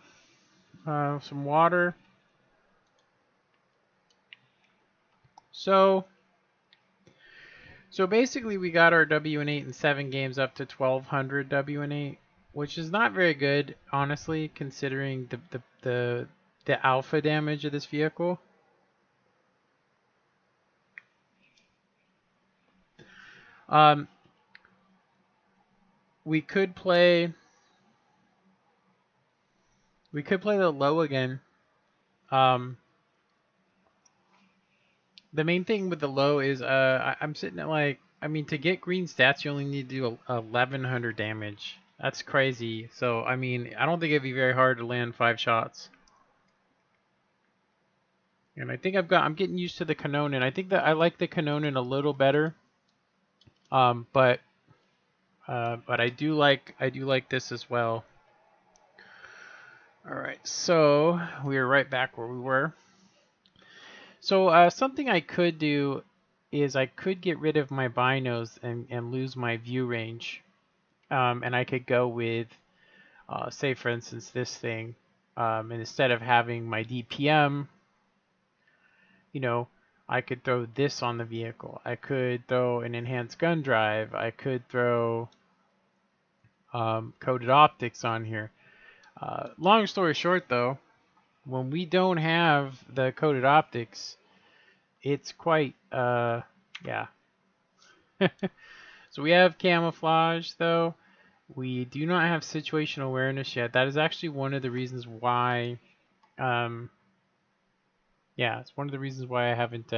water. So basically, we got our WN8 in 7 games up to 1200 WN8, which is not very good, honestly, considering the alpha damage of this vehicle. Um, we could play the low again. The main thing with the low is I'm sitting at like, I mean, to get green stats you only need to do 1100 damage. That's crazy. So I mean, I don't think it'd be very hard to land 5 shots. And I think I'm getting used to the Kanonen. I think that I like the Kanonen a little better. But I do like this as well. All right, so we are right back where we were. So something I could do is I could get rid of my binos and lose my view range. And I could go with, say for instance, this thing. And instead of having my DPM, you know, I could throw this on the vehicle. I could throw an enhanced gun drive. I could throw coated optics on here. Long story short, though, when we don't have the coated optics, it's quite, yeah. So we have camouflage, though. We do not have situational awareness yet. That is actually one of the reasons why, yeah, it's one of the reasons why I haven't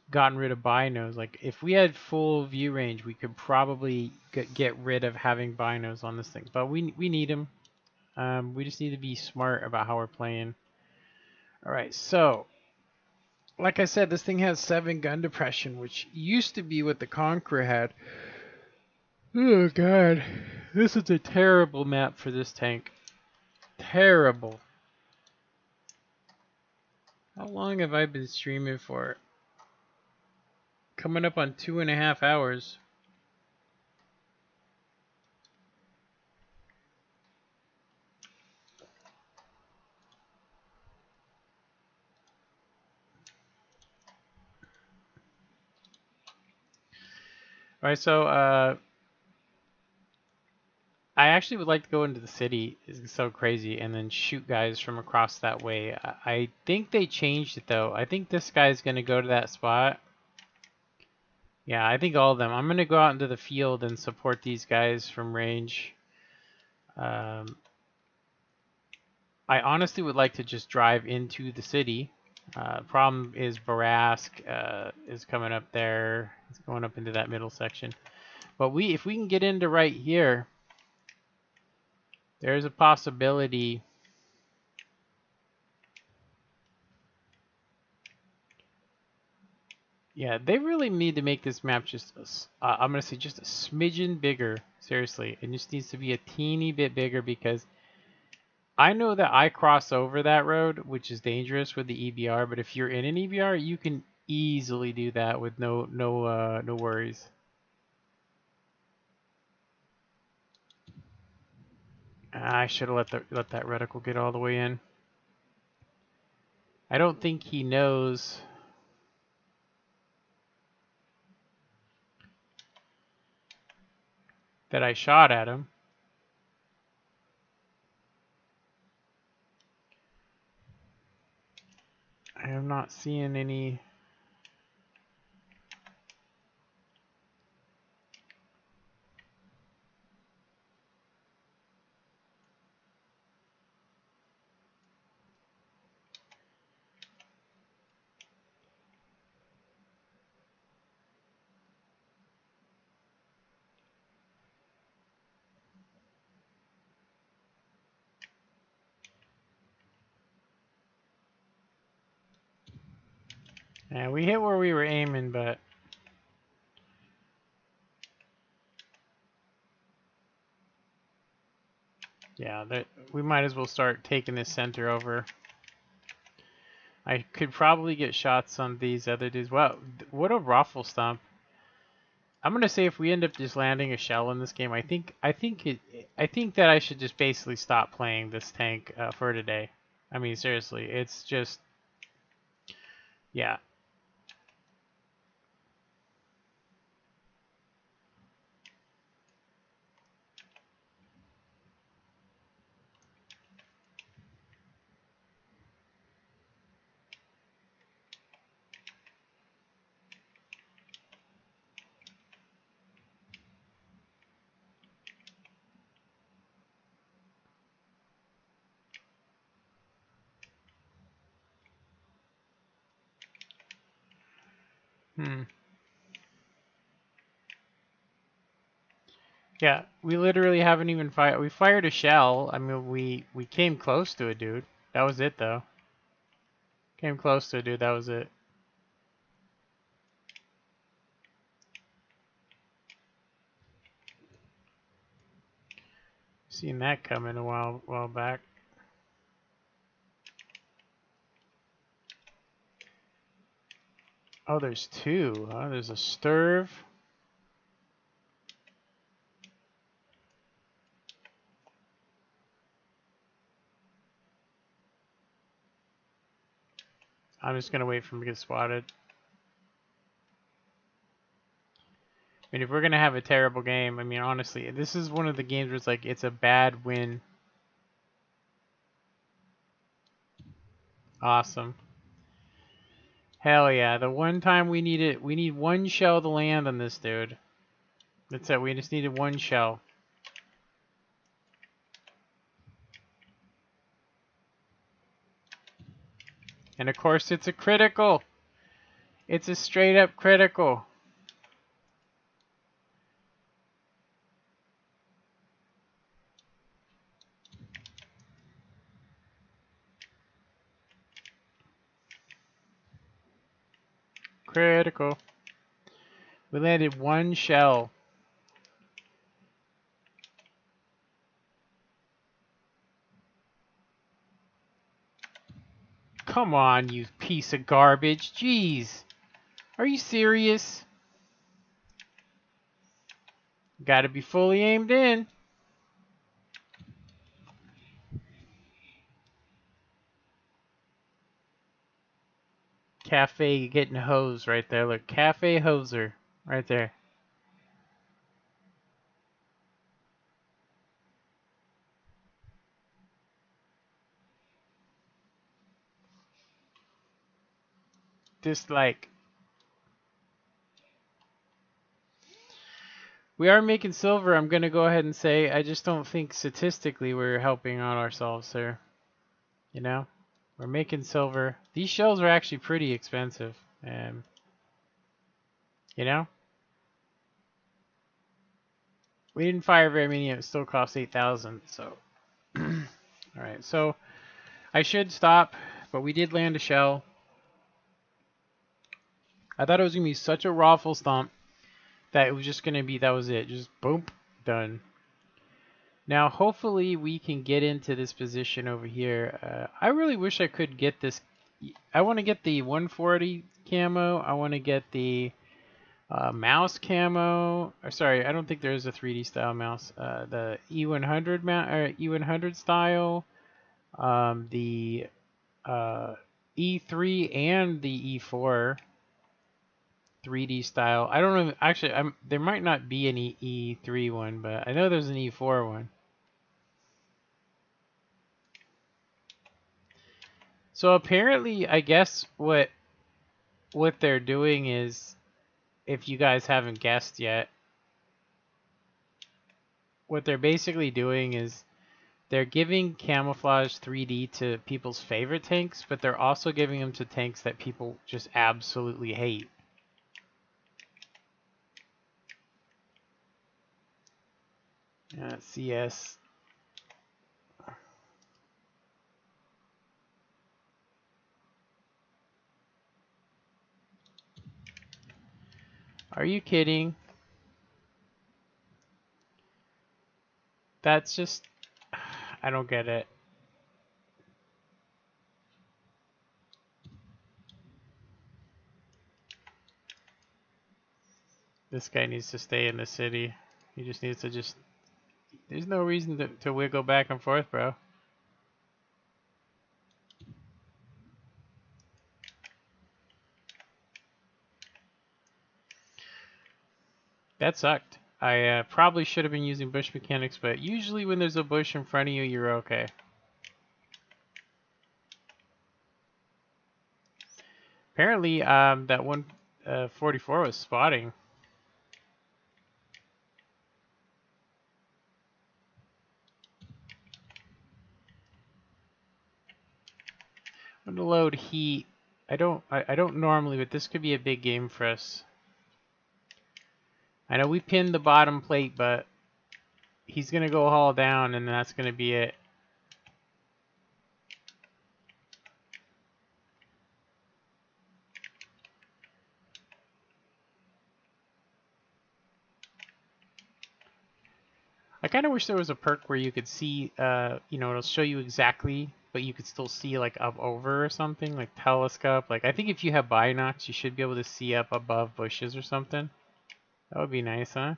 gotten rid of binos. Like, if we had full view range, we could probably get rid of having binos on this thing. But we need them. We just need to be smart about how we're playing. All right, so like I said, this thing has 7 gun depression, which used to be what the Conqueror had. Oh god, this is a terrible map for this tank. Terrible. How long have I been streaming for? Coming up on 2.5 hours. Alright, so I actually would like to go into the city. It's so crazy, and then shoot guys from across that way. I think they changed it though. I think this guy's gonna go to that spot. Yeah, I think all of them. I'm gonna go out into the field and support these guys from range. I honestly would like to just drive into the city. Problem is Barask is coming up there. It's going up into that middle section. But if we can get into right here, there's a possibility. Yeah, they really need to make this map just, I'm going to say just a smidgen bigger. Seriously, it just needs to be a teeny bit bigger because I know that I cross over that road, which is dangerous with the EBR, but if you're in an EBR, you can easily do that with no worries. I should have let that reticle get all the way in. I don't think he knows that I shot at him. I am not seeing any. Yeah, we hit where we were aiming, but yeah, we might as well start taking this center over. I could probably get shots on these other dudes. Wow, what a raffle stomp. I'm gonna say if we end up just landing a shell in this game, I think that I should just basically stop playing this tank for today. I mean, seriously, it's just, yeah. Hmm. Yeah, we literally haven't even fired. We fired a shell. I mean, we came close to it, dude. That was it, though. Came close to it, dude. That was it. Seen that coming a while back. Oh, there's two. Huh? There's a sturve. I'm just gonna wait for him to get spotted. I mean, if we're gonna have a terrible game, I mean, honestly, this is one of the games where it's like it's a bad win. Awesome. Hell yeah! The one time we need it, we need one shell to land on this dude. That's it. We just needed one shell. And of course, it's a critical. It's a straight up critical. Critical. We landed one shell. Come on, you piece of garbage. Jeez. Are you serious? Gotta be fully aimed in. Cafe getting hosed right there. Look, cafe hoser right there. Dislike. We are making silver. I'm gonna go ahead and say I just don't think statistically we're helping out ourselves here. You know, we're making silver. These shells are actually pretty expensive. You know, we didn't fire very many. It still cost 8,000. So, all right. So I should stop, but we did land a shell. I thought it was gonna be such a raffle stomp that it was just gonna be, that was it. Just boom, done. Now, hopefully we can get into this position over here. I really wish I could get this. I want to get the 140 camo. I want to get the mouse camo. Or sorry, I don't think there is a 3D style mouse. The E100 E100 style. The E3 and the E4 3D style. I don't know. Actually, there might not be any E3 one, but I know there's an E4 one. So apparently, I guess what they're doing is, if you guys haven't guessed yet, what they're basically doing is they're giving camouflage 3D to people's favorite tanks, but they're also giving them to tanks that people just absolutely hate. CS. Are you kidding? That's just, I don't get it. This guy needs to stay in the city. He just needs to just... There's no reason to wiggle back and forth, bro. That sucked. I probably should have been using bush mechanics, but usually when there's a bush in front of you, you're okay. Apparently, that 144 was spotting. I'm gonna load heat. I don't normally, but this could be a big game for us. I know we pinned the bottom plate, but he's gonna go haul down, and that's gonna be it. I kind of wish there was a perk where you could see, you know, it'll show you exactly, but you could still see like up over or something, like telescope. Like I think if you have binocs, you should be able to see up above bushes or something. That would be nice, huh?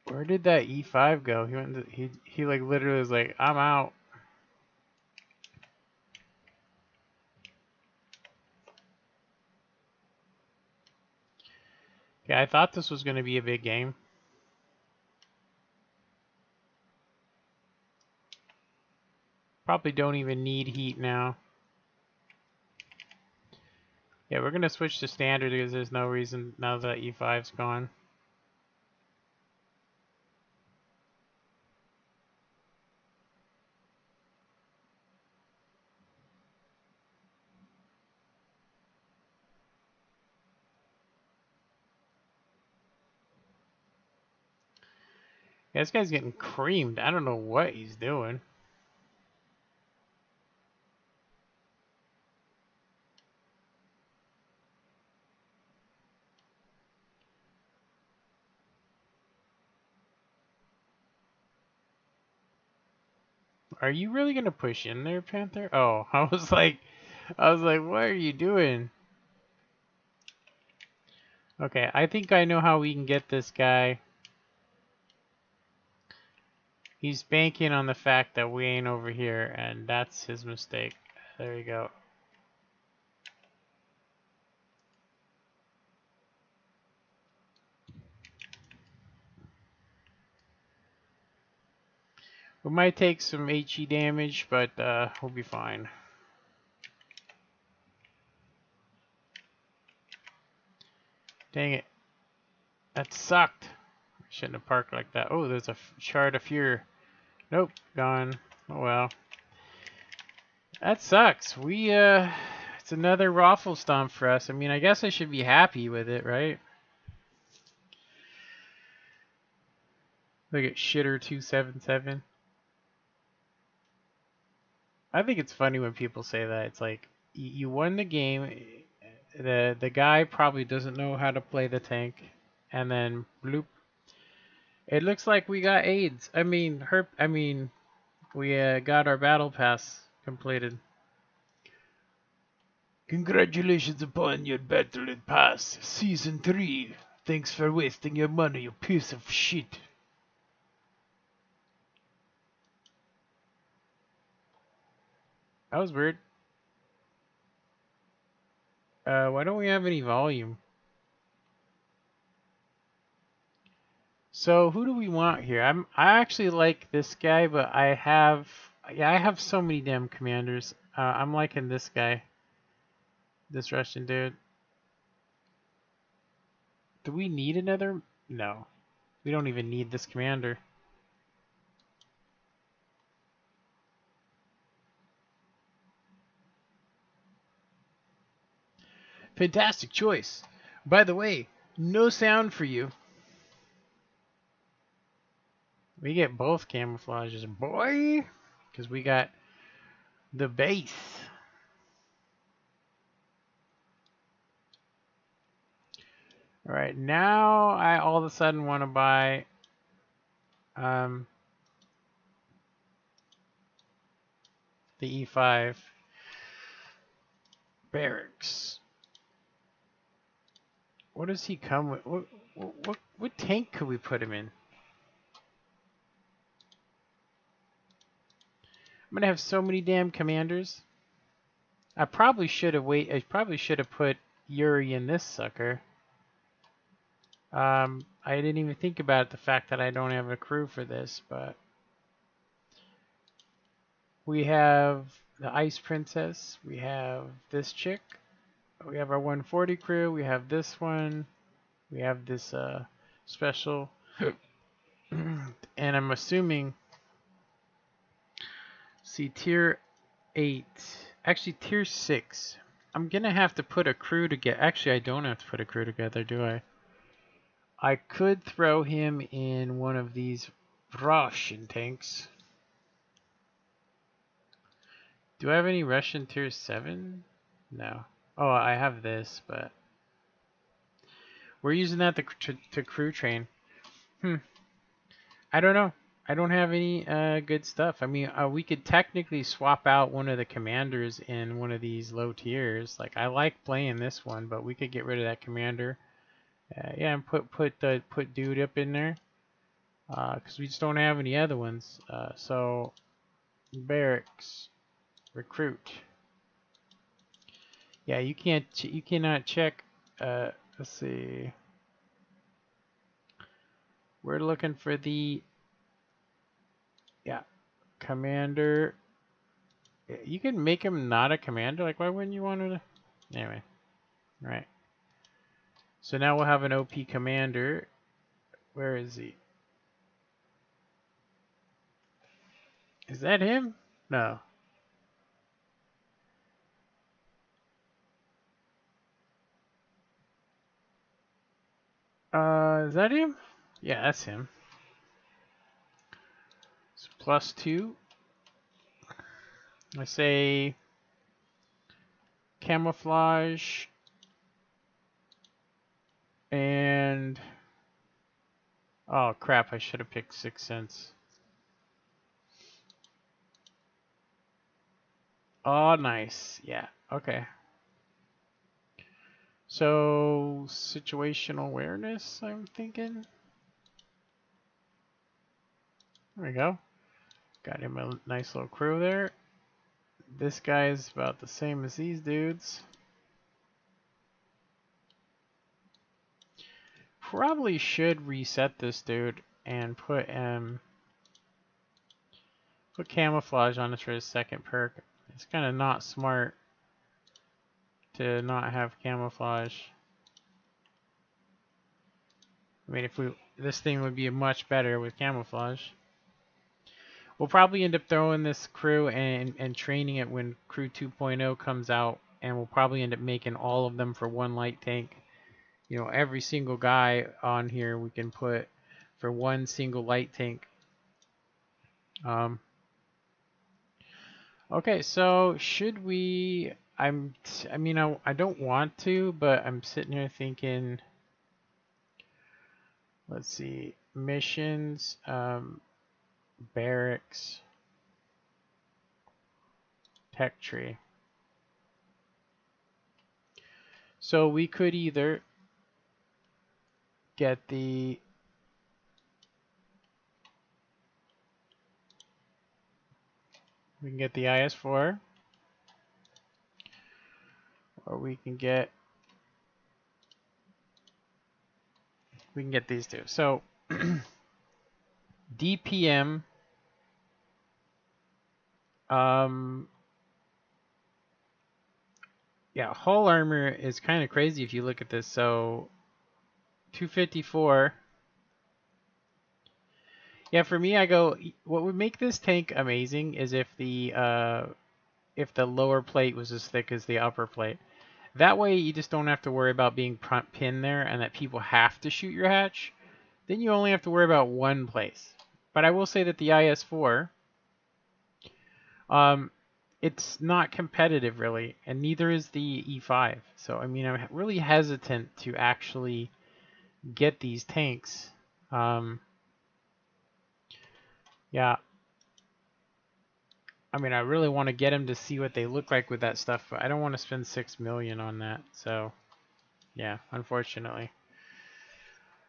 Where did that E5 go? He went. He like literally was like, I'm out. Yeah, I thought this was gonna be a big game. Probably don't even need heat now. Yeah, we're gonna switch to standard because there's no reason now that E5's gone. Yeah, this guy's getting creamed. I don't know what he's doing. Are you really gonna push in there, Panther? Oh, I was like, what are you doing? Okay, I think I know how we can get this guy. He's banking on the fact that we ain't over here, and that's his mistake. There you go. We might take some HE damage, but we'll be fine. Dang it. That sucked. I shouldn't have parked like that. Oh, there's a shard of fear. Nope, gone. Oh well. That sucks. It's another raffle stomp for us. I mean, I guess I should be happy with it, right? Look at Shitter277. I think it's funny when people say that. It's like, you won the game, the guy probably doesn't know how to play the tank, and then bloop. It looks like we got AIDS. We got our battle pass completed. Congratulations upon your battle pass, Season 3. Thanks for wasting your money, you piece of shit. That was weird. Why don't we have any volume? So who do we want here? I actually like this guy, but I have so many damn commanders. I'm liking this guy, this Russian dude. Do we need another? No, we don't even need this commander. Fantastic choice. By the way, no sound for you. We get both camouflages, boy, because we got the base. All right, now I all of a sudden want to buy the E5. Barracks. What does he come with? What tank could we put him in? I'm gonna have so many damn commanders. I probably should have put Yuri in this sucker. I didn't even think about the fact that I don't have a crew for this, but we have the Ice Princess. We have this chick. We have our 140 crew. We have this one. We have this special. And I'm assuming, see, tier 8. Actually, tier 6. I'm going to have to put a crew together. Actually, I don't have to put a crew together, do I? I could throw him in one of these Russian tanks. Do I have any Russian tier 7? No. Oh, I have this, but we're using that to crew train. I don't know. I don't have any good stuff. I mean, we could technically swap out one of the commanders in one of these low tiers. Like, I like playing this one, but we could get rid of that commander. Yeah, and put dude up in there. Because we just don't have any other ones. So, barracks, recruit. Yeah, you cannot check. Let's see. We're looking for the, yeah, commander. You can make him not a commander. Like, why wouldn't you want to? Anyway, right. So now we'll have an OP commander. Where is he? Is that him? No. Is that him? Yeah, that's him. It's +2. I say camouflage and oh crap, I should have picked 6 cents. Oh, nice. Yeah, okay. So, situational awareness, I'm thinking. There we go. Got him a nice little crew there. This guy is about the same as these dudes. Probably should reset this dude and put camouflage on this for his second perk. It's kind of not smart to not have camouflage. I mean, this thing would be much better with camouflage. We'll probably end up throwing this crew and training it when crew 2.0 comes out, and we'll probably end up making all of them for one light tank. You know, every single guy on here we can put for one single light tank. Okay, so should we? I mean, I don't want to, but I'm sitting here thinking. Let's see, missions, barracks, tech tree. So we could either get the IS-4, or we can get these two. So DPM, yeah, hull armor is kind of crazy if you look at this. So 254. Yeah, for me, I go. What would make this tank amazing is if the lower plate was as thick as the upper plate. That way, you just don't have to worry about being pinned there and that people have to shoot your hatch. Then you only have to worry about one place. But I will say that the IS-4, it's not competitive really, and neither is the E5. So I mean, I'm really hesitant to actually get these tanks. Yeah. I mean, I really want to get him to see what they look like with that stuff, but I don't want to spend 6 million on that. So, yeah, unfortunately.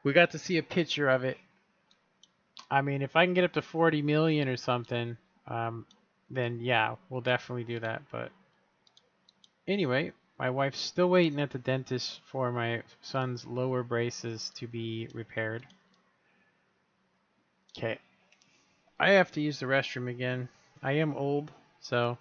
We got to see a picture of it. I mean, if I can get up to 40 million or something, then yeah, we'll definitely do that. But anyway, my wife's still waiting at the dentist for my son's lower braces to be repaired. Okay. I have to use the restroom again. I am old, so.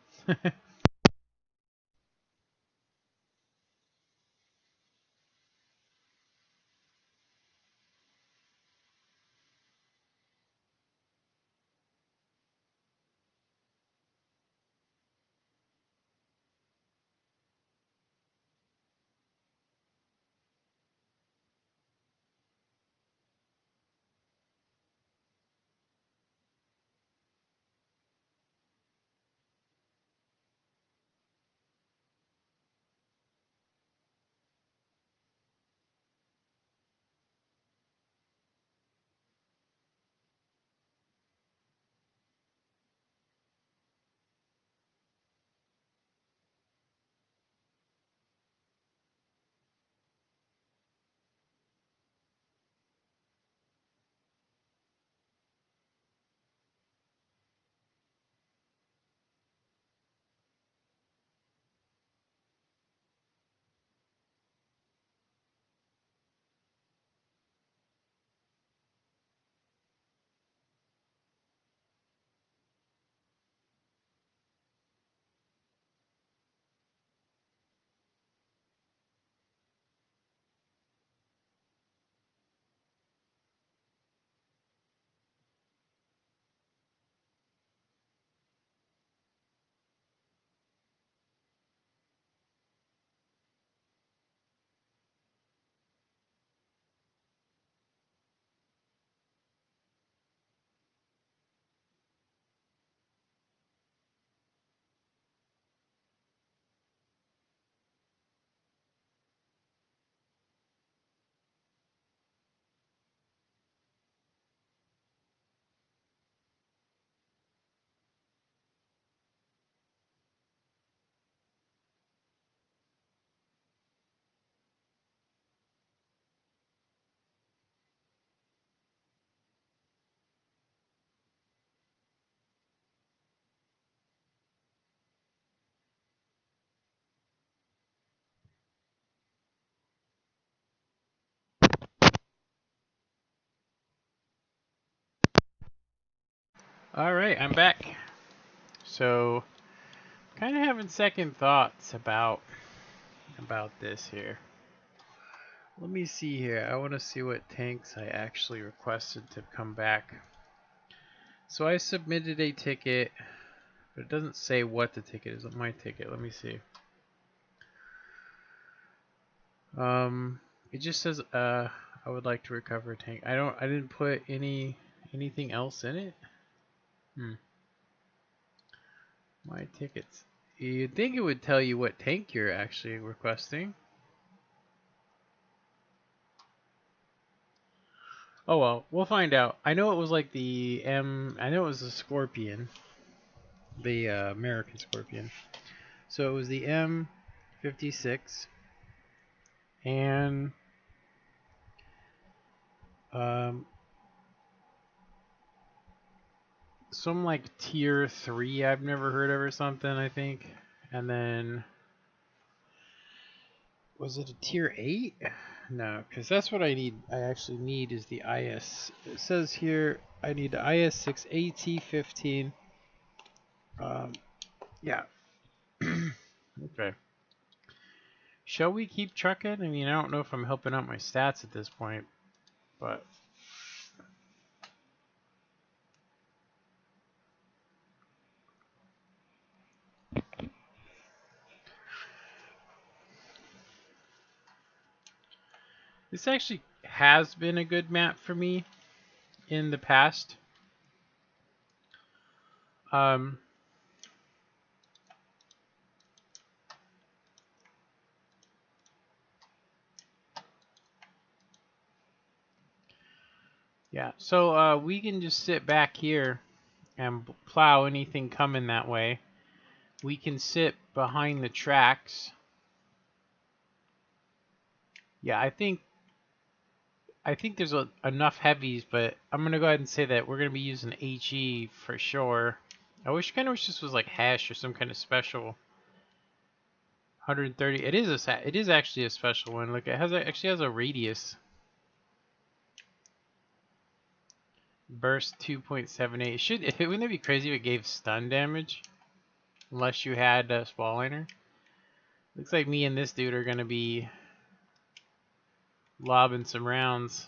All right, I'm back. So, kind of having second thoughts about this here. Let me see here. I want to see what tanks I actually requested to come back. So I submitted a ticket, but it doesn't say what the ticket is. My ticket. Let me see. It just says I would like to recover a tank. I didn't put anything else in it. My tickets. You'd think it would tell you what tank you're actually requesting. Oh well, we'll find out. I know it was like the I know it was the Scorpion, the American Scorpion. So it was the M56 and um, some like tier 3 I've never heard of or something, I think. And then was it a tier 8? No, because that's what I need. I actually need is the IS. It says here I need the IS6 AT15. Yeah. Okay. Shall we keep trucking? I mean, I don't know if I'm helping out my stats at this point, but this actually has been a good map for me in the past. Um, yeah, so we can just sit back here and plow anything coming that way. We can sit behind the tracks. Yeah, I think there's enough heavies, but I'm gonna go ahead and say that we're gonna be using HE for sure. I kind of wish this was like hash or some kind of special. 130. It is actually a special one. Look, actually has a radius. Burst 2.78. Wouldn't it be crazy if it gave stun damage? Unless you had a spall liner. Looks like me and this dude are gonna be lobbing some rounds.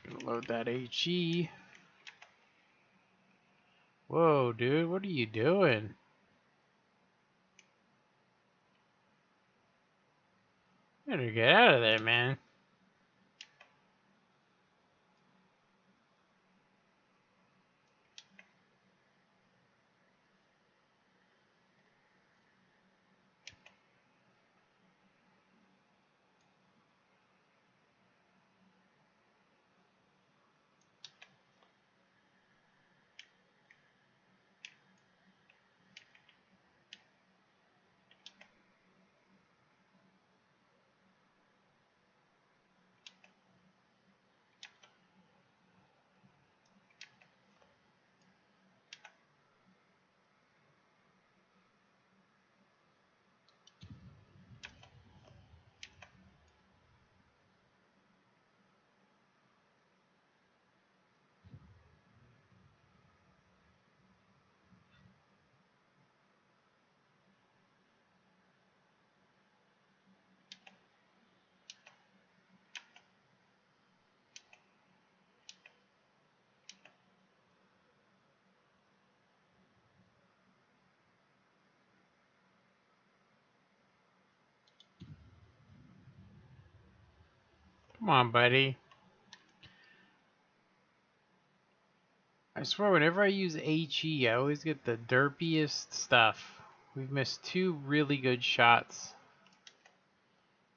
Gonna load that HE. Whoa, dude, what are you doing? Better get out of there, man. Come on, buddy. I swear, whenever I use HE, I always get the derpiest stuff. We've missed 2 really good shots.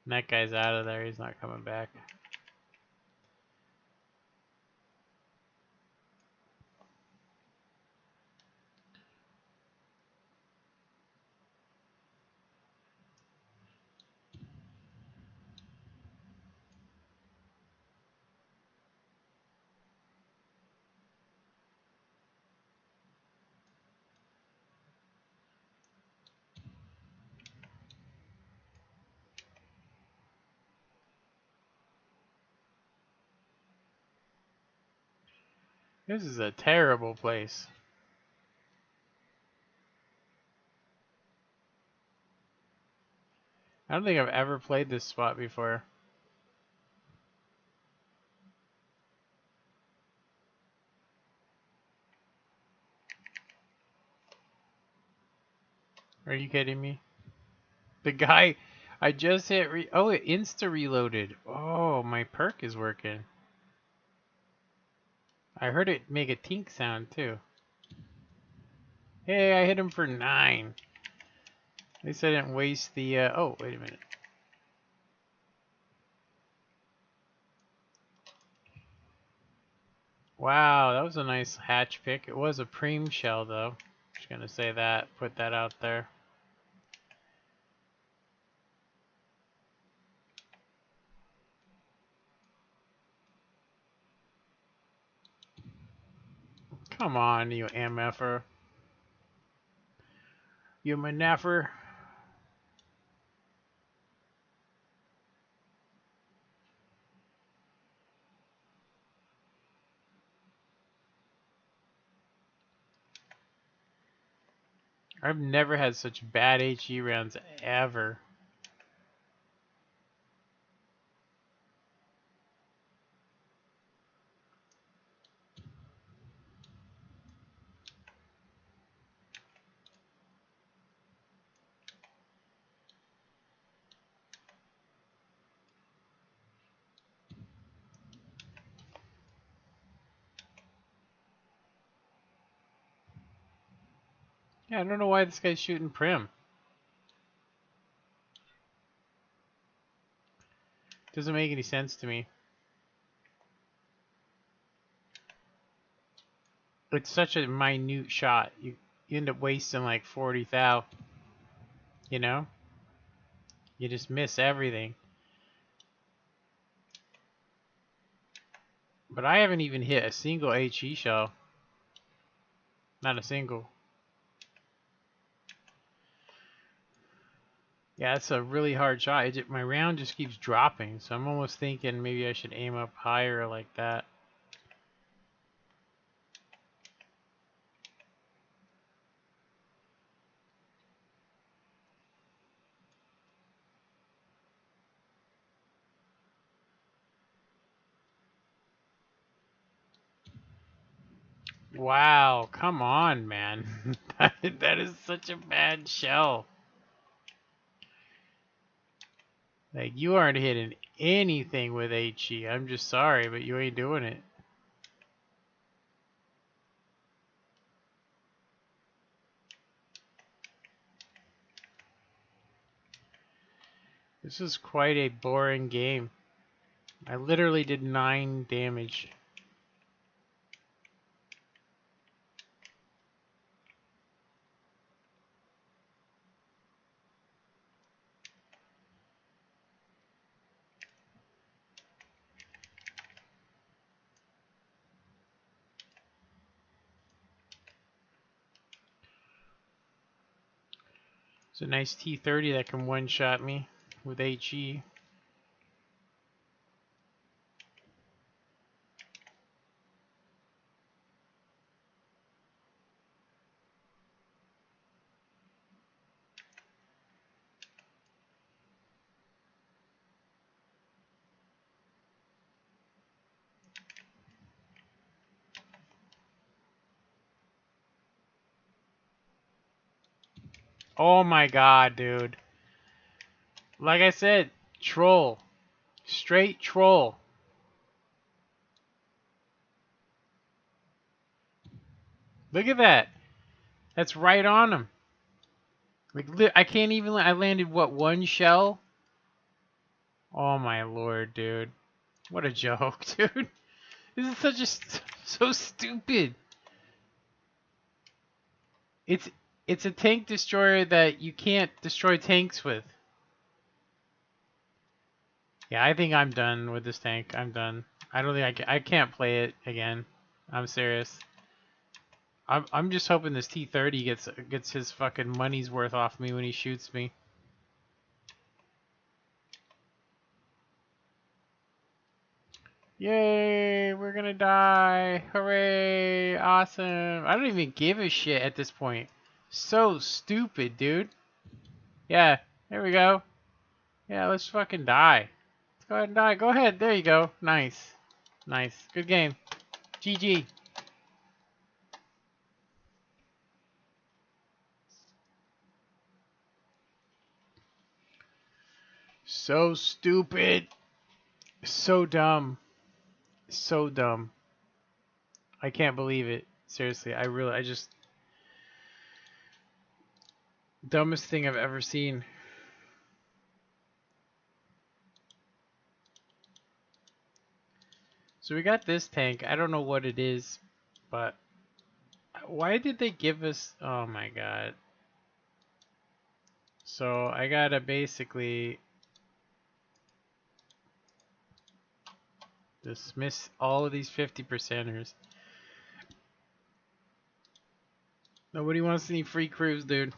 And that guy's out of there. He's not coming back. This is a terrible place. I don't think I've ever played this spot before. Are you kidding me? The guy, I just hit oh, it insta reloaded. Oh, my perk is working. I heard it make a tink sound too. Hey, I hit him for 9. At least I didn't waste the, oh, wait a minute. Wow, that was a nice hatch pick. It was a preem shell though. Just gonna say that, put that out there. Come on, you MFer. You manaffer. I've never had such bad HE rounds ever. Yeah, I don't know why this guy's shooting Prim. Doesn't make any sense to me. It's such a minute shot. You end up wasting like 40 thou. You know? You just miss everything. But I haven't even hit a single HE shell. Not a single. Yeah, it's a really hard shot. My round just keeps dropping, so I'm almost thinking maybe I should aim up higher like that. Wow, come on, man. That is such a bad shell. Like, you aren't hitting anything with HE. I'm just sorry, but you ain't doing it. This is quite a boring game. I literally did 9 damage. It's a nice T30 that can one-shot me with HE. Oh my god, dude. Like I said, troll. Straight troll. Look at that. That's right on him. Like, I can't even. I landed what, 1 shell? Oh my lord, dude. What a joke, dude. This is so stupid. It's a tank destroyer that you can't destroy tanks with. Yeah, I think I'm done with this tank. I'm done. I don't think I can't play it again. I'm serious. I'm just hoping this T30 gets his fucking money's worth off me when he shoots me. Yay, we're gonna die. Hooray, awesome. I don't even give a shit at this point. So stupid, dude. Yeah, there we go. Yeah, let's fucking die. Let's go ahead and die. Go ahead, there you go. Nice. Nice. Good game. GG. So stupid. So dumb. So dumb. I can't believe it. Seriously, I just... Dumbest thing I've ever seen. So we got this tank. I don't know what it is, but... Why did they give us... Oh my god. So I gotta basically... dismiss all of these 50%ers. Nobody wants any free crews, dude.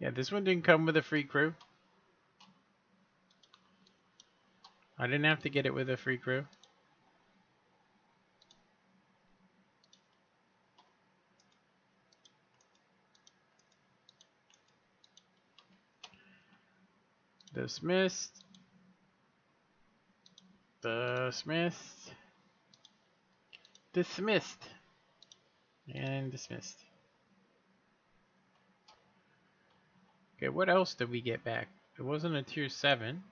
Yeah, this one didn't come with a free crew. I didn't have to get it with a free crew. Dismissed. Dismissed. Dismissed. And dismissed. Okay, what else did we get back? It wasn't a tier 7.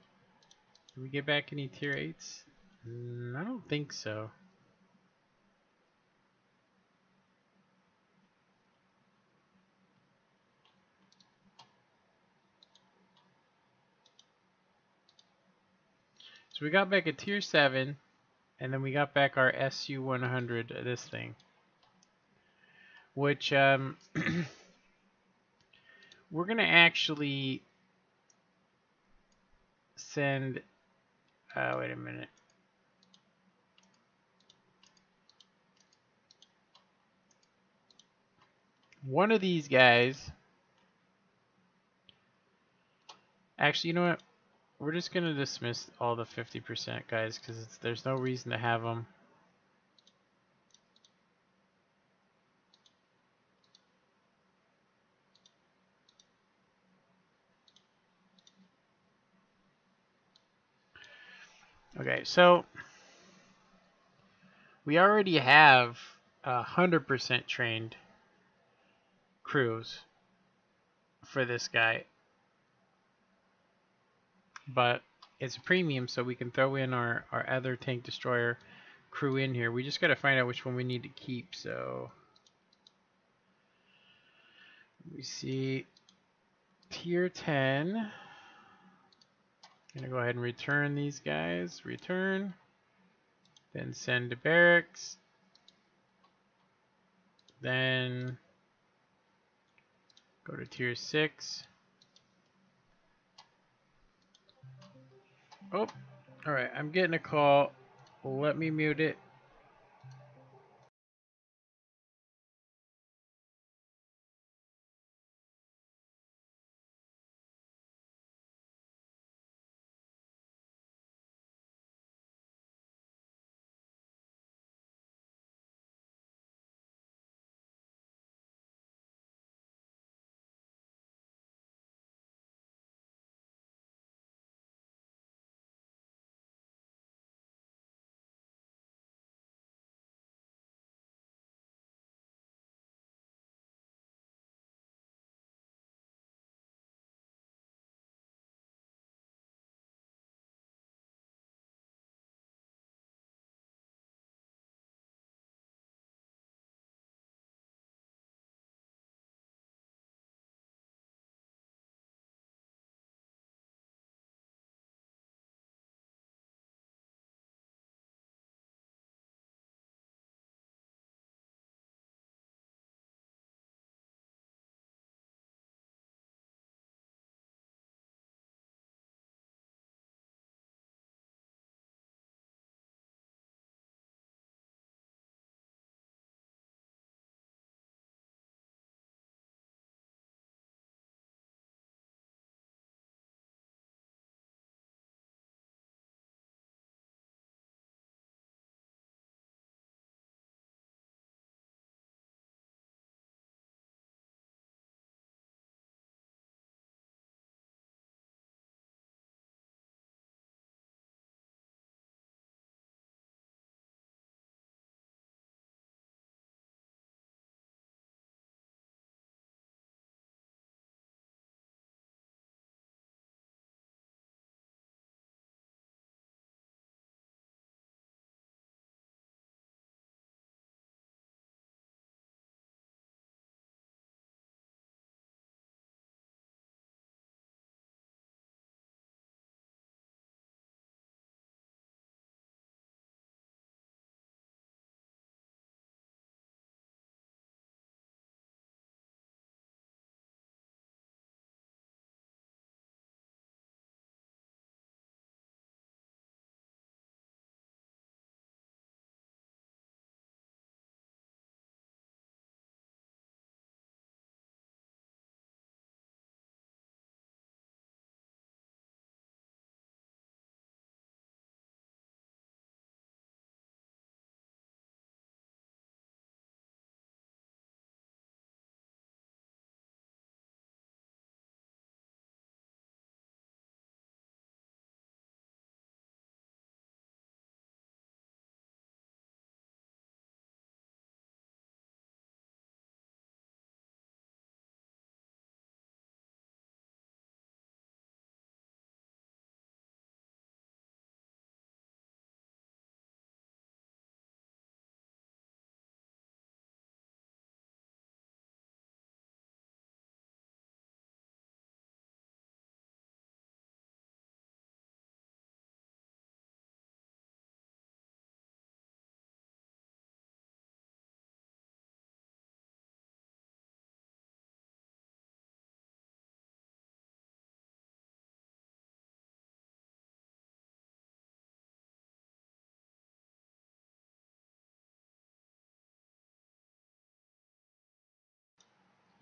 Did we get back any tier 8s? I don't think so. So we got back a tier 7, and then we got back our SU-100, this thing. Which, we're going to actually send, wait a minute. One of these guys, actually, you know what? We're just going to dismiss all the 50% guys because there's no reason to have them. Okay, so we already have 100% trained crews for this guy, but it's a premium, so we can throw in our other tank destroyer crew in here. We just got to find out which one we need to keep. So we see tier 10. I'm gonna go ahead and return these guys. Return, then send to barracks, then go to tier 6. Oh, all right, I'm getting a call. Let me mute it.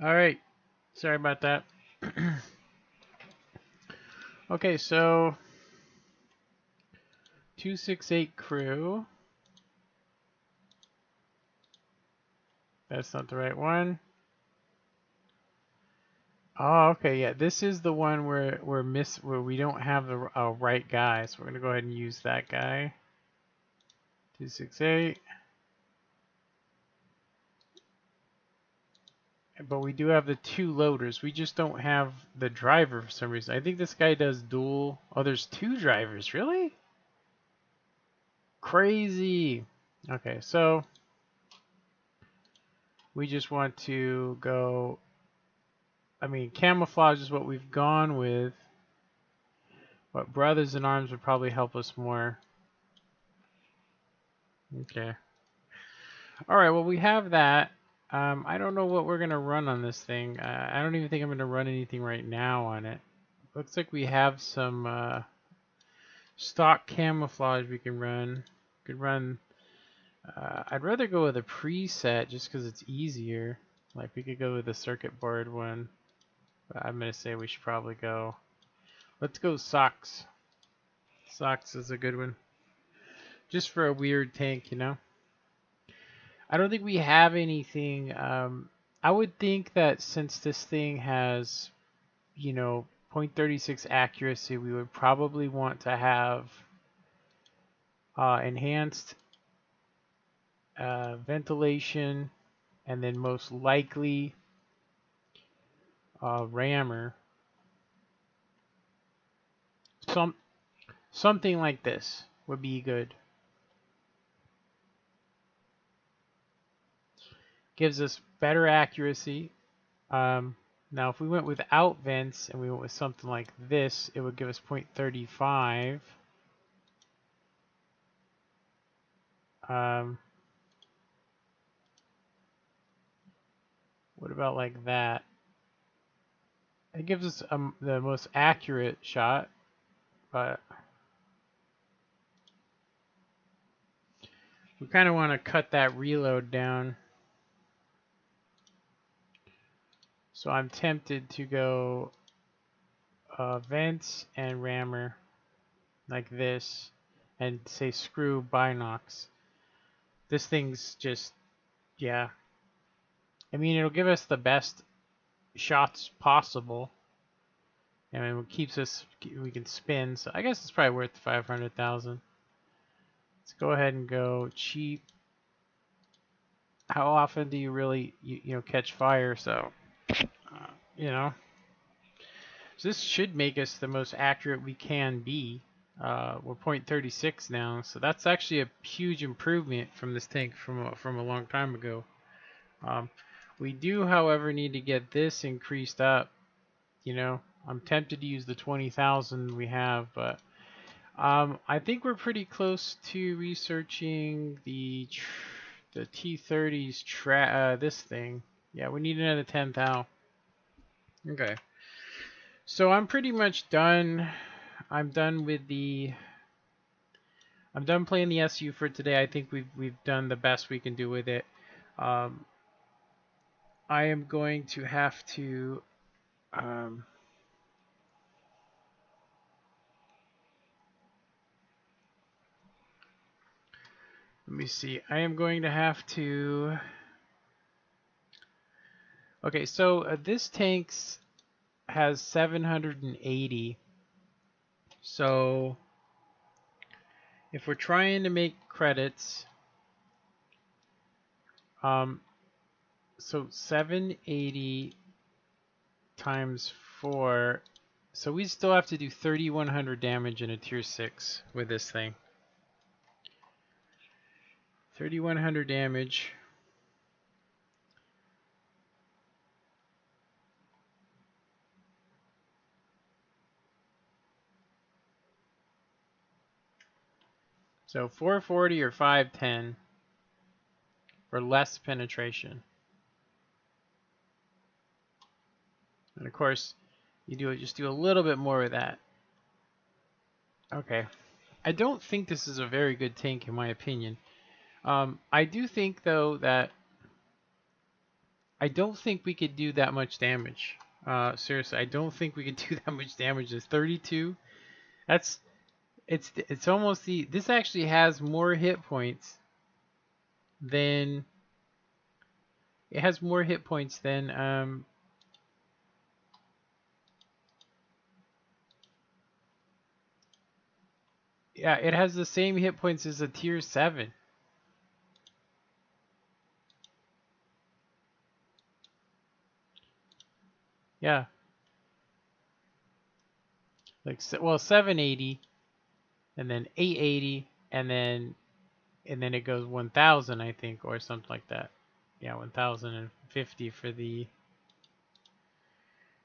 Alright, sorry about that. Okay, so 268 crew. That's not the right one. Oh, okay, yeah. This is the one where where we don't have the right guy, so we're gonna go ahead and use that guy. 268. But we do have the two loaders. We just don't have the driver for some reason. I think this guy does dual. Oh, there's two drivers. Really? Crazy. Okay, so we just want to go. I mean, camouflage is what we've gone with. But brothers in arms would probably help us more. Okay. All right. Well, we have that. I don't know what we're gonna run on this thing. I don't even think I'm gonna run anything right now on it. Looks like we have some stock camouflage we can run. Could run. I'd rather go with a preset just because it's easier. Like we could go with the circuit board one. But I'm gonna say we should probably go. Let's go socks. Socks is a good one. Just for a weird tank, you know. I don't think we have anything. I would think that since this thing has, you know, 0.36 accuracy, we would probably want to have enhanced ventilation, and then most likely rammer. Something like this would be good. Gives us better accuracy. Now, if we went without vents and we went with something like this, it would give us 0.35. What about like that? It gives us the most accurate shot, but we kind of want to cut that reload down. So I'm tempted to go vents and rammer like this and say screw binox. This thing's just, yeah. I mean, it'll give us the best shots possible. And it keeps us, we can spin. So I guess it's probably worth 500,000. Let's go ahead and go cheap. How often do you really, you know, catch fire? So, you know. So this should make us the most accurate we can be. We're 0.36 now, so that's actually a huge improvement from this tank from a long time ago. We do, however, need to get this increased up. You know, I'm tempted to use the 20,000 we have, but I think we're pretty close to researching the T30's this thing. Yeah, we need another 10,000. Okay. So I'm pretty much done. I'm done playing the SU for today. I think we've done the best we can do with it. I am going to have to let me see. I am going to have to. Okay, so this tank has 780. So if we're trying to make credits, so 780 times 4, so we still have to do 3,100 damage in a tier 6 with this thing. 3,100 damage. So 440 or 510 for less penetration. And of course, you just do a little bit more with that. Okay. I don't think this is a very good tank in my opinion. I do think though that I don't think we could do that much damage. Seriously, I don't think we could do that much damage. It's 32. That's it's almost the. This actually has more hit points than. It has more hit points than yeah, it has the same hit points as a tier 7. Yeah. Like well 780 and then 880 and then it goes 1000 I think or something like that. Yeah, 1050 for the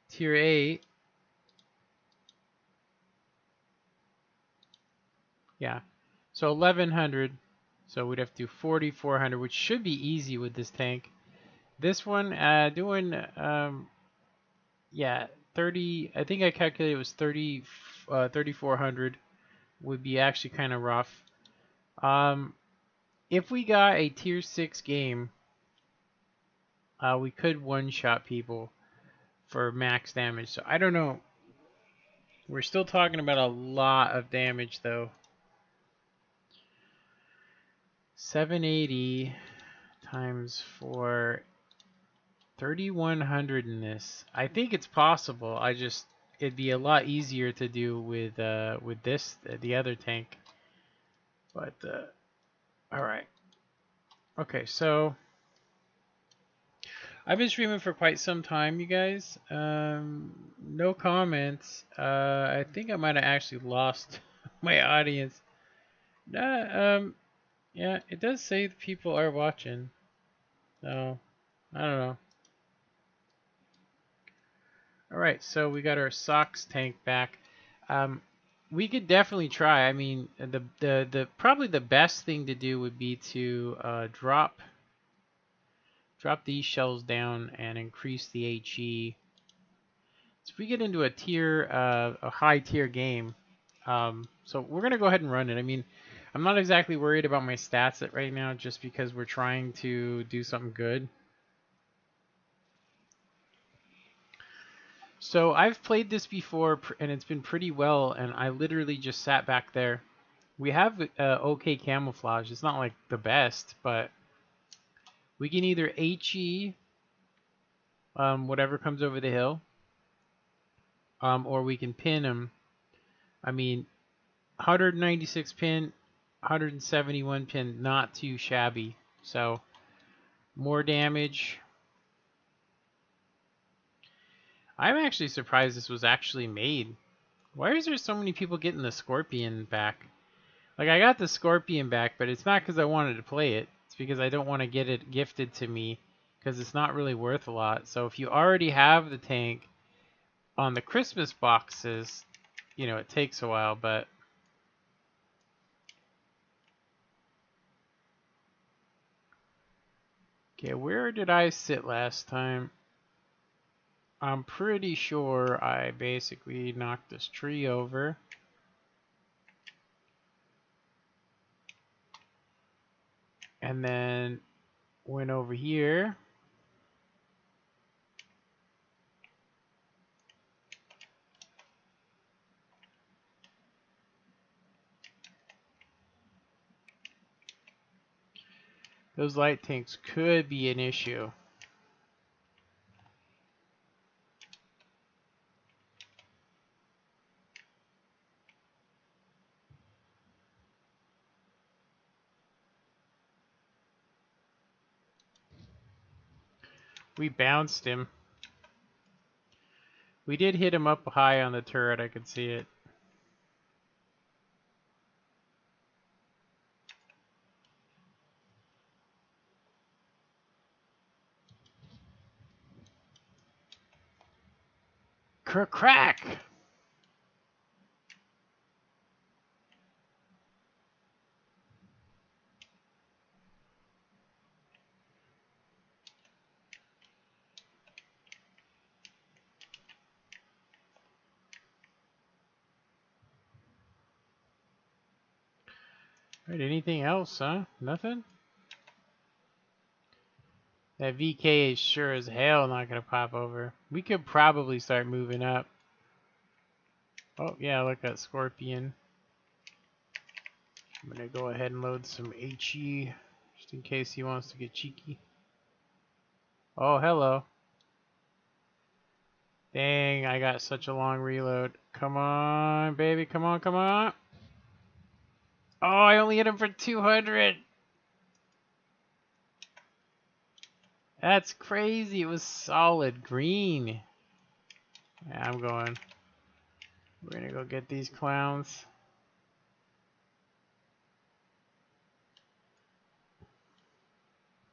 tier 8. Yeah. So 1100. So we'd have to do 4400, which should be easy with this tank. This one doing yeah, 30, I think I calculated it was 3400 would be actually kind of rough. If we got a tier 6 game, we could one-shot people for max damage. So I don't know. We're still talking about a lot of damage though. 780 times 4, 3100 in this. I think it's possible. It'd be a lot easier to do with this the other tank. But all right. Okay, so I've been streaming for quite some time, you guys. No comments. I think I might have actually lost my audience. Yeah, it does say that people are watching. So, I don't know. Alright, so we got our socks tank back. We could definitely try. I mean, the probably the best thing to do would be to drop these shells down and increase the HE. So if we get into a high tier game, so we're gonna go ahead and run it. I mean, I'm not exactly worried about my stats right now, just because we're trying to do something good. So I've played this before, and it's been pretty well, and I literally just sat back there. We have okay camouflage. It's not like the best, but we can either HE whatever comes over the hill, or we can pin them. I mean, 196 pin, 171 pin, not too shabby. So more damage. I'm actually surprised this was actually made. Why is there so many people getting the Scorpion back? Like, I got the Scorpion back, but it's not because I wanted to play it. It's because I don't want to get it gifted to me, because it's not really worth a lot. So if you already have the tank on the Christmas boxes, you know, it takes a while, but... Okay, where did I sit last time? I'm pretty sure I basically knocked this tree over. And then went over here. Those light tanks could be an issue. We bounced him. We did hit him up high on the turret, I could see it. Crack! Alright, anything else, huh? Nothing? That VK is sure as hell not gonna pop over. We could probably start moving up. Oh yeah, look at Scorpion. I'm gonna go ahead and load some HE just in case he wants to get cheeky. Oh, hello. Dang, I got such a long reload. Come on, baby, come on, come on. Oh, I only hit him for 200. That's crazy. It was solid green. Yeah, I'm going. We're gonna go get these clowns.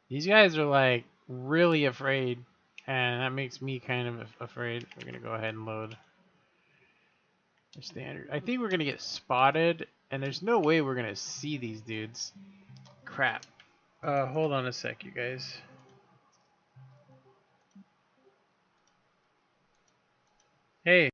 These guys are like really afraid, and that makes me kind of afraid. We're gonna go ahead and load our standard. I think we're gonna get spotted, and there's no way we're gonna see these dudes. Crap. Hold on a sec, you guys. Hey.